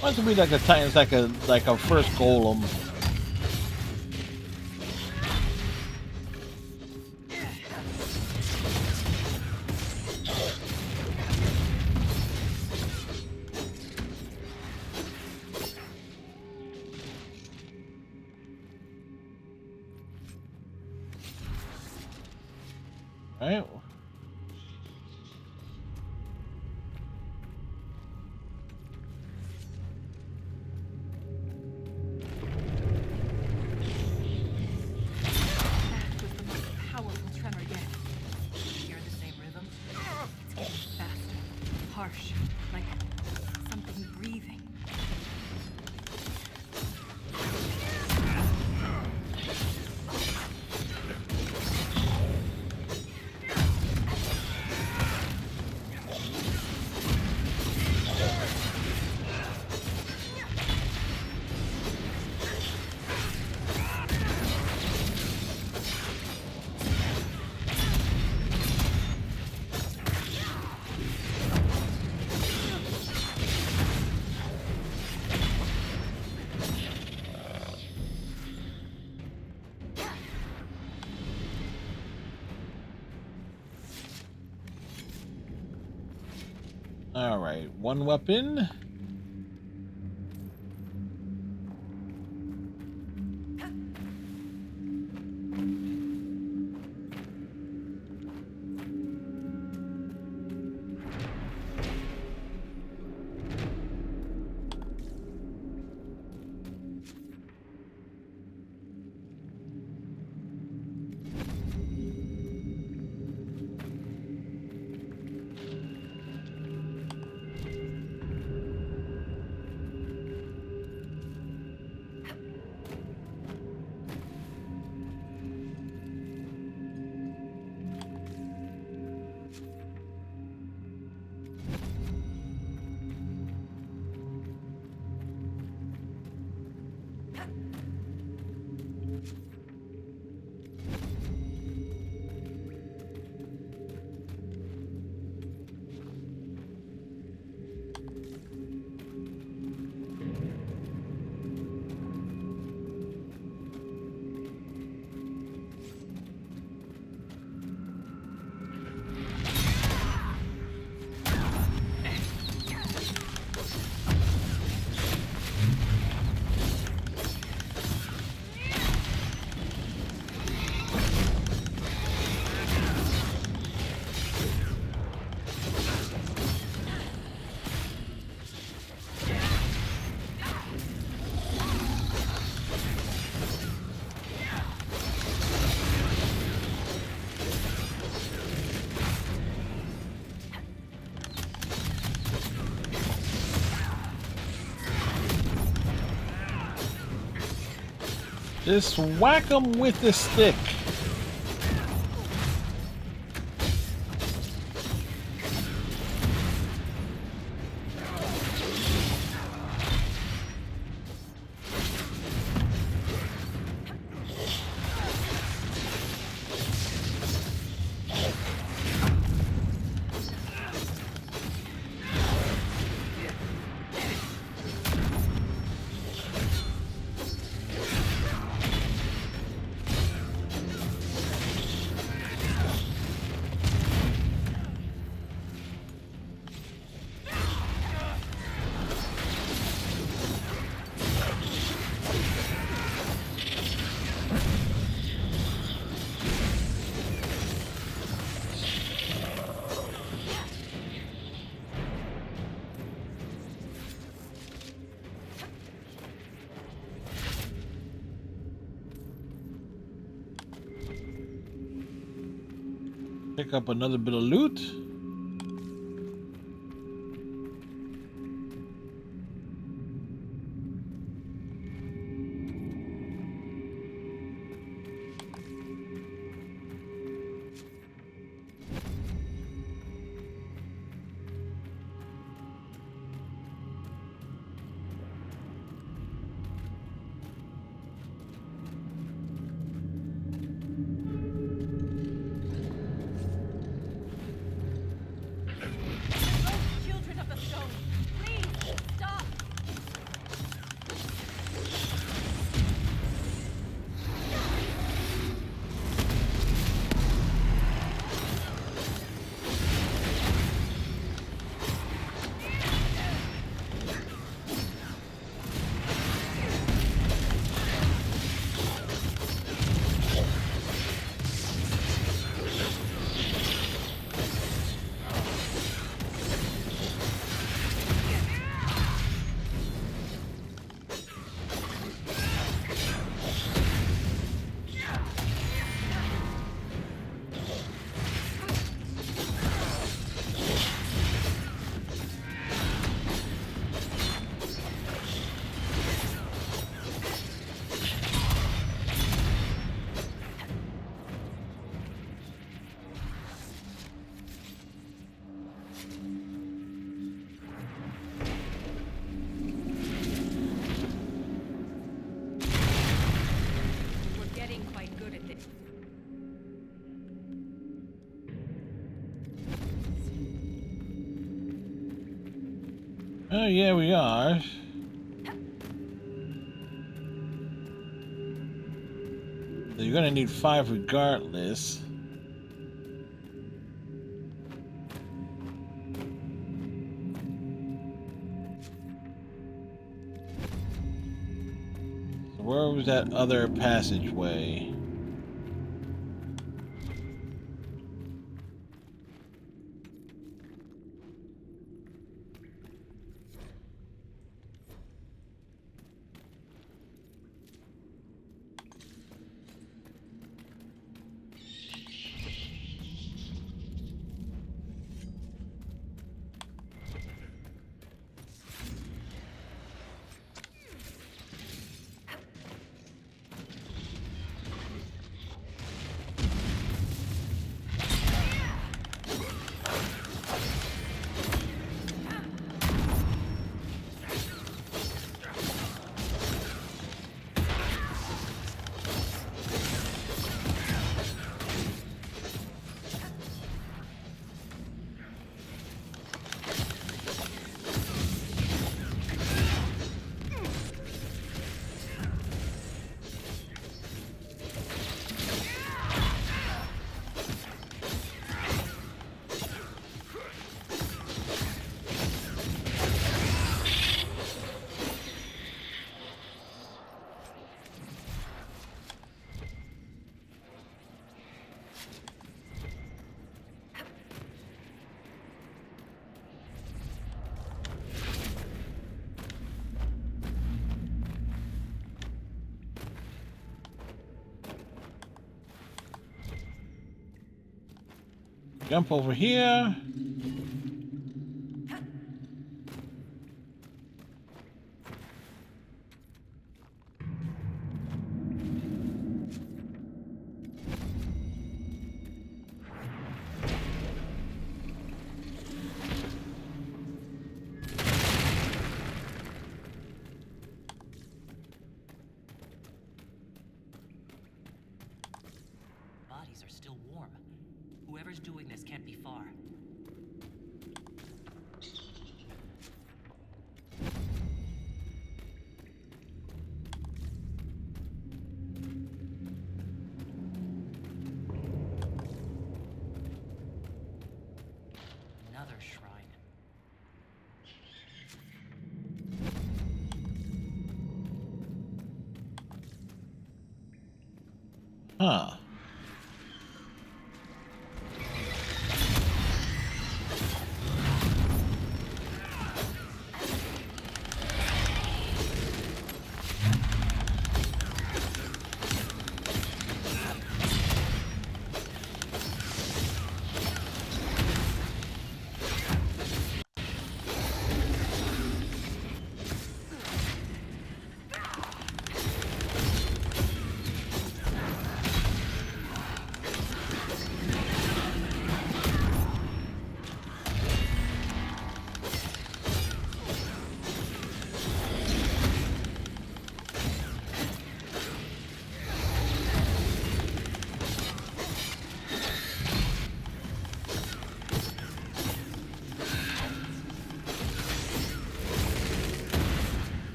Why does it be like a Titan's like a first golem? Right. Harsh, like something breathing. All right, one weapon. Just whack him with the stick. Pick up another bit of loot. Children of the stone, please stop. We're getting quite good at this. Oh, yeah, we are. So you're gonna need 5 regardless. So where was that other passageway? Jump over here. Bodies are still warm. Whoever's doing this can't be far. Another shrine. Huh.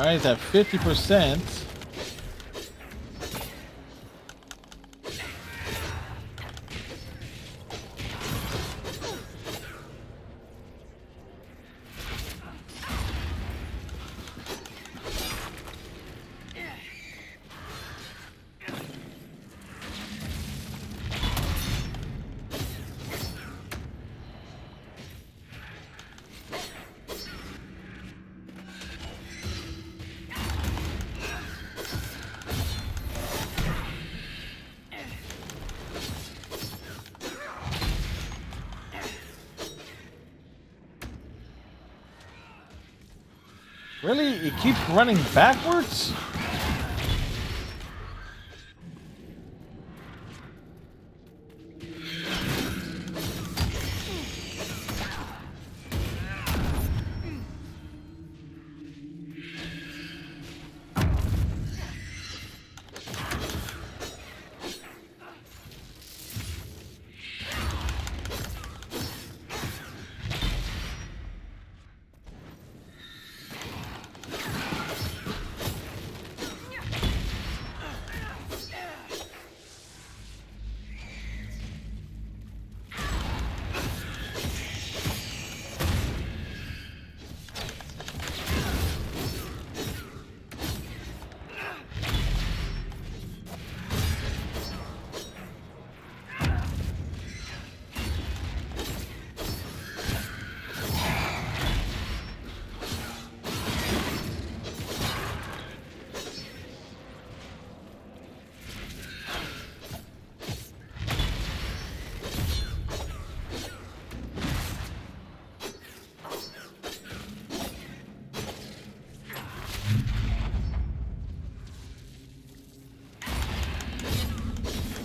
Alright, at 50%. Really? It keeps running backwards?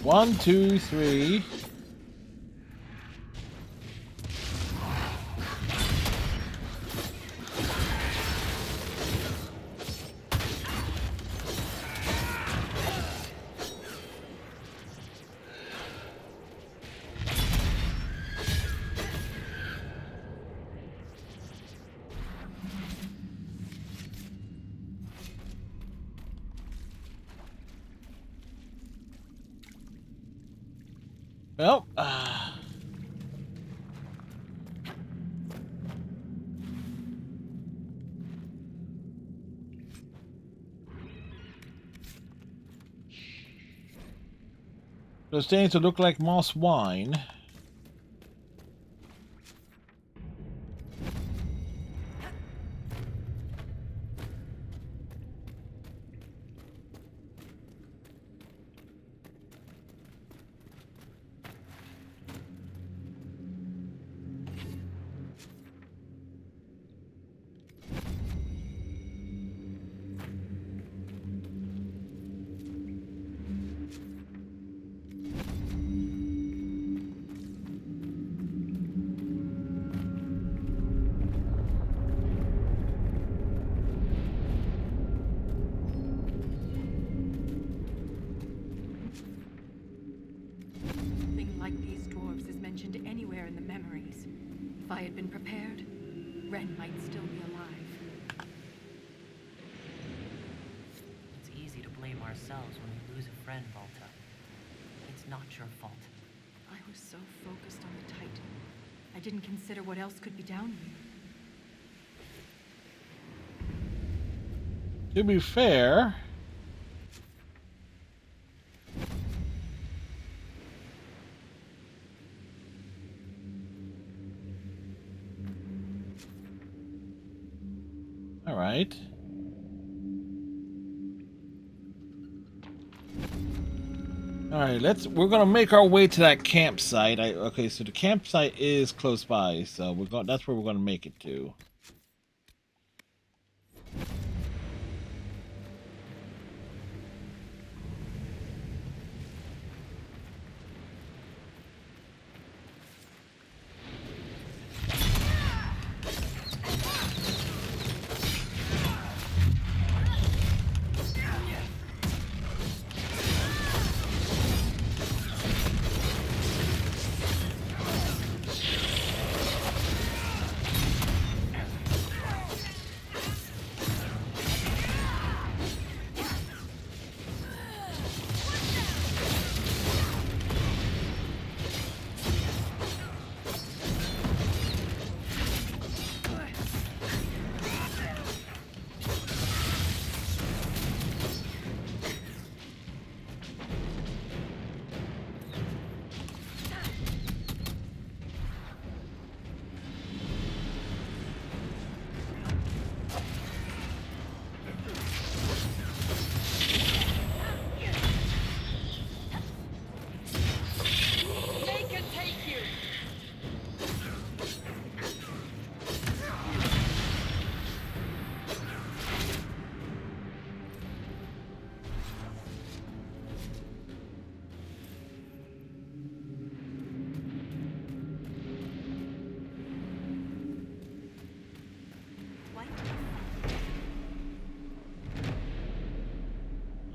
One, two, three. Well, so it's starting to look like moss wine. If I had been prepared, Ren might still be alive. It's easy to blame ourselves when we lose a friend, Volta. It's not your fault. I was so focused on the Titan. I didn't consider what else could be down here. To be fair, all right. All right, we're gonna make our way to that campsite. Okay, so the campsite is close by, so that's where we're gonna make it to.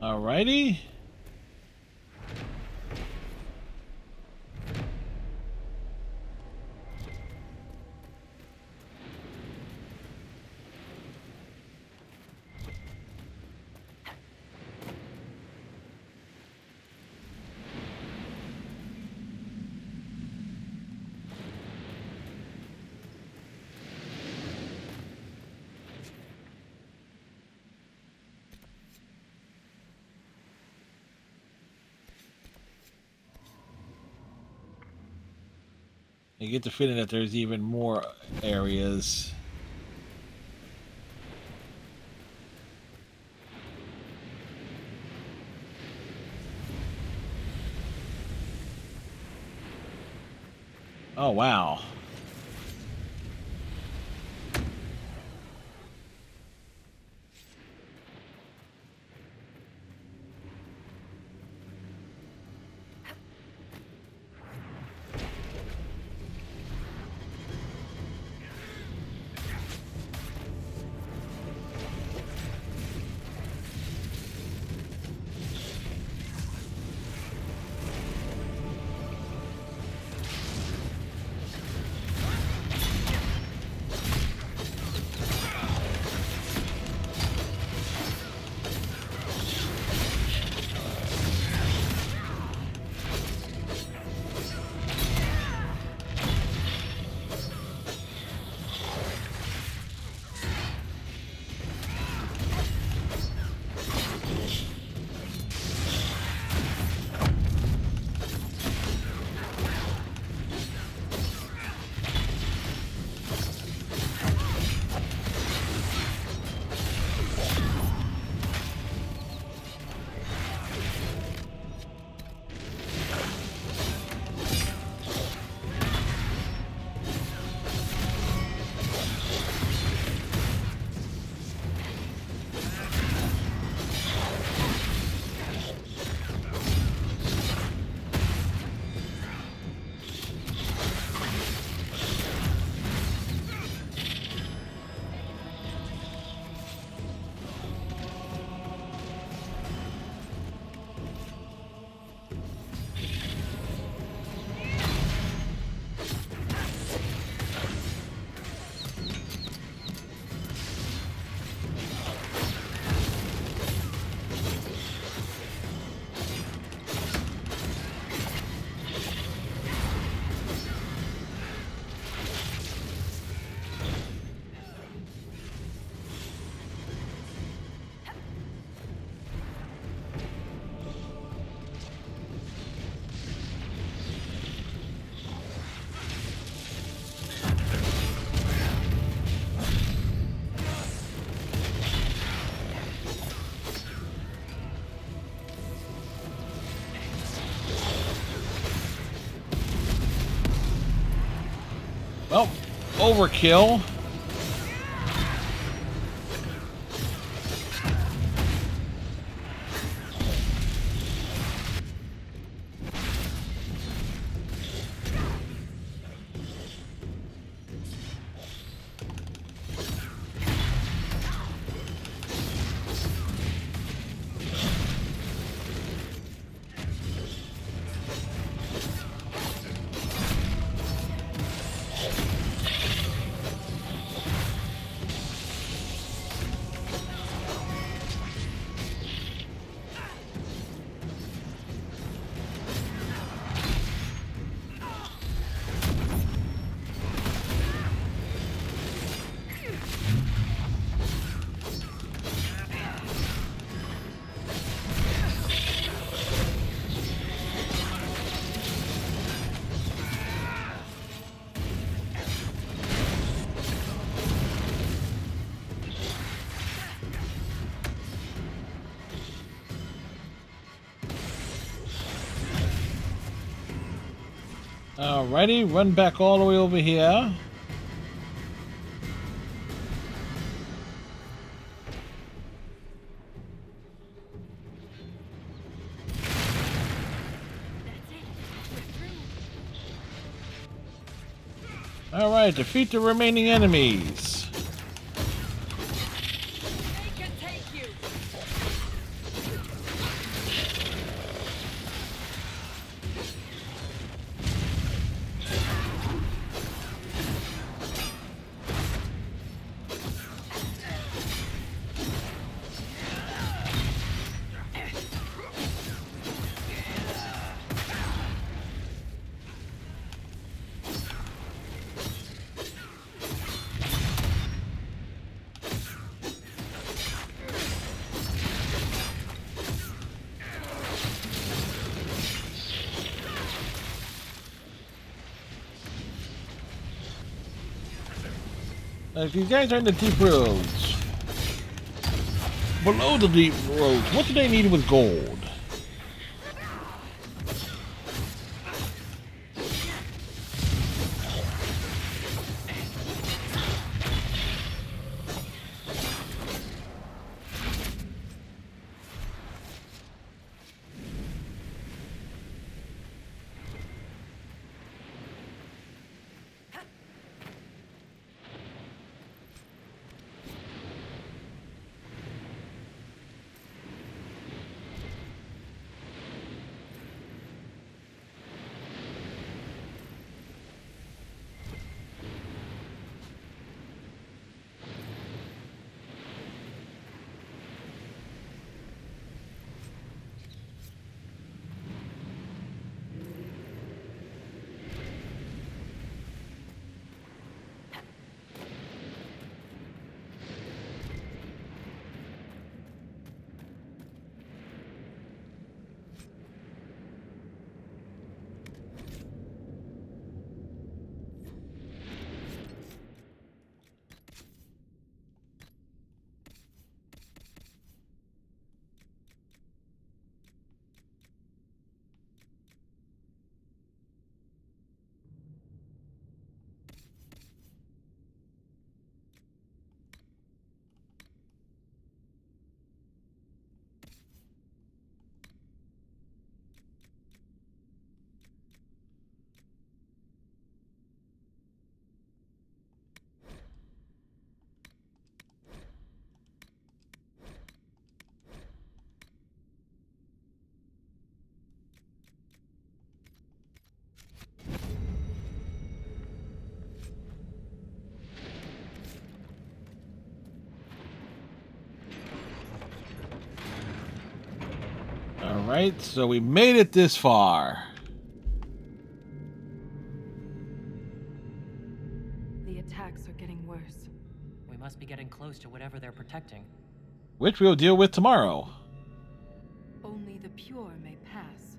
Alrighty. You get the feeling that there's even more areas. Oh, wow. Well, overkill. Alrighty, run back all the way over here. Alright, defeat the remaining enemies. Like, these guys are in the deep roads. Below the deep roads, what do they need with gold? Alright, so we made it this far. The attacks are getting worse. We must be getting close to whatever they're protecting. Which we'll deal with tomorrow. Only the pure may pass.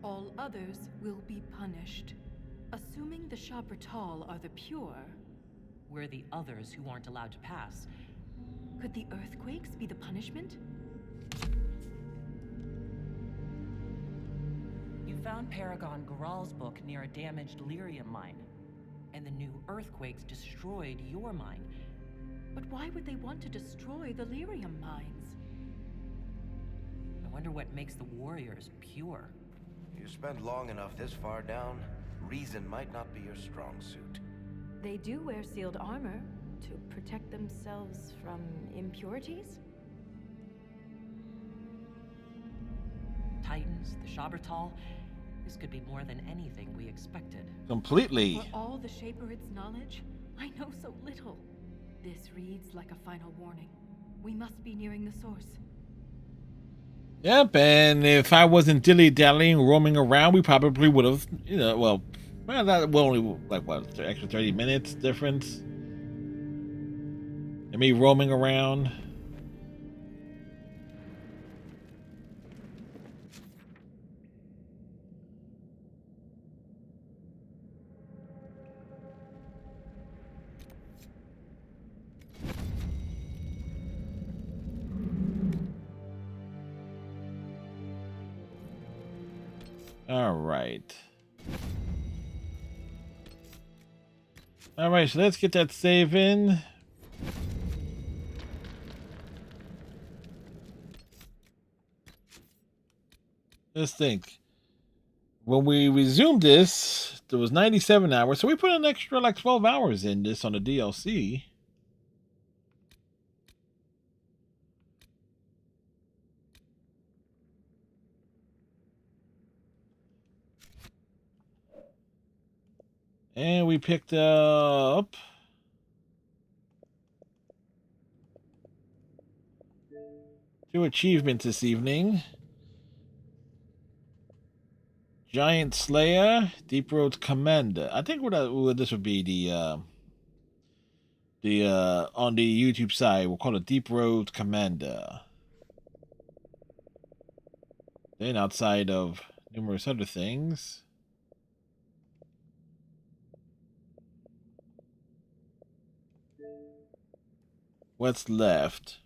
All others will be punished. Assuming the Shabratal are the pure... We're the others who aren't allowed to pass. Could the earthquakes be the punishment? You found Paragon Garal's book near a damaged lyrium mine. And the new earthquakes destroyed your mine. But why would they want to destroy the lyrium mines? I wonder what makes the warriors pure. You spend long enough this far down, reason might not be your strong suit. They do wear sealed armor to protect themselves from impurities? Titans, the Shabratal, this could be more than anything we expected. Completely. For all the Shaperid's knowledge, I know so little. This reads like a final warning. We must be nearing the source. Yep, and if I wasn't dilly-dallying, roaming around, we probably would have, you know, well, that will only, like, what, extra 30 minutes difference? And me roaming around. All right. All right, so let's get that save in. Let's think. When we resumed this, there was 97 hours, so we put an extra like 12 hours in this on the DLC. And we picked up two achievements this evening. Giant Slayer, Deep Roads Commander. I think this would be the on the YouTube side, we'll call it Deep Roads Commander. Then outside of numerous other things. what's left?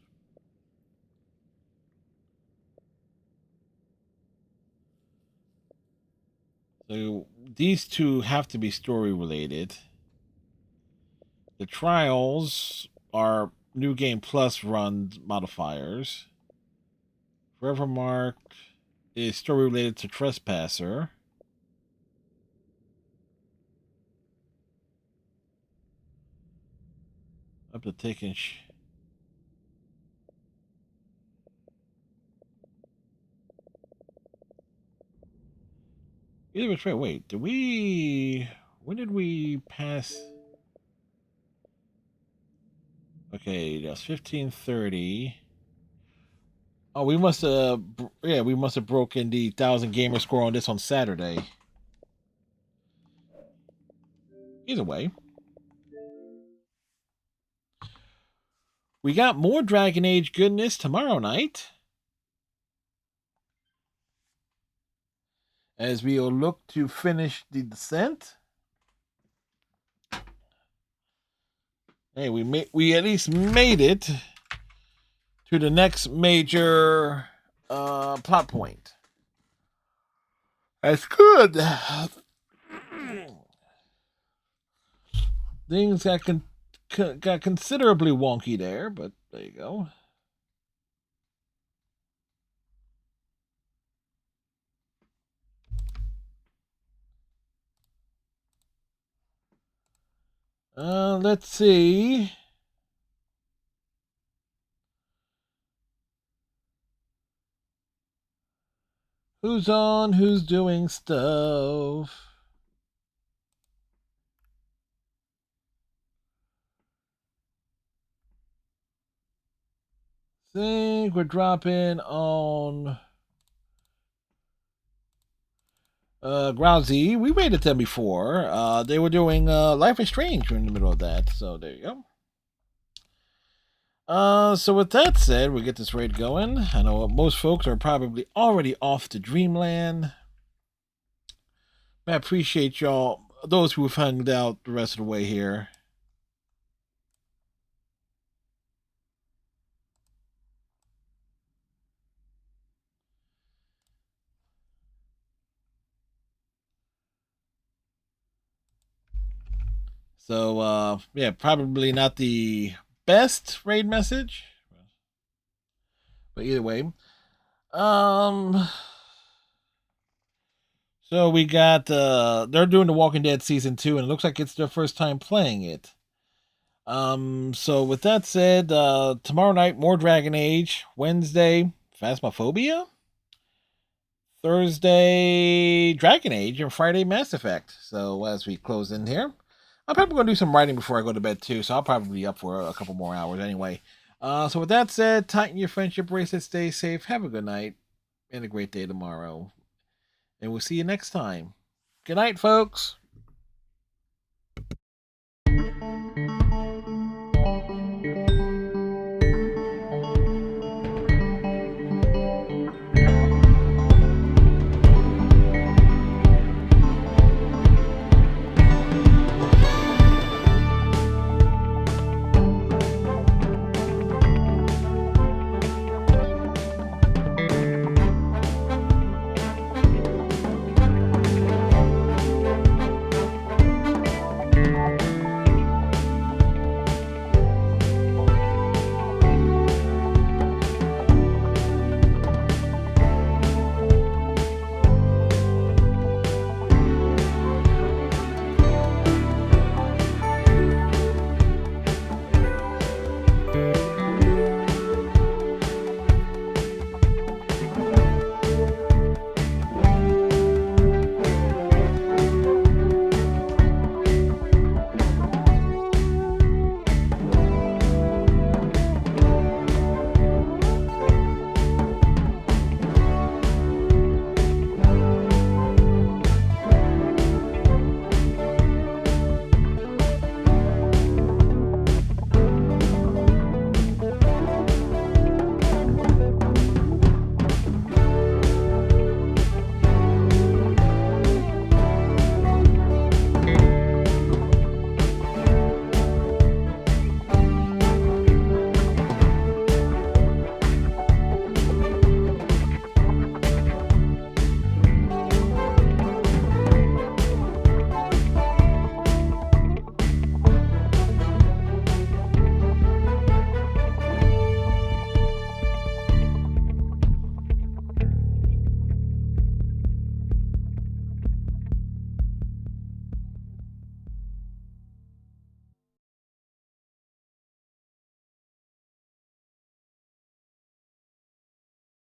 So these two have to be story related. The trials are New Game Plus run modifiers. Forever Mark is story related to Trespasser. Up to taking. Either which way. Wait, did we? When did we pass? Okay, that's 1530. Oh, we must have. Yeah, we must have broken the 1,000 gamer score on this on Saturday. Either way. We got more Dragon Age goodness tomorrow night. As we will look to finish the descent. Hey, we at least made it to the next major plot point. That's good. Things got considerably wonky there, but there you go. Let's see. Who's on? Who's doing stuff? Think we're dropping on Grousey. We rated them before. They were doing Life is Strange in the middle of that, so there you go. So with that said, we get this raid going. I know most folks are probably already off to Dreamland. I appreciate y'all, those who have hung out the rest of the way here. So, yeah, probably not the best raid message. But either way. So we got, they're doing The Walking Dead Season 2, and it looks like it's their first time playing it. So with that said, tomorrow night, more Dragon Age. Wednesday, Phasmophobia. Thursday, Dragon Age, and Friday, Mass Effect. So as we close in here, I'm probably going to do some writing before I go to bed too, so I'll probably be up for a couple more hours anyway. So with that said, tighten your friendship bracelet, stay safe, have a good night, and a great day tomorrow. And we'll see you next time. Good night, folks.